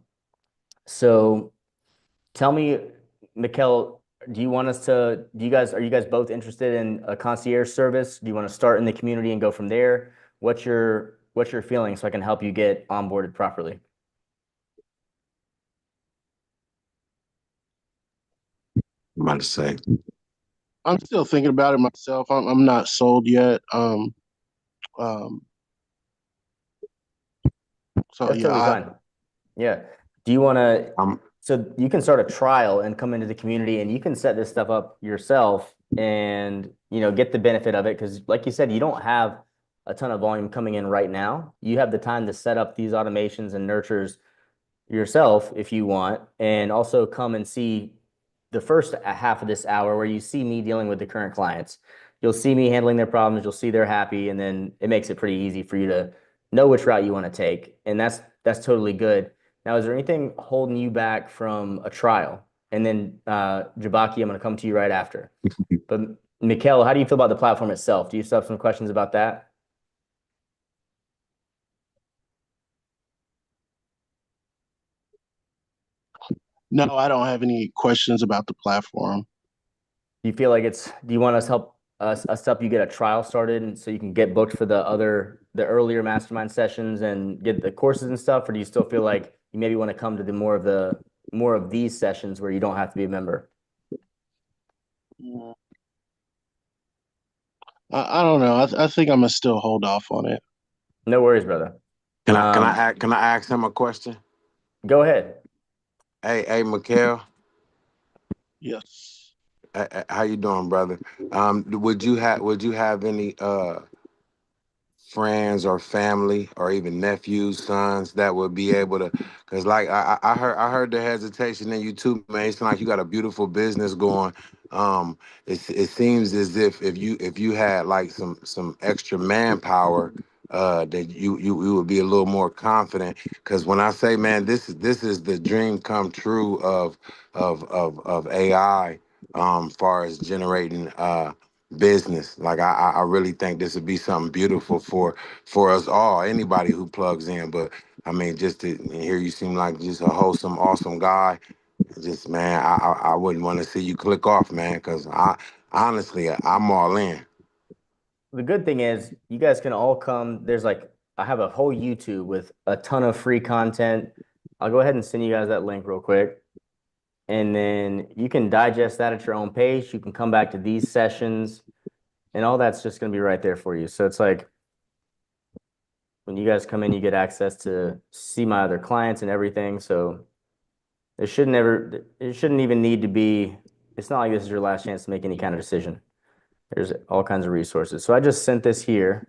tell me, Mikkel, are you guys both interested in a concierge service? Do you want to start in the community and go from there? What's your feeling so I can help you get onboarded properly? I'm about to say. I'm still thinking about it myself. I'm not sold yet. So That's yeah, totally fine. Yeah. Do you want to? So you can start a trial and come into the community, and you can set this stuff up yourself, and get the benefit of it because, like you said, you don't have a ton of volume coming in right now. You have the time to set up these automations and nurtures yourself if you want, and also come and see the first half of this hour where you see me dealing with the current clients. You'll see me handling their problems. You'll see they're happy, and then it makes it pretty easy for you to know which route you want to take, and that's totally good. Now, is there anything holding you back from a trial? And then Jabaki, I'm going to come to you right after. But Mikkel, how do you feel about the platform itself? Do you still have some questions about that? No, I don't have any questions about the platform. Do you feel like do you want us help you get a trial started and so you can get booked for the earlier mastermind sessions and get the courses and stuff? Or do you still feel like you maybe want to come to more of these sessions where you don't have to be a member? I don't know. I think I'm gonna still hold off on it. No worries, brother. Can I ask him a question? Go ahead. Hey, Mikkel. Yes. How you doing, brother? Would you have any friends or family or even nephews, sons that would be able to? Because like I heard the hesitation in you too, man. It's like you got a beautiful business going. It seems as if you had like some extra manpower, that you would be a little more confident. Because when I say, man, this is the dream come true of AI, far as generating business. Like I really think this would be something beautiful for us all, anybody who plugs in. But I mean, just to hear you seem like just a wholesome, awesome guy. Just, man, I wouldn't want to see you click off, man, because I'm all in. The good thing is you guys can all come. I have a whole YouTube with a ton of free content. I'll go ahead and send you guys that link real quick. And then you can digest that at your own pace. You can come back to these sessions and all that's just going to be right there for you. So it's like when you guys come in, you get access to see my other clients and everything. So it shouldn't even need to be, it's not like this is your last chance to make any kind of decision. There's all kinds of resources. So I just sent this here.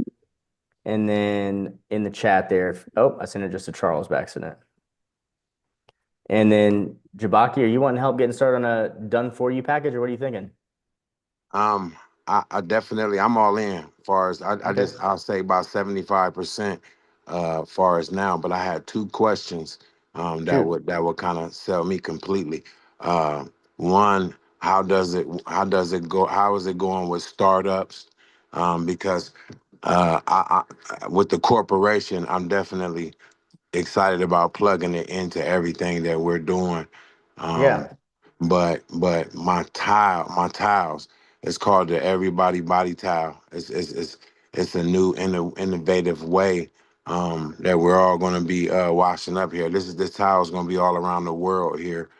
And then in the chat there, I sent it just to Charles by accident. And then Jabaki, are you wanting help getting started on a done for you package, or what are you thinking? I definitely, I'm all in far as I'll say about 75% far as now, but I had two questions that would kind of sell me completely. One, how is it going with startups? Because with the corporation, I'm definitely excited about plugging it into everything that we're doing. But my tiles, it's called the Everybody Body Tile. It's a new innovative way that we're all going to be washing up here. This tile is going to be all around the world here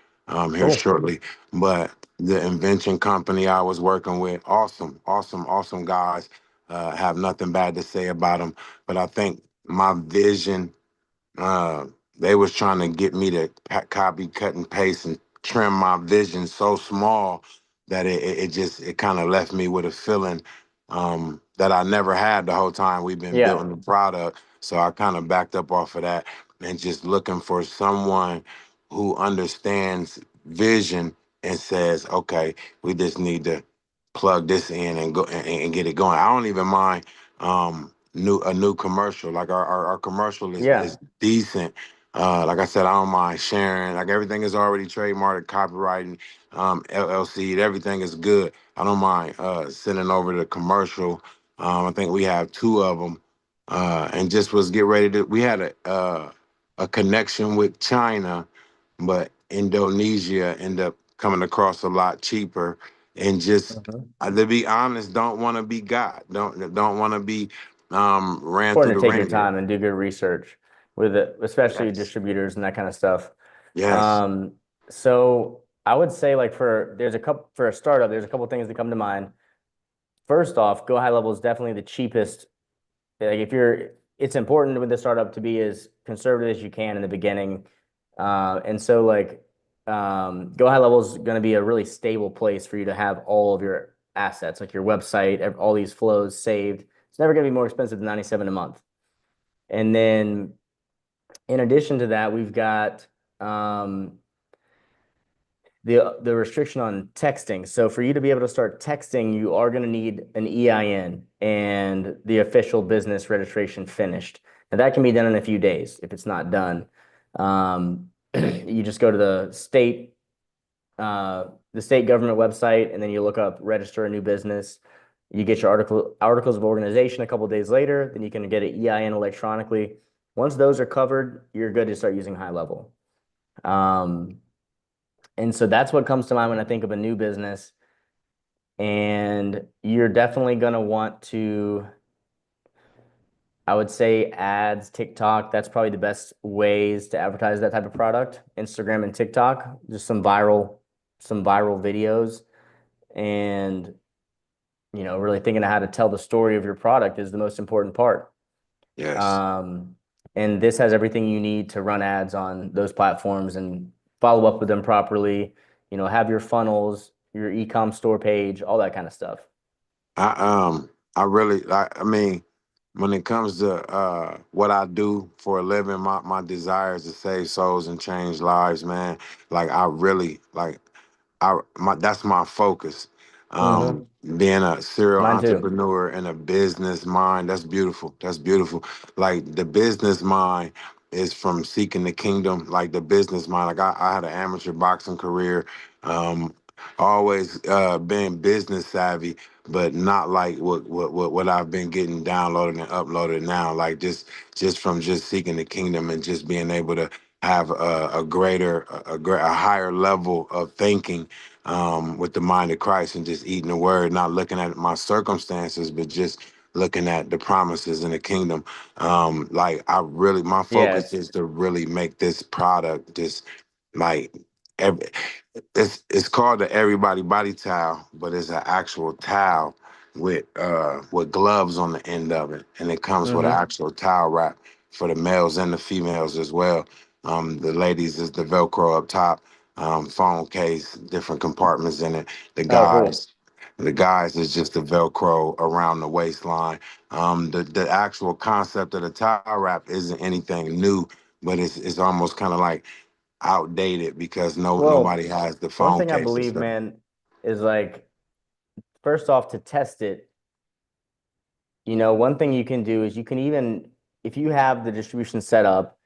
shortly. But the invention company I was working with, awesome guys. Have nothing bad to say about them. But I think my vision, they was trying to get me to copy, cut, and paste and trim my vision so small that it kind of left me with a feeling that I never had the whole time we've been building the product. So I kind of backed up off of that and just looking for someone who understands vision and says, okay, we just need to plug this in and go and get it going. I don't even mind a new commercial. Like our commercial is decent. Like I said, I don't mind sharing. Like everything is already trademarked, copyrighted, LLC. Everything is good. I don't mind sending over the commercial. I think we have two of them, and just was get ready to. We had a connection with China, but Indonesia ended up coming across a lot cheaper. And just to be honest, don't want to be God. Don't want to be ran Important through to the take your ringer. time and do good research with it, especially distributors and that kind of stuff. Yes. So I would say like for a startup, there's a couple things that come to mind. First off, Go High Level is definitely the cheapest. Like it's important with the startup to be as conservative as you can in the beginning. And so like Go High Level is going to be a really stable place for you to have all of your assets, like your website, all these flows saved. It's never going to be more expensive than $97 a month. And then in addition to that, we've got the restriction on texting. So for you to be able to start texting, you are going to need an EIN and the official business registration finished. And that can be done in a few days if it's not done. You just go to the state government website, and then you look up register a new business. You get your articles of organization a couple of days later, then you can get an EIN electronically. Once those are covered, you're good to start using High Level. And so that's what comes to mind when I think of a new business. And you're definitely going to want to, I would say, ads, TikTok. That's probably the best ways to advertise that type of product. Instagram and TikTok, just some viral videos. And, really thinking of how to tell the story of your product is the most important part. Yes. And this has everything you need to run ads on those platforms and follow up with them properly, have your funnels, your e-com store page, all that kind of stuff. I really like, I mean, when it comes to what I do for a living, my desire is to save souls and change lives, man. Like I really like that's my focus. Being a serial Mine too. entrepreneur and a business mind, that's beautiful. That's beautiful. Like the business mind is from seeking the kingdom. Like the business mind, like I had an amateur boxing career, always been business savvy, but not like what I've been getting downloaded and uploaded now. Like just from just seeking the kingdom and just being able to have a higher level of thinking with the mind of Christ and just eating the word, not looking at my circumstances, but just looking at the promises in the kingdom. Like I really, my focus Yes. is to really make this product just like every, it's called the Everybody Body Towel, but it's an actual towel with gloves on the end of it, and it comes with an Mm-hmm. actual towel wrap for the males and the females as well. The ladies is the Velcro up top, phone case, different compartments in it. The Oh, cool. guys, the guys is just the Velcro around the waistline. The actual concept of the towel wrap isn't anything new, but it's almost kind of like outdated because Well, nobody has the one phone thing I case and believe, stuff. man, is like, first off, to test it, one thing you can do is you can even, if you have the distribution set up,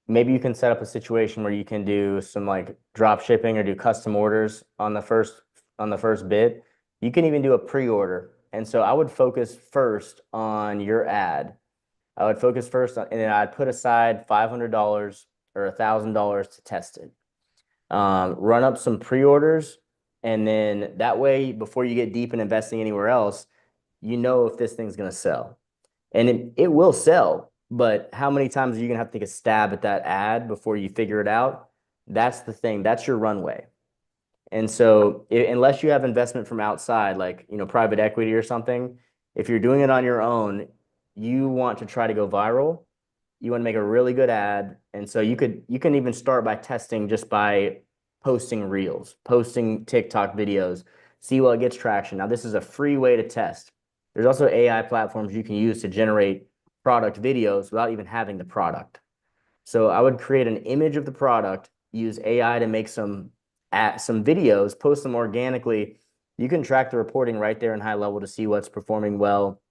maybe you can set up a situation where you can do some like drop shipping or do custom orders on the first bid. You can even do a pre-order. And so I would focus first on your ad. I would focus first on, and then I'd put aside $500 or $1,000 to test it. Run up some pre-orders, and then that way, before you get deep in investing anywhere else, you know if this thing's gonna sell. And it will sell, but how many times are you gonna have to take a stab at that ad before you figure it out? That's the thing. That's your runway. And so unless you have investment from outside, like, private equity or something, if you're doing it on your own, you want to try to go viral. You want to make a really good ad. And so you can even start by testing just by posting reels, posting TikTok videos, see what gets traction. Now, this is a free way to test. There's also AI platforms you can use to generate product videos without even having the product. So I would create an image of the product, use AI to make some videos, post them organically. You can track the reporting right there in high level to see what's performing well,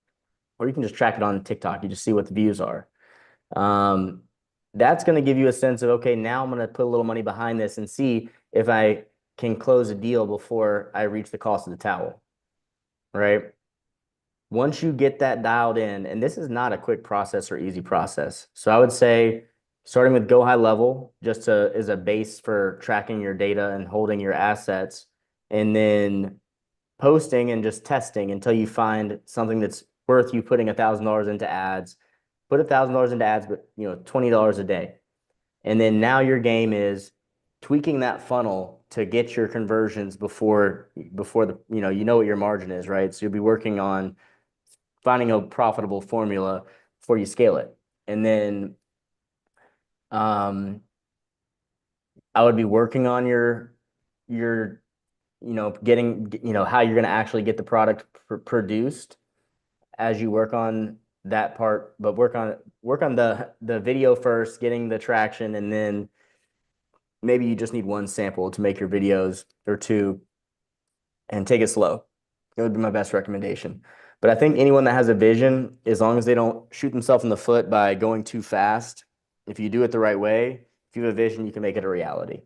or you can just track it on TikTok. You just see what the views are. That's going to give you a sense of, okay, now I'm going to put a little money behind this and see if I can close a deal before I reach the cost of the towel, right? Once you get that dialed in, and this is not a quick process or easy process. So I would say starting with go high level, just as a base for tracking your data and holding your assets, and then posting and just testing until you find something that's worth you putting $1,000 into ads. Put $1,000 into ads, but $20 a day. And then now your game is tweaking that funnel to get your conversions before the, you know what your margin is, right? So you'll be working on finding a profitable formula before you scale it. And then I would be working on your getting, how you're going to actually get the product produced as you work on that part, but work on the video first, getting the traction, and then maybe you just need one sample to make your videos or two, and take it slow. It would be my best recommendation. But I think anyone that has a vision, as long as they don't shoot themselves in the foot by going too fast, if you do it the right way, if you have a vision, you can make it a reality.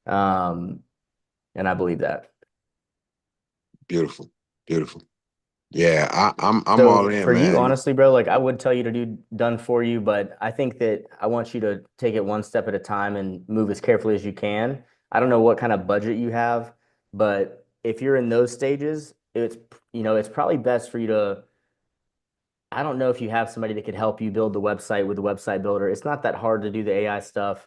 And I believe that. Beautiful, beautiful. Yeah, I'm So all in, for you, man. honestly, bro, like I would tell you to do done for you, but I think that I want you to take it one step at a time and move as carefully as you can. I don't know what kind of budget you have, but if you're in those stages, it's probably best for you to, I don't know if you have somebody that could help you build the website with the website builder. It's not that hard to do the AI stuff.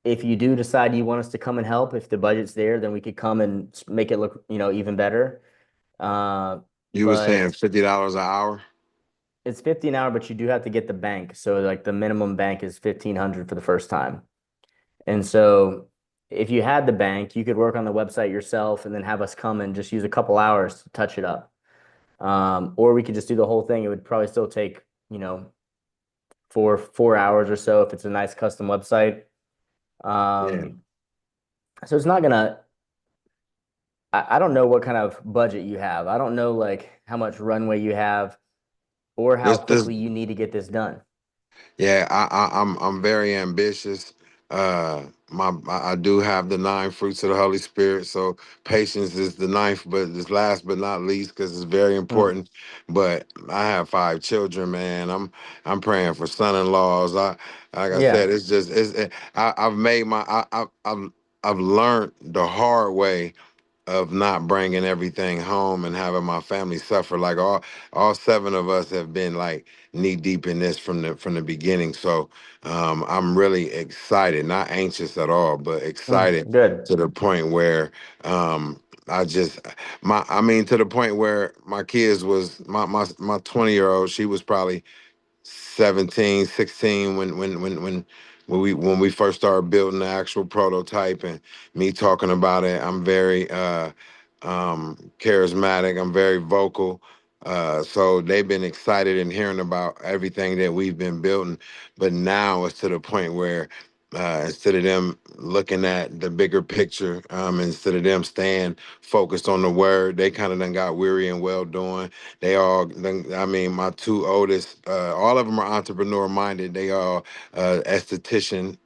If you do decide you want us to come and help, if the budget's there, then we could come and make it look, even better. You were saying But $50 an hour? it's 50 an hour, but you do have to get the bank. So like the minimum bank is 1,500 for the first time. And so if you had the bank, you could work on the website yourself and then have us come and just use a couple hours to touch it up. Or we could just do the whole thing. It would probably still take, 4 hours or so if it's a nice custom website. So it's not gonna, I don't know what kind of budget you have. I don't know like how much runway you have or how quickly you need to get this done. Yeah, I'm very ambitious. I do have the 9 fruits of the Holy Spirit. So patience is the ninth, but it's last but not least because it's very important. But I have 5 children, man. I'm praying for son-in-laws. Like I said, it's just I've made I've learned the hard way of not bringing everything home and having my family suffer. Like all seven of us have been like knee deep in this from the beginning. So I'm really excited, not anxious at all, but excited Good. to the point where I just I mean to the point where my kids was my 20-year-old, she was probably 17, 16 when we first started building the actual prototype and me talking about it. I'm very charismatic. I'm very vocal. So they've been excited and hearing about everything that we've been building. But now it's to the point where instead of them looking at the bigger picture, instead of them staying focused on the word, they kind of done got weary and well doing. They all, I mean, my two oldest, all of them are entrepreneur minded. They all esthetician,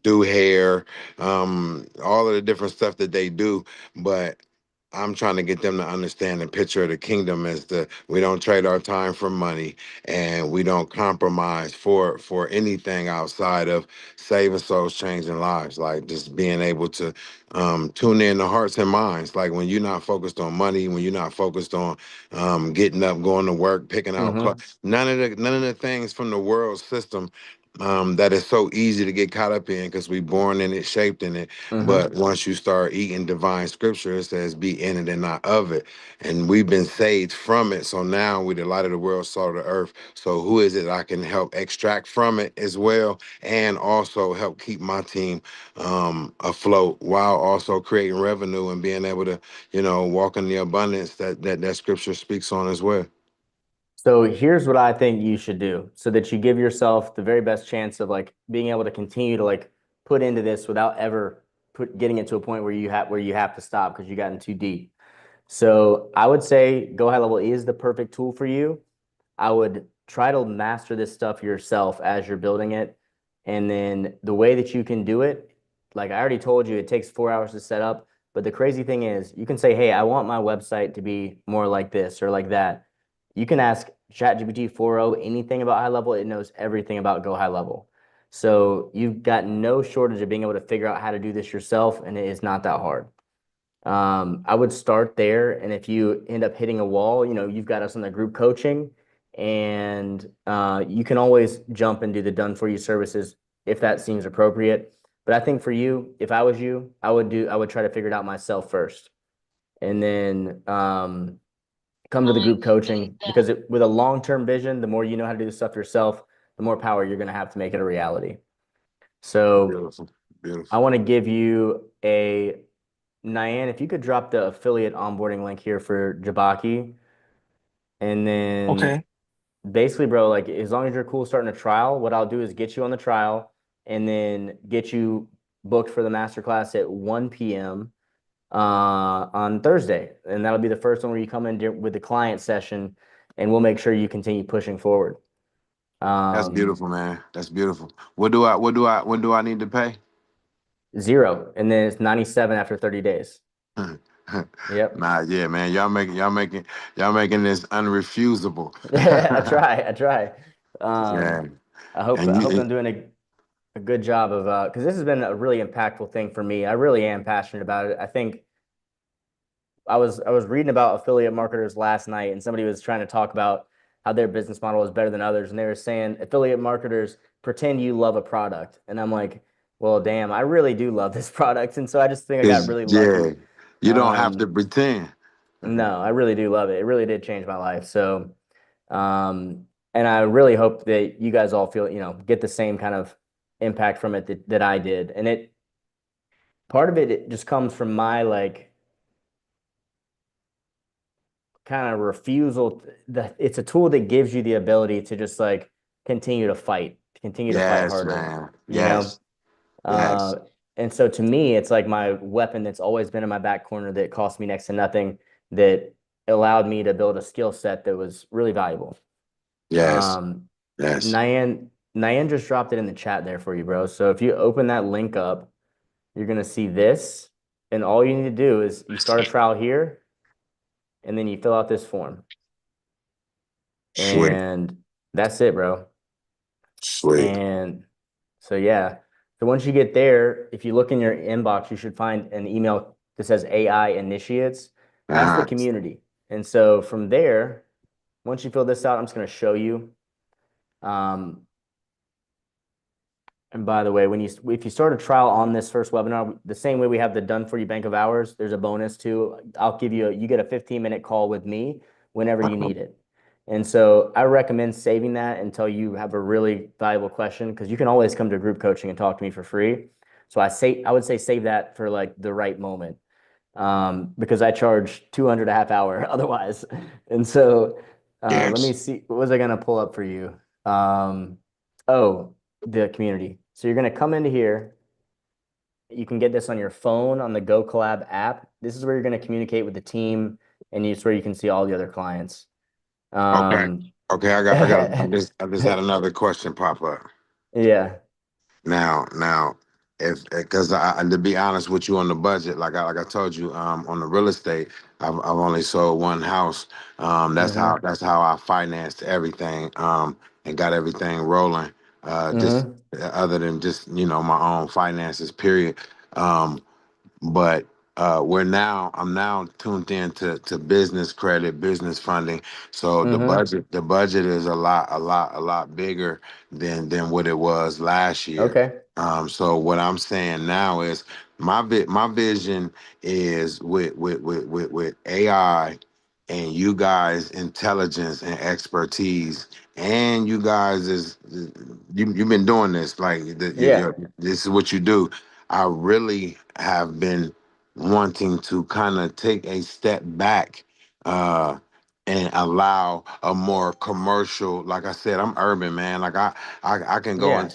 do hair, all of the different stuff that they do. But I'm trying to get them to understand the picture of the kingdom is we don't trade our time for money, and we don't compromise for anything outside of saving souls, changing lives. Like just being able to tune in the hearts and minds. Like when you're not focused on money, when you're not focused on getting up, going to work, picking out clothes, none of the things from the world system that is so easy to get caught up in because we born in it, shaped in it. But once you start eating divine scripture, it says be in it and not of it. And we've been saved from it. So now we the light of the world, salt of the earth. So who is it I can help extract from it as well and also help keep my team afloat while also creating revenue and being able to, walk in the abundance that scripture speaks on as well. So here's what I think you should do so that you give yourself the very best chance of like being able to continue to like put into this without ever getting it to a point where you have to stop because you gotten too deep. So I would say Go High Level is the perfect tool for you. I would try to master this stuff yourself as you're building it. And then the way that you can do it, like I already told you, it takes 4 hours to set up. But the crazy thing is you can say, hey, I want my website to be more like this or like that. You can ask ChatGPT 4.0 anything about High Level. It knows everything about Go High Level. So you've got no shortage of being able to figure out how to do this yourself, and it is not that hard. I would start there, and if you end up hitting a wall, you've got us on the group coaching, and you can always jump and do the done for you services if that seems appropriate. But I think for you, if I was you, I would try to figure it out myself first, and then come to the group coaching because with a long-term vision, the more you know how to do this stuff yourself, the more power you're going to have to make it a reality. So Beautiful. I want to give you Nyan, if you could drop the affiliate onboarding link here for Jabaki. And then basically, bro, like as long as you're cool starting a trial, what I'll do is get you on the trial and then get you booked for the masterclass at 1 p.m. On Thursday. And that'll be the first one where you come in with the client session and we'll make sure you continue pushing forward. That's beautiful, man. That's beautiful. When do I need to pay? 0. And then it's 97 after 30 days. Yep. Nah, yeah, man. Y'all making this unrefusable. I try. Yeah. I hope I'm doing a good job of because this has been a really impactful thing for me. I really am passionate about it. I think I was reading about affiliate marketers last night, and somebody was trying to talk about how their business model is better than others, and they were saying affiliate marketers pretend you love a product, and I'm like, well, damn, I really do love this product, and so I just think I got really lucky. Yeah, you don't have to pretend. No, I really do love it. It really did change my life. So, and I really hope that you guys all feel, get the same kind of impact from it that I did. And part of it just comes from my like kind of refusal. It's a tool that gives you the ability to just like continue to fight harder. Man. Yes. And so to me, it's like my weapon that's always been in my back corner that cost me next to nothing, that allowed me to build a skill set that was really valuable. Yes. Nyan just dropped it in the chat there for you, bro. So if you open that link up, you're going to see this. And all you need to do is you start a trial here, and then you fill out this form. Sweet. And that's it, bro. Sweet. And so, yeah. So once you get there, if you look in your inbox, you should find an email that says AI initiates. That's the Uh-huh. community. And so from there, once you fill this out, I'm just going to show you. And by the way, if you start a trial on this first webinar, the same way we have the done for you bank of hours, there's a bonus too. I'll give you you get a 15-minute call with me whenever you need it. And so I recommend saving that until you have a really valuable question, because you can always come to group coaching and talk to me for free. So I would say save that for like the right moment, because I charge 200 a half hour otherwise. And so let me see, what was I going to pull up for you? Oh, the community. So you're going to come into here. You can get this on your phone on the Go Collab app. This is where you're going to communicate with the team, and it's where you can see all the other clients. Okay. I just had another question pop up. Yeah. Now, because to be honest with you on the budget, like I told you, on the real estate, I've only sold one house. That's how I financed everything, and got everything rolling. Just other than just my own finances, period. But I'm now tuned into business credit, business funding. So the budget is a lot bigger than what it was last year. Okay. So what I'm saying now is my vision is with AI and you guys intelligence and expertise, and you guys you've been doing this like this is what you do. I really have been wanting to kind of take a step back and allow a more commercial. Like I said, I'm urban, man. Like I can go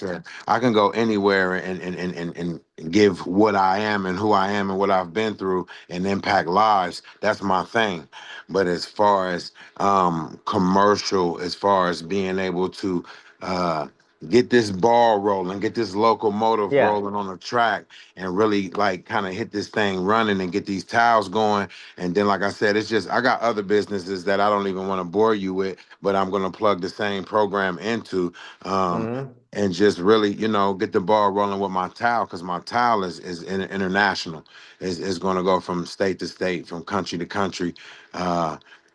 I can go anywhere and give what I am and who I am and what I've been through and impact lives. That's my thing. But as far as commercial, as far as being able to get this ball rolling, get this locomotive rolling on the track, and really like kind of hit this thing running and get these towels going. And then, like I said, it's just I got other businesses that I don't even want to bore you with, but I'm gonna plug the same program into, and just really, get the ball rolling with my towel, because my towel is international. Is going to go from state to state, from country to country.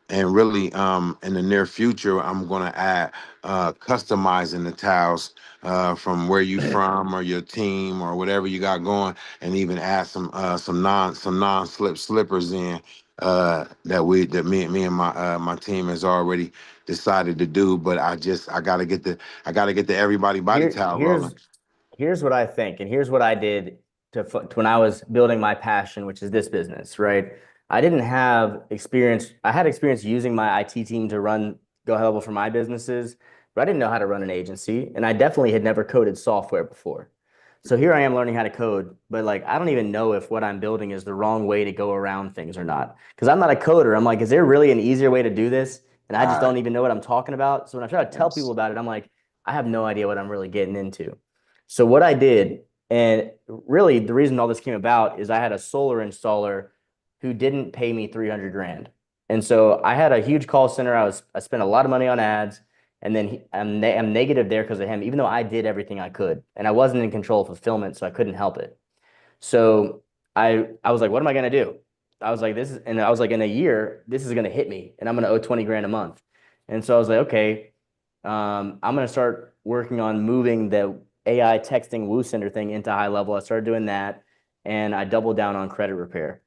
And really, in the near future, I'm going to add customizing the towels from where you from or your team or whatever you got going, and even add some non-slip slippers in that me and my team has already decided to do. But I got to get the everybody body towel rolling. Here's what I think, and here's what I did to when I was building my passion, which is this business, right? I didn't have experience. I had experience using my IT team to run Go High Level for my businesses, but I didn't know how to run an agency, and I definitely had never coded software before. So here I am learning how to code, but like I don't even know if what I'm building is the wrong way to go around things or not, because I'm not a coder. I'm like, is there really an easier way to do this? And I just don't even know what I'm talking about. So when I try to tell people about it, I'm like, I have no idea what I'm really getting into. So what I did, and really the reason all this came about, is I had a solar installer who didn't pay me 300 grand. And so I had a huge call center. I spent a lot of money on ads, and then I'm negative there because of him, even though I did everything I could, and I wasn't in control of fulfillment, so I couldn't help it. So I was like, what am I going to do? I was like, in a year, this is going to hit me, and I'm going to owe 20 grand a month. And so I was like, okay, I'm going to start working on moving the AI texting WooCenter thing into High Level. I started doing that, and I doubled down on credit repair.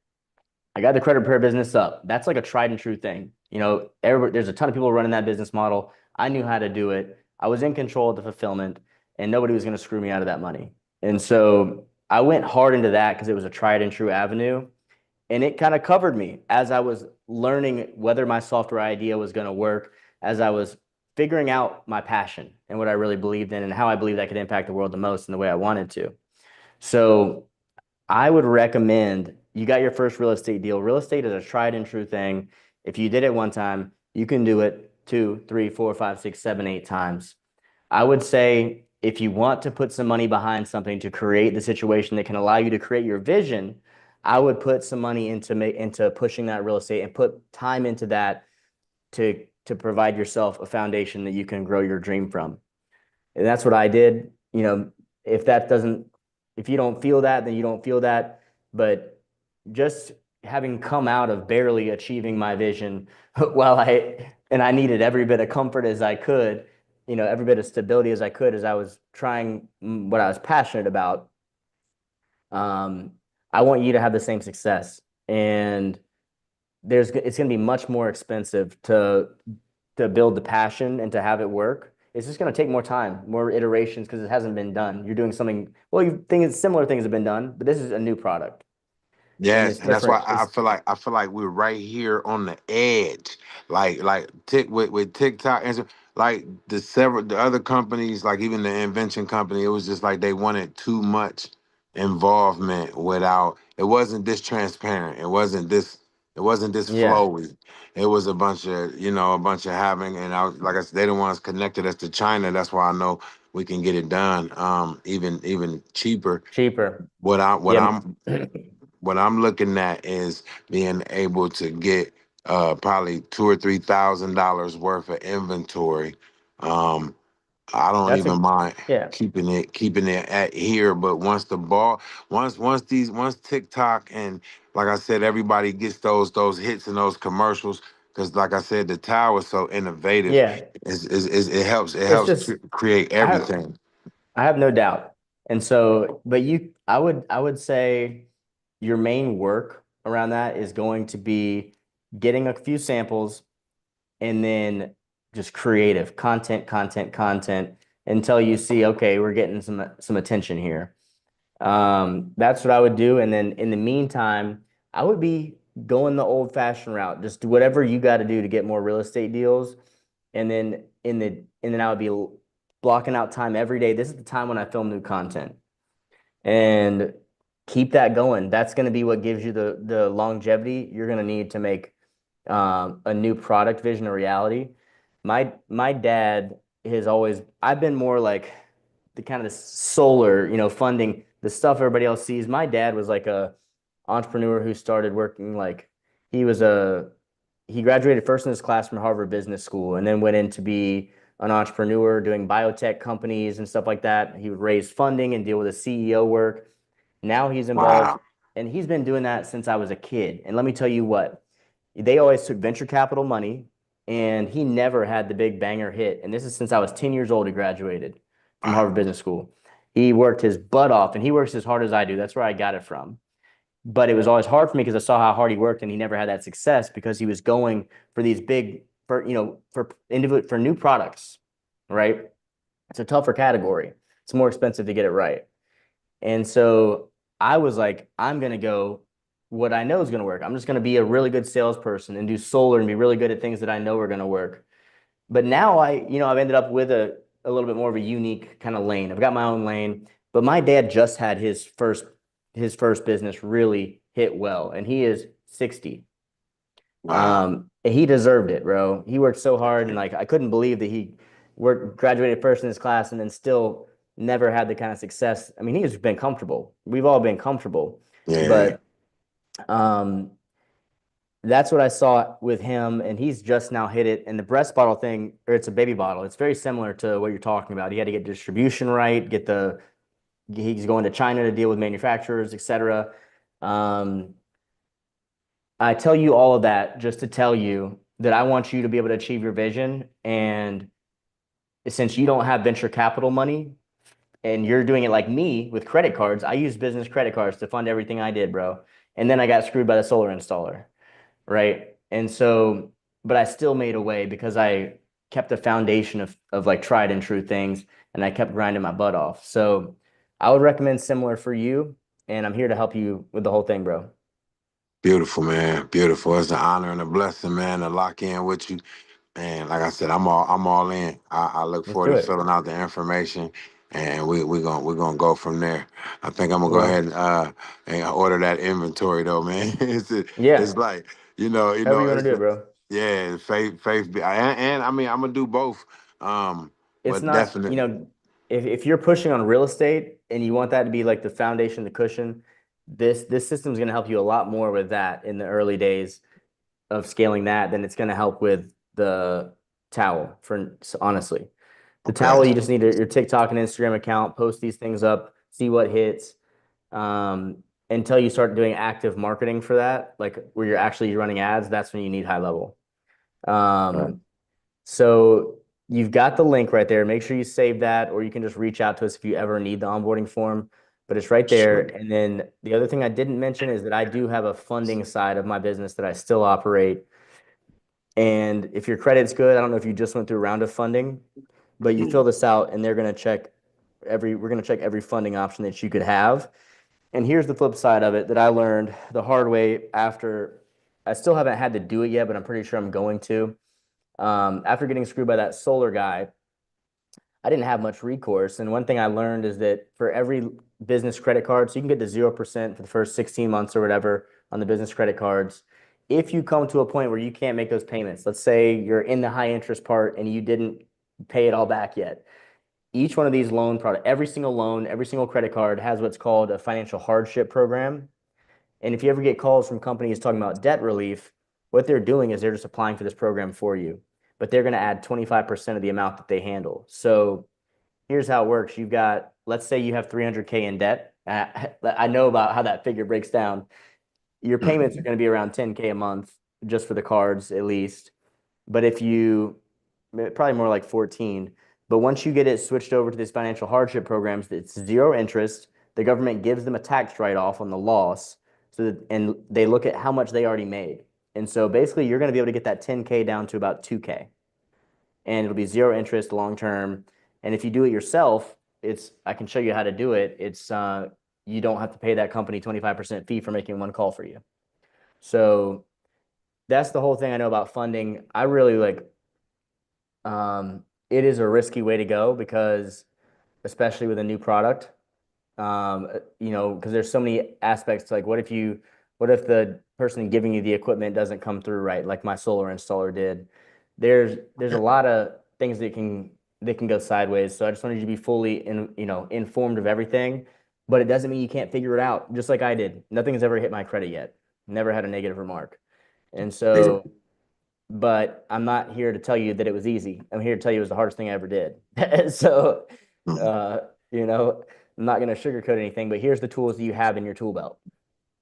I got the credit repair business up. That's like a tried and true thing. There's a ton of people running that business model. I knew how to do it. I was in control of the fulfillment, and nobody was going to screw me out of that money. And so I went hard into that because it was a tried and true avenue, and it kind of covered me as I was learning whether my software idea was going to work, as I was figuring out my passion and what I really believed in and how I believed I could impact the world the most in the way I wanted to. So I would recommend you got your first real estate deal. Real estate is a tried and true thing. If you did it one time, you can do it 2, 3, 4, 5, 6, 7, 8 times. I would say if you want to put some money behind something to create the situation that can allow you to create your vision, I would put some money into pushing that real estate and put time into that to provide yourself a foundation that you can grow your dream from. And that's what I did. If you don't feel that, then you don't feel that. But just having come out of barely achieving my vision while I needed every bit of comfort as I could, you know, every bit of stability as I could as I was trying what I was passionate about. I want you to have the same success, and it's going to be much more expensive to build the passion and to have it work. It's just going to take more time, more iterations, because it hasn't been done. You're doing something, well, you think similar things have been done, but this is a new product. Yes, it's and that's why different. I feel like we're right here on the edge. Like with TikTok and like the other companies, like even the invention company, it was just like they wanted too much involvement without it wasn't this transparent. It wasn't this Yeah, flowy. It was a bunch of, you know, a bunch of having, and like I said, they didn't want us connected us to China. That's why I know we can get it done even cheaper. cheaper. What I what Yeah. I'm what I'm looking at is being able to get probably $2,000 or $3,000 worth of inventory. I don't That's even mind yeah, keeping it at here, but once TikTok and like I said, everybody gets those hits and those commercials, because like I said, the tower is so innovative. yeah. It helps It's just, create I have, everything. I have no doubt. And so, but I would say your main work around that is going to be getting a few samples and then just creative content until you see, okay, we're getting some attention here. That's what I would do. And then in the meantime, I would be going the old fashioned route. Just do whatever you got to do to get more real estate deals. And then I would be blocking out time every day. This is the time when I film new content, and keep that going. That's going to be what gives you the longevity you're going to need to make a new product vision a reality. My dad has always, I've been more like the kind of the solar, you know, funding the stuff everybody else sees. My dad was like a entrepreneur who started working, like he graduated first in his class from Harvard Business School and then went in to be an entrepreneur doing biotech companies and stuff like that. He would raise funding and deal with the CEO work. Now he's involved, Wow. and he's been doing that since I was a kid. And let me tell you what, they always took venture capital money, and he never had the big banger hit. And this is since I was 10 years old, he graduated from Harvard Business School. He worked his butt off, and he works as hard as I do. That's where I got it from. But it was always hard for me because I saw how hard he worked, and he never had that success because he was going for these big, for, you know, for individual, for new products, right? It's a tougher category. It's more expensive to get it right. And so I was like, I'm going to go what I know is going to work. I'm just going to be a really good salesperson and do solar and be really good at things that I know are going to work. But now I've ended up with a little bit more of a unique kind of lane. I've got my own lane, but my dad just had his first business really hit well, and he is 60. Wow. And he deserved it, bro. He worked so hard, and like I couldn't believe that he graduated first in his class and then still never had the kind of success. I mean, he's been comfortable. We've all been comfortable. Yeah. But that's what I saw with him, and he's just now hit it. And the breast bottle thing, or it's a baby bottle, it's very similar to what you're talking about. He had to get distribution right, he's going to China to deal with manufacturers, etc. I tell you all of that just to tell you that I want you to be able to achieve your vision. And since you don't have venture capital money and you're doing it like me with credit cards, I use business credit cards to fund everything I did, bro. And then I got screwed by the solar installer, right? And so, but I still made a way because I kept the foundation of like tried and true things, and I kept grinding my butt off. So I would recommend similar for you, and I'm here to help you with the whole thing, bro. Beautiful, man. Beautiful. It's an honor and a blessing, man, to lock in with you. And like I said, I'm all in. I look Let's forward do to it. filling out the information, and we're gonna go from there. I think I'm gonna go Well, ahead and order that inventory though, man. yeah, It's like however you want to it's do it, bro. yeah, and I mean I'm gonna do both. It's But not, definitely if you're pushing on real estate and you want that to be like the foundation, the cushion, this system is going to help you a lot more with that in the early days of scaling that than it's going to help with the towel. Honestly, the towel, okay. you just need your TikTok and Instagram account, post these things up, see what hits. until you start doing active marketing for that, like where you're actually running ads, that's when you need high level. So you've got the link right there. Make sure you save that, or you can just reach out to us if you ever need the onboarding form, but it's right there. And then the other thing I didn't mention is that I do have a funding side of my business that I still operate. And if your credit's good, I don't know if you just went through a round of funding, but you fill this out and we're going to check every funding option that you could have. And here's the flip side of it that I learned the hard way after. I still haven't had to do it yet, but I'm pretty sure I'm going to. After getting screwed by that solar guy, I didn't have much recourse. And one thing I learned is that for every business credit card, so you can get to 0% for the first 16 months or whatever on the business credit cards. If you come to a point where you can't make those payments, let's say you're in the high interest part and you didn't pay it all back yet, each one of these loan products, every single loan, every single credit card has what's called a financial hardship program. And if you ever get calls from companies talking about debt relief, what they're doing is they're just applying for this program for you, but they're going to add 25% of the amount that they handle. So here's how it works. You've got, let's say you have 300K in debt. I know about how that figure breaks down. Your payments are going to be around 10K a month just for the cards at least. But if you, probably more like 14, but once you get it switched over to these financial hardship programs, it's 0 interest. The government gives them a tax write-off on the loss. And they look at how much they already made. And so basically you're going to be able to get that 10K down to about 2K. And it'll be 0 interest long-term. And if you do it yourself, I can show you how to do it. You don't have to pay that company 25% fee for making one call for you. So that's the whole thing I know about funding. I really it is a risky way to go because, especially with a new product, because there's so many aspects to what if the person giving you the equipment doesn't come through right, like my solar installer did. There's a lot of things that can go sideways. So I just wanted you to be fully informed of everything, but it doesn't mean you can't figure it out, just like I did. Nothing has ever hit my credit yet. Never had a negative remark. And so, but I'm not here to tell you that it was easy. I'm here to tell you it was the hardest thing I ever did. So, I'm not going to sugarcoat anything, but here's the tools that you have in your tool belt,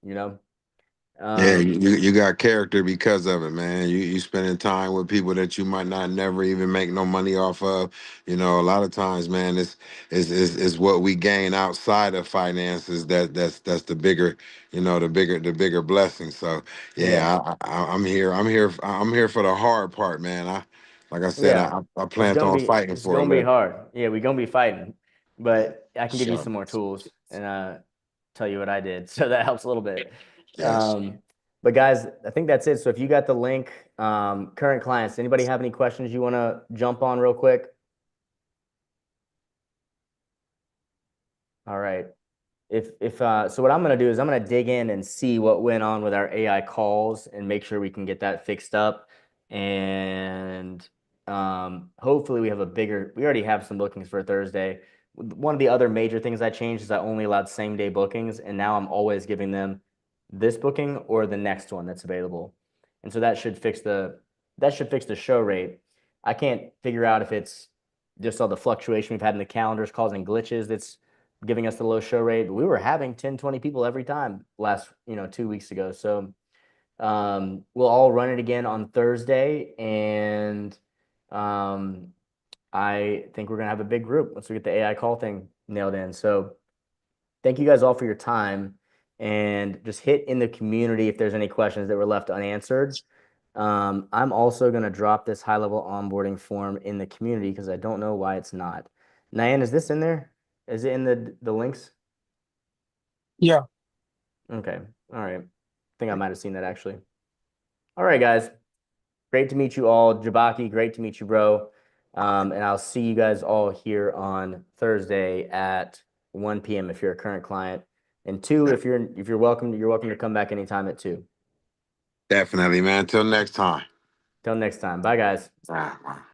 Yeah, you got character because of it, man. You spending time with people that you might not never even make no money off of. A lot of times, man, it's what we gain outside of finances that's the bigger, the bigger blessing. So yeah, I'm here for the hard part, man. Like I said, I plan on fighting it's for a gonna be living. hard. Yeah, we're gonna be fighting, but I can give you Sure. some more tools and tell you what I did, so that helps a little bit. Yes. But guys, I think that's it. So if you got the link, current clients, anybody have any questions you want to jump on real quick? All right. So what I'm going to do is I'm going to dig in and see what went on with our AI calls and make sure we can get that fixed up. And hopefully we already have some bookings for Thursday. One of the other major things I changed is I only allowed same day bookings, and now I'm always giving them this booking or the next one that's available. And so that should fix the show rate. I can't figure out if it's just all the fluctuation we've had in the calendars causing glitches that's giving us the low show rate. We were having 10, 20 people every time last, 2 weeks ago. So we'll all run it again on Thursday. And I think we're going to have a big group once we get the AI call thing nailed in. So thank you guys all for your time, and just hit in the community if there's any questions that were left unanswered. I'm also going to drop this high-level onboarding form in the community because I don't know why it's not. Nyan, is this in there? Is it in the links? Yeah. Okay. All right. I think I might have seen that actually. All right, guys. Great to meet you all. Jabaki, great to meet you, bro. And I'll see you guys all here on Thursday at 1 p.m. if you're a current client. And 2, if you're welcome to come back anytime at 2. Definitely, man. Till next time. Till next time. Bye, guys. Bye.